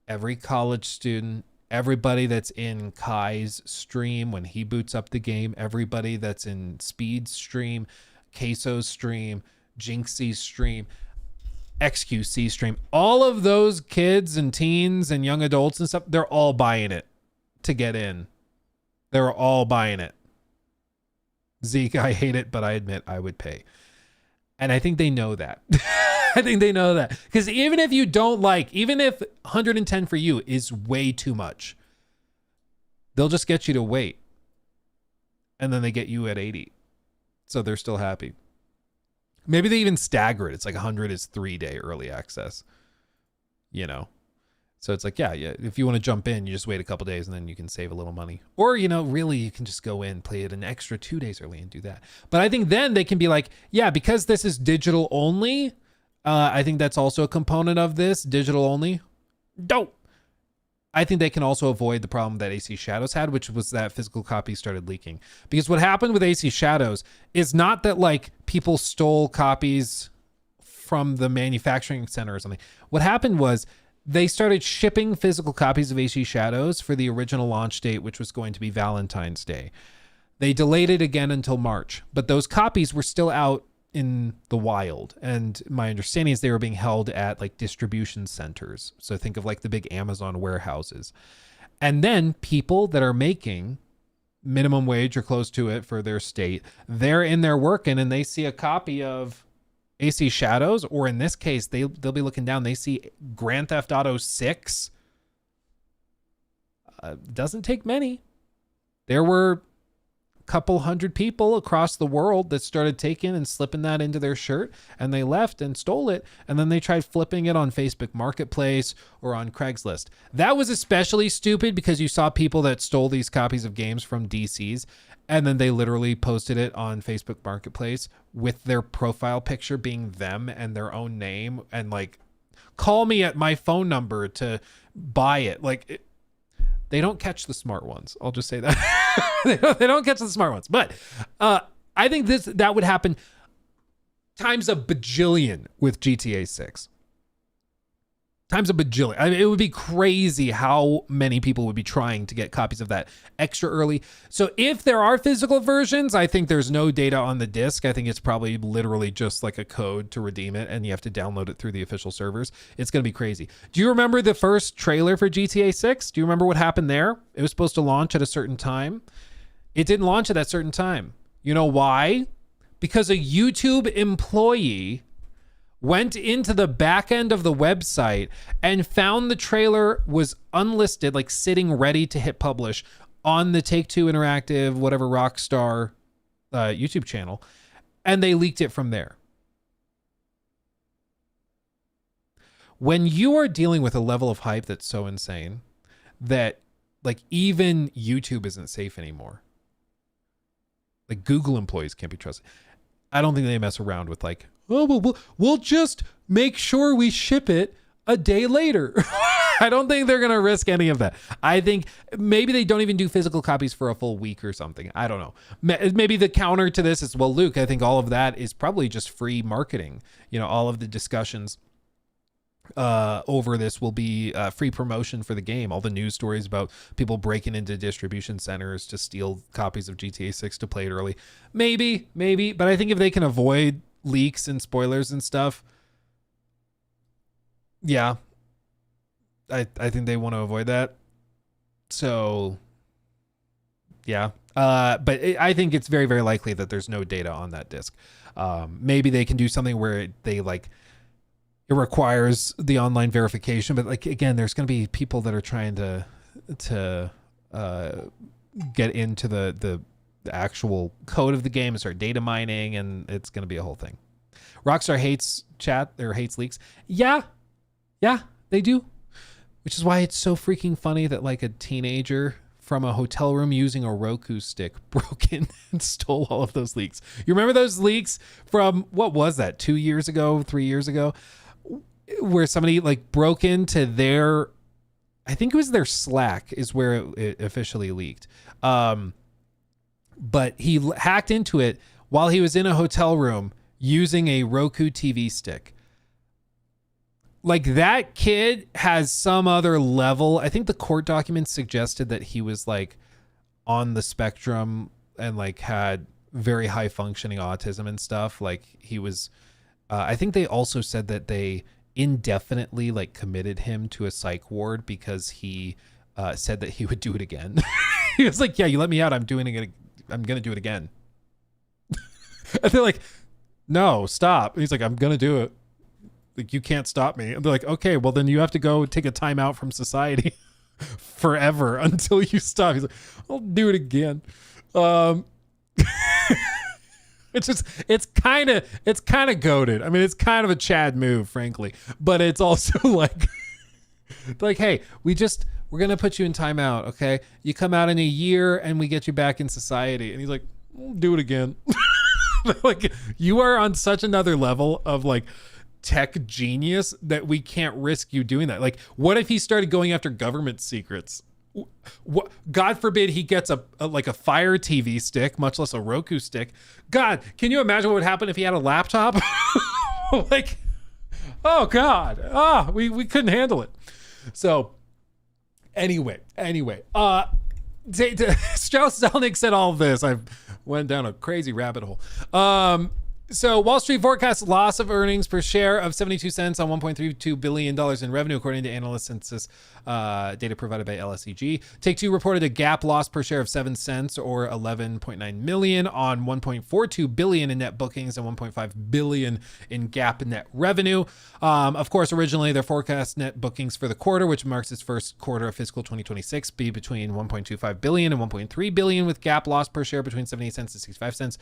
every college student, everybody that's in Kai's stream when he boots up the game, everybody that's in Speed's stream, Queso's stream, Jinxie's stream, XQC stream, all of those kids and teens and young adults and stuff, they're all buying it to get in. They're all buying it. Zeke, I hate it, but I admit I would pay. And I think they know that. I think they know that. Because even if you don't even if 110 for you is way too much, they'll just get you to wait. And then they get you at 80. So they're still happy. Maybe they even stagger it. It's like 100 is 3-day early access. So it's like, yeah. If you want to jump in, you just wait a couple days and then you can save a little money. Or, really, you can just go in, play it an extra 2 days early and do that. But I think then they can be like, yeah, because this is digital only, I think that's also a component of this, digital only. Dope. I think they can also avoid the problem that AC Shadows had, which was that physical copies started leaking. Because what happened with AC Shadows is not that people stole copies from the manufacturing center or something. What happened was they started shipping physical copies of AC Shadows for the original launch date, which was going to be Valentine's Day. They delayed it again until March, but those copies were still out in the wild. And my understanding is they were being held at distribution centers. So think of the big Amazon warehouses. And then people that are making minimum wage or close to it for their state, they're in there working and they see a copy of AC Shadows, or in this case, they'll be looking down. They see Grand Theft Auto 6. Doesn't take many. There were couple hundred people across the world that started taking and slipping that into their shirt, and they left and stole it, and then they tried flipping it on Facebook Marketplace or on Craigslist. That was especially stupid because you saw people that stole these copies of games from DCs, and then they literally posted it on Facebook Marketplace with their profile picture being them and their own name, and call me at my phone number to buy it. They don't catch the smart ones. I'll just say that. They don't catch the smart ones. But I think that would happen times a bajillion with GTA 6. Times a bajillion. I mean, it would be crazy how many people would be trying to get copies of that extra early. So if there are physical versions, I think there's no data on the disc. I think it's probably literally just a code to redeem it, and you have to download it through the official servers. It's going to be crazy. Do you remember the first trailer for GTA 6? Do you remember what happened there? It was supposed to launch at a certain time. It didn't launch at that certain time. You know why? Because a YouTube employee went into the back end of the website and found the trailer was unlisted, sitting ready to hit publish on the Take-Two Interactive, whatever Rockstar YouTube channel. And they leaked it from there. when you are dealing with a level of hype that's so insane that like even YouTube isn't safe anymore. Like Google employees can't be trusted. I don't think they mess around with like, oh, well, we'll just make sure we ship it a day later. I don't think they're going to risk any of that. I think maybe they don't even do physical copies for a full week or something. I don't know. Maybe the counter to this is, well, Luke, I think all of that is probably just free marketing. You know, all of the discussions over this will be free promotion for the game. All the news stories about people breaking into distribution centers to steal copies of GTA 6 to play it early. Maybe. But I think if they can avoid leaks and spoilers and stuff, yeah, I think they want to avoid that. So, yeah. But I think it's very, very likely that there's no data on that disc. Maybe they can do something where they like, it requires the online verification, but like, again, there's going to be people that are trying to get into the actual code of the game and start data mining, and it's going to be a whole thing. Rockstar hates chat or hates leaks. Yeah, they do. Which is why it's so freaking funny that like a teenager from a hotel room using a Roku stick broke in and stole all of those leaks. You remember those leaks from, what was that, 2 years ago, 3 years ago? Where somebody like broke into their, I think it was their Slack is where it officially leaked. But he hacked into it while he was in a hotel room using a Roku TV stick. Like that kid has some other level. I think the court documents suggested that he was like on the spectrum and like had very high functioning autism and stuff. Like he was, I think they also said that they indefinitely like committed him to a psych ward because he said that he would do it again. He was like, yeah, you let me out. I'm going to do it again. And they're like, no, stop. And he's like, I'm going to do it. Like, you can't stop me. And they're like, okay, well then you have to go take a time out from society forever until you stop. He's like, I'll do it again. It's kind of goated. I mean, it's kind of a Chad move, frankly, but it's also like, hey, we're going to put you in timeout. Okay. You come out in a year and we get you back in society. And he's like, I'll do it again. Like, you are on such another level of like tech genius that we can't risk you doing that. Like, what if he started going after government secrets? What, God forbid he gets a Fire TV stick, much less a Roku stick. God, can you imagine what would happen if he had a laptop? Like, oh God, we couldn't handle it. So anyway, Strauss Zelnick said all of this. I went down a crazy rabbit hole. So Wall Street forecasts loss of earnings per share of 72 cents on $1.32 billion in revenue, according to analyst census data provided by LSEG. Take-Two reported a GAAP loss per share of 7 cents or 11.9 million on 1.42 billion in net bookings and 1.5 billion in GAAP net revenue. Of course, originally their forecast net bookings for the quarter, which marks its first quarter of fiscal 2026, be between 1.25 billion and 1.3 billion, with GAAP loss per share between 78 cents and 65 cents.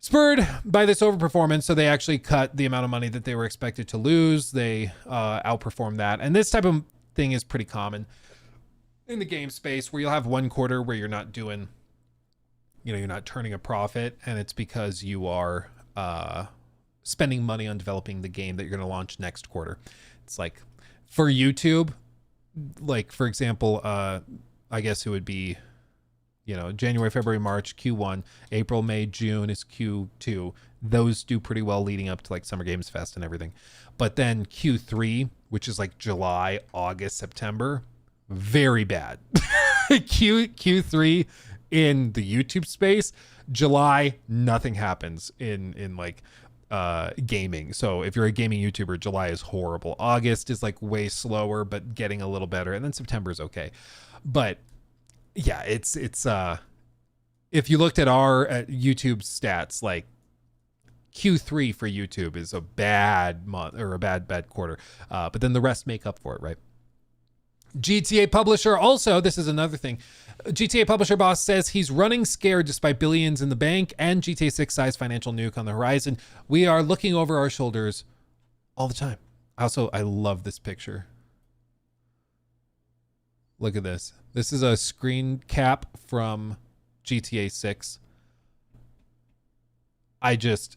Spurred by this overperformance, so they actually cut the amount of money that they were expected to lose. They outperformed that. And this type of thing is pretty common in the game space, where you'll have one quarter where you're not doing, you're not turning a profit, and it's because you are spending money on developing the game that you're going to launch next quarter. It's like for YouTube, like for example, I guess it would be, January, February, March, Q1, April, May, June is Q2. Those do pretty well leading up to like Summer Games Fest and everything. But then Q3, which is like July, August, September, very bad. Q3 in the YouTube space, July, nothing happens in like gaming. So if you're a gaming YouTuber, July is horrible. August is like way slower, but getting a little better. And then September is okay. But yeah, it's if you looked at our YouTube stats, like Q3 for YouTube is a bad month or a bad quarter, but then the rest make up for it, right? GTA publisher also, this is another thing. GTA publisher boss says he's running scared despite billions in the bank and GTA 6 size financial nuke on the horizon. We are looking over our shoulders all the time. Also, I love this picture. Look at this. This is a screen cap from GTA 6.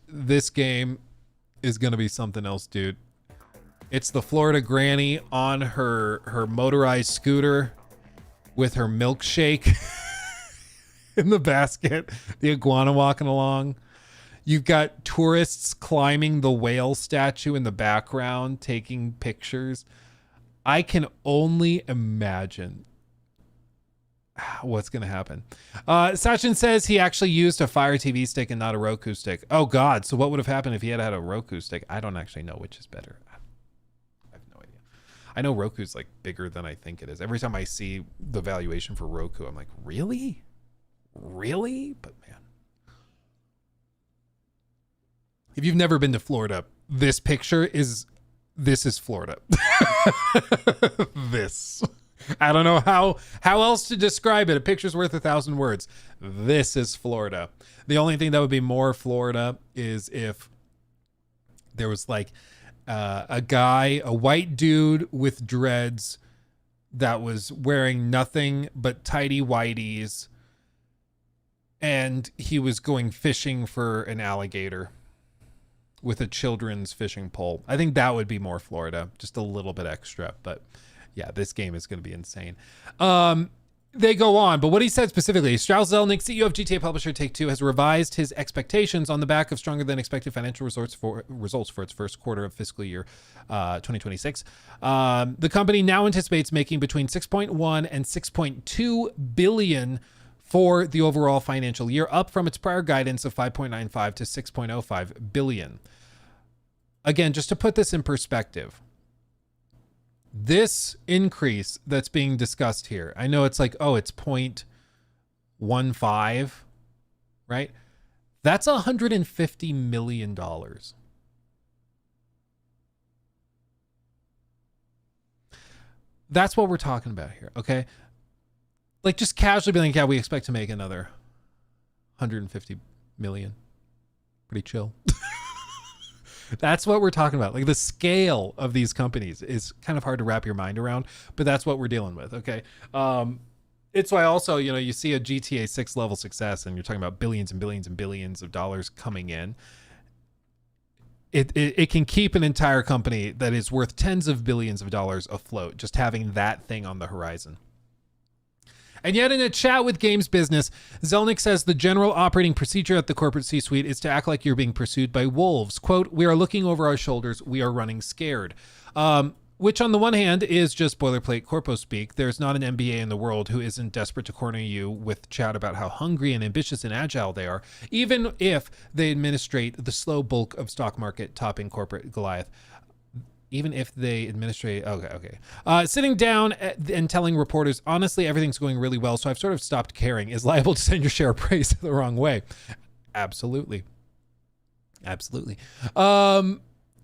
This game is going to be something else, dude. It's the Florida granny on her motorized scooter with her milkshake in the basket. The iguana walking along. You've got tourists climbing the whale statue in the background, taking pictures. I can only imagine what's going to happen. Sachin says he actually used a Fire TV stick and not a Roku stick. Oh, God. So what would have happened if he had had a Roku stick? I don't actually know which is better. I have no idea. I know Roku's like bigger than I think it is. Every time I see the valuation for Roku, I'm like, really? Really? But man. If you've never been to Florida, this is Florida. This. I don't know how else to describe it. A picture's worth 1,000 words. This is Florida. The only thing that would be more Florida is if there was like a white dude with dreads that was wearing nothing but tidy whities, and he was going fishing for an alligator with a children's fishing pole. I think that would be more Florida, just a little bit extra. But yeah, this game is going to be insane. They go on, but what he said specifically, Strauss Zelnick, CEO of GTA publisher Take-Two, has revised his expectations on the back of stronger than expected financial results for its first quarter of fiscal year 2026. The company now anticipates making between 6.1 and 6.2 billion for the overall financial year, up from its prior guidance of 5.95 to 6.05 billion. Again, just to put this in perspective, this increase that's being discussed here, I know it's like, oh, it's 0.15, right? That's $150 million. That's what we're talking about here, okay? Like, just casually being like, yeah, we expect to make another 150 million. Pretty chill. That's what we're talking about. Like, the scale of these companies is kind of hard to wrap your mind around, but that's what we're dealing with, okay? It's why also, you see a GTA 6 level success and you're talking about billions and billions and billions of dollars coming in. It can keep an entire company that is worth tens of billions of dollars afloat, just having that thing on the horizon. And yet in a chat with Games Business, Zelnick says the general operating procedure at the corporate C-suite is to act like you're being pursued by wolves. Quote, "We are looking over our shoulders. We are running scared." Which on the one hand is just boilerplate corpo speak. There's not an MBA in the world who isn't desperate to corner you with chat about how hungry and ambitious and agile they are, even if they administrate the slow bulk of stock market topping corporate Goliath. Even if they administrate, okay. Sitting down and telling reporters, honestly, everything's going really well, so I've sort of stopped caring, is liable to send your share price the wrong way. Absolutely.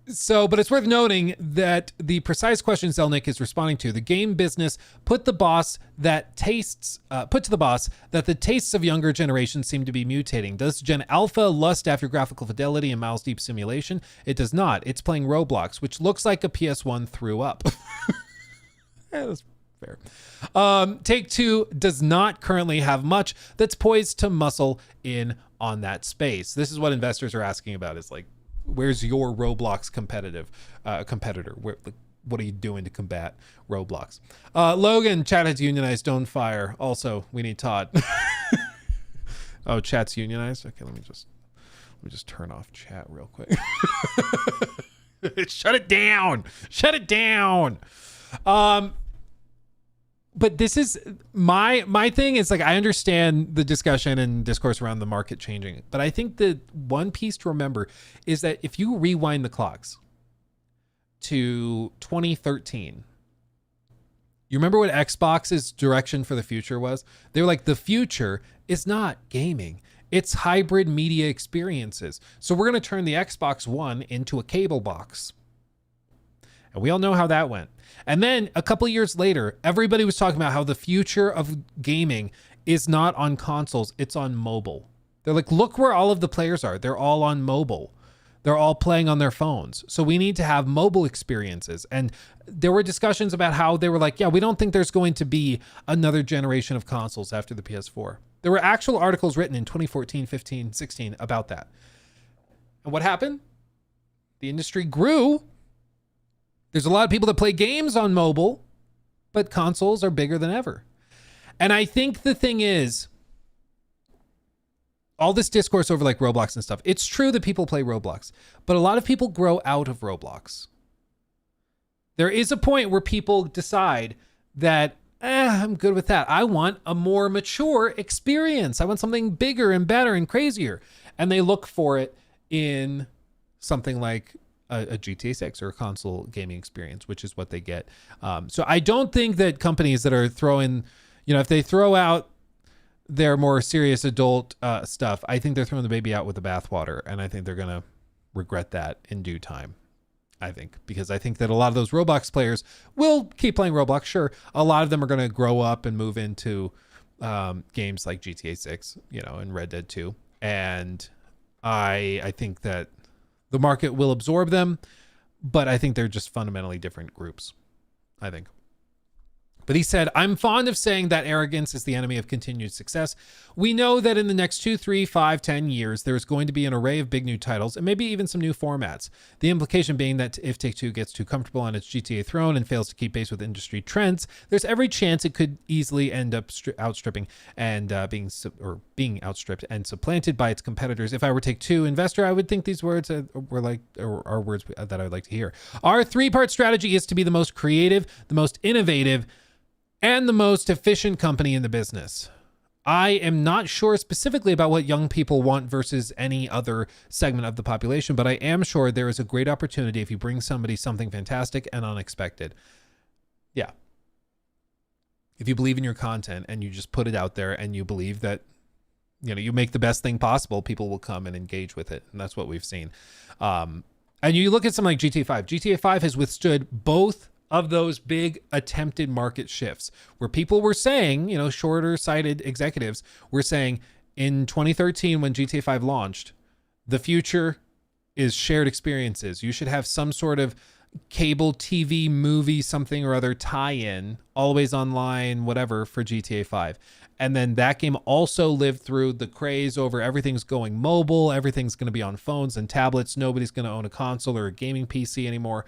But it's worth noting that the precise question Zelnick is responding to, the game business put to the boss that the tastes of younger generations seem to be mutating. Does Gen Alpha lust after graphical fidelity and miles deep simulation? It does not. It's playing Roblox, which looks like a PS1 threw up. Yeah, that's fair. Take-Two does not currently have much that's poised to muscle in on that space. This is what investors are asking about, is like, where's your Roblox competitor? What are you doing to combat Roblox? Logan, chat has unionized. Don't fire. Also, we need Todd. Oh, chat's unionized. Okay, let me just turn off chat real quick. Shut it down. But this is my thing is, like, I understand the discussion and discourse around the market changing, but I think the one piece to remember is that if you rewind the clocks to 2013, you remember what Xbox's direction for the future was? They were like, the future is not gaming. It's hybrid media experiences. So we're going to turn the Xbox One into a cable box. And we all know how that went. And then a couple of years later, everybody was talking about how the future of gaming is not on consoles, it's on mobile. They're like, look where all of the players are. They're all on mobile. They're all playing on their phones. So we need to have mobile experiences. And there were discussions about how they were like, yeah, we don't think there's going to be another generation of consoles after the PS4. There were actual articles written in 2014, 15, 16 about that. And what happened? The industry grew. There's a lot of people that play games on mobile, but consoles are bigger than ever. And I think the thing is, all this discourse over like Roblox and stuff, it's true that people play Roblox, but a lot of people grow out of Roblox. There is a point where people decide that, I'm good with that. I want a more mature experience. I want something bigger and better and crazier. And they look for it in something like a GTA 6 or a console gaming experience, which is what they get. So I don't think that companies that are throwing, if they throw out their more serious adult stuff, I think they're throwing the baby out with the bathwater, and I think they're going to regret that in due time. I think, because I think that a lot of those Roblox players will keep playing Roblox. Sure, a lot of them are going to grow up and move into games like GTA 6, and Red Dead 2, and I think that the market will absorb them, but I think they're just fundamentally different groups, I think. But he said, I'm fond of saying that arrogance is the enemy of continued success. We know that in the next 2, 3, 5, 10 years, there's going to be an array of big new titles and maybe even some new formats. The implication being that if Take-Two gets too comfortable on its GTA throne and fails to keep pace with industry trends, there's every chance it could easily end up outstripping and being outstripped and supplanted by its competitors. If I were Take-Two investor, I would think these words are words that I would like to hear. Our three-part strategy is to be the most creative, the most innovative, and the most efficient company in the business. I am not sure specifically about what young people want versus any other segment of the population, but I am sure there is a great opportunity if you bring somebody something fantastic and unexpected. Yeah. If you believe in your content and you just put it out there and you believe that, you make the best thing possible, people will come and engage with it. And that's what we've seen. And you look at something like GTA 5. GTA 5 has withstood both of those big attempted market shifts where people were saying, shorter sighted executives were saying in 2013 when GTA 5 launched, the future is shared experiences. You should have some sort of cable TV movie, something or other tie-in, always online, whatever, for GTA 5. And then that game also lived through the craze over everything's going mobile. Everything's going to be on phones and tablets. Nobody's going to own a console or a gaming PC anymore.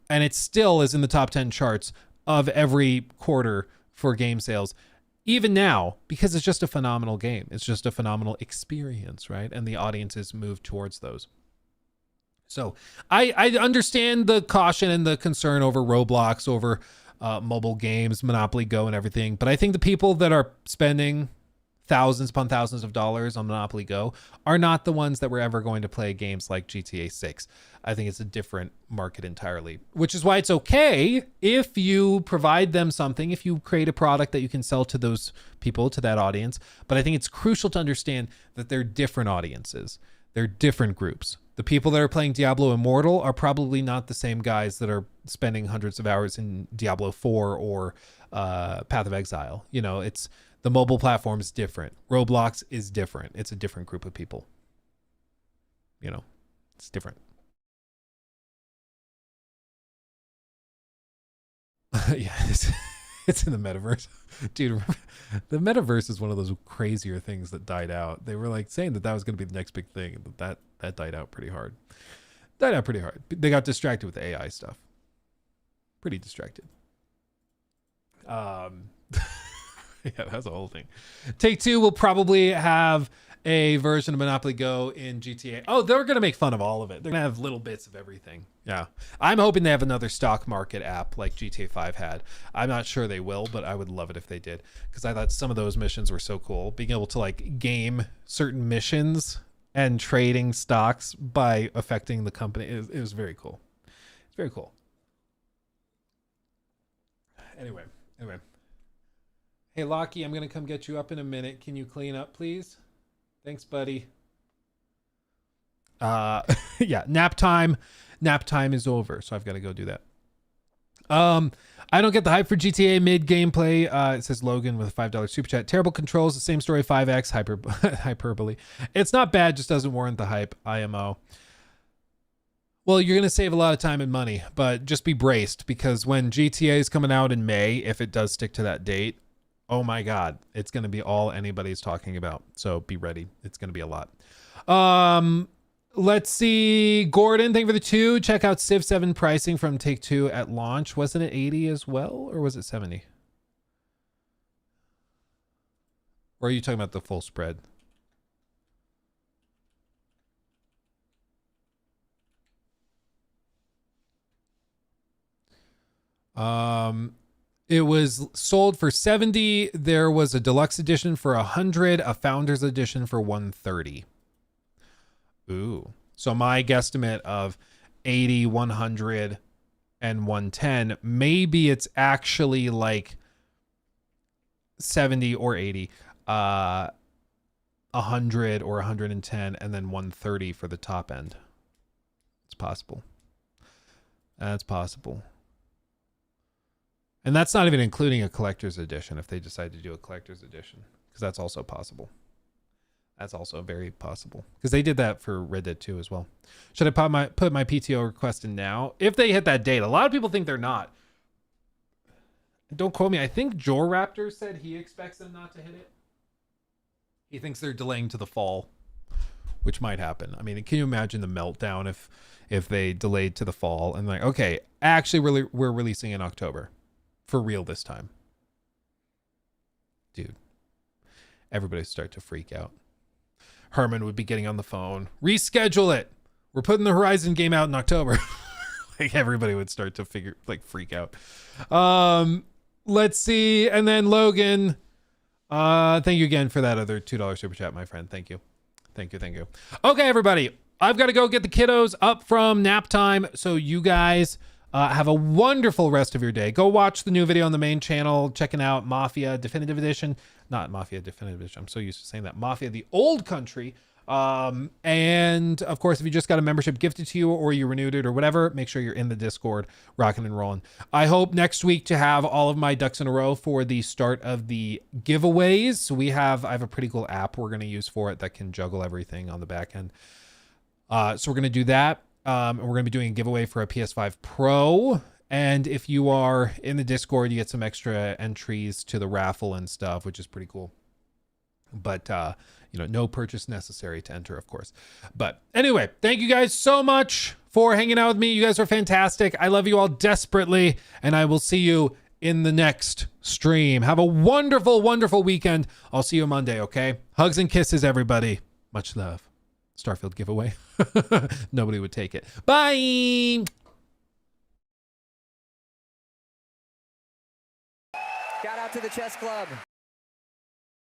And it still is in the top 10 charts of every quarter for game sales, even now, because it's just a phenomenal game. It's just a phenomenal experience, right? And the audiences move towards those. So I understand the caution and the concern over Roblox, over mobile games, Monopoly Go and everything. But I think the people that are spending thousands upon thousands of dollars on Monopoly Go are not the ones that were ever going to play games like GTA 6. I think it's a different market entirely, which is why it's okay if you provide them something, if you create a product that you can sell to those people, to that audience. But I think it's crucial to understand that they're different audiences. They're different groups. The people that are playing Diablo Immortal are probably not the same guys that are spending hundreds of hours in Diablo 4 or Path of Exile. It's the mobile platform is different. Roblox is different. It's a different group of people. It's different. Yeah, it's in the metaverse. Dude, the metaverse is one of those crazier things that died out. They were like saying that was going to be the next big thing. That died out pretty hard. They got distracted with the AI stuff. Pretty distracted. Yeah, that's the whole thing. Take-Two will probably have a version of Monopoly Go in GTA. Oh, they're going to make fun of all of it. They're going to have little bits of everything. Yeah. I'm hoping they have another stock market app like GTA 5 had. I'm not sure they will, but I would love it if they did, because I thought some of those missions were so cool. Being able to like game certain missions and trading stocks by affecting the company. It was very cool. It's very cool. Anyway. Hey, Lockie, I'm going to come get you up in a minute. Can you clean up, please? Thanks, buddy. Yeah, nap time. Nap time is over, so I've got to go do that. I don't get the hype for GTA mid gameplay. It says Logan with a $5 super chat. Terrible controls, the same story, 5x hyperbole. It's not bad, just doesn't warrant the hype. IMO. Well, you're going to save a lot of time and money, but just be braced, because when GTA is coming out in May, if it does stick to that date, oh my God, it's going to be all anybody's talking about. So be ready. It's going to be a lot. Let's see. Gordon, thank you for the 2. Check out Civ 7 pricing from Take-Two at launch. Wasn't it 80 as well, or was it 70? Or are you talking about the full spread? It was sold for 70. There was a deluxe edition for 100, a founder's edition for 130. Ooh. So my guesstimate of 80, 100, and 110, maybe it's actually like 70 or 80, 100 or 110, and then 130 for the top end. It's possible. That's possible. And that's not even including a collector's edition if they decide to do a collector's edition, because that's also possible. That's also very possible, because they did that for Red Dead 2 as well. Should I put my PTO request in now? If they hit that date. A lot of people think they're not. Don't quote me. I think Joraptor said he expects them not to hit it. He thinks they're delaying to the fall, which might happen. I mean, can you imagine the meltdown if they delayed to the fall and like, okay, actually we're releasing in October. For real this time. Dude. Everybody start to freak out. Herman would be getting on the phone. Reschedule it. We're putting the Horizon game out in October. Like everybody would start to freak out. Let's see. And then Logan. Thank you again for that other $2 super chat, my friend. Thank you. Thank you. Okay, everybody. I've got to go get the kiddos up from nap time. So you guys have a wonderful rest of your day. Go watch the new video on the main channel, checking out Mafia Definitive Edition. Not Mafia Definitive Edition. I'm so used to saying that. Mafia the Old Country. And of course, if you just got a membership gifted to you or you renewed it or whatever, make sure you're in the Discord, rocking and rolling. I hope next week to have all of my ducks in a row for the start of the giveaways. So I have a pretty cool app we're going to use for it that can juggle everything on the back end. So we're going to do that. And we're going to be doing a giveaway for a PS5 Pro. And if you are in the Discord, you get some extra entries to the raffle and stuff, which is pretty cool. But, no purchase necessary to enter, of course. But anyway, thank you guys so much for hanging out with me. You guys are fantastic. I love you all desperately. And I will see you in the next stream. Have a wonderful, wonderful weekend. I'll see you Monday, okay? Hugs and kisses, everybody. Much love. Starfield giveaway. Nobody would take it. Bye. Shout out to the chess club.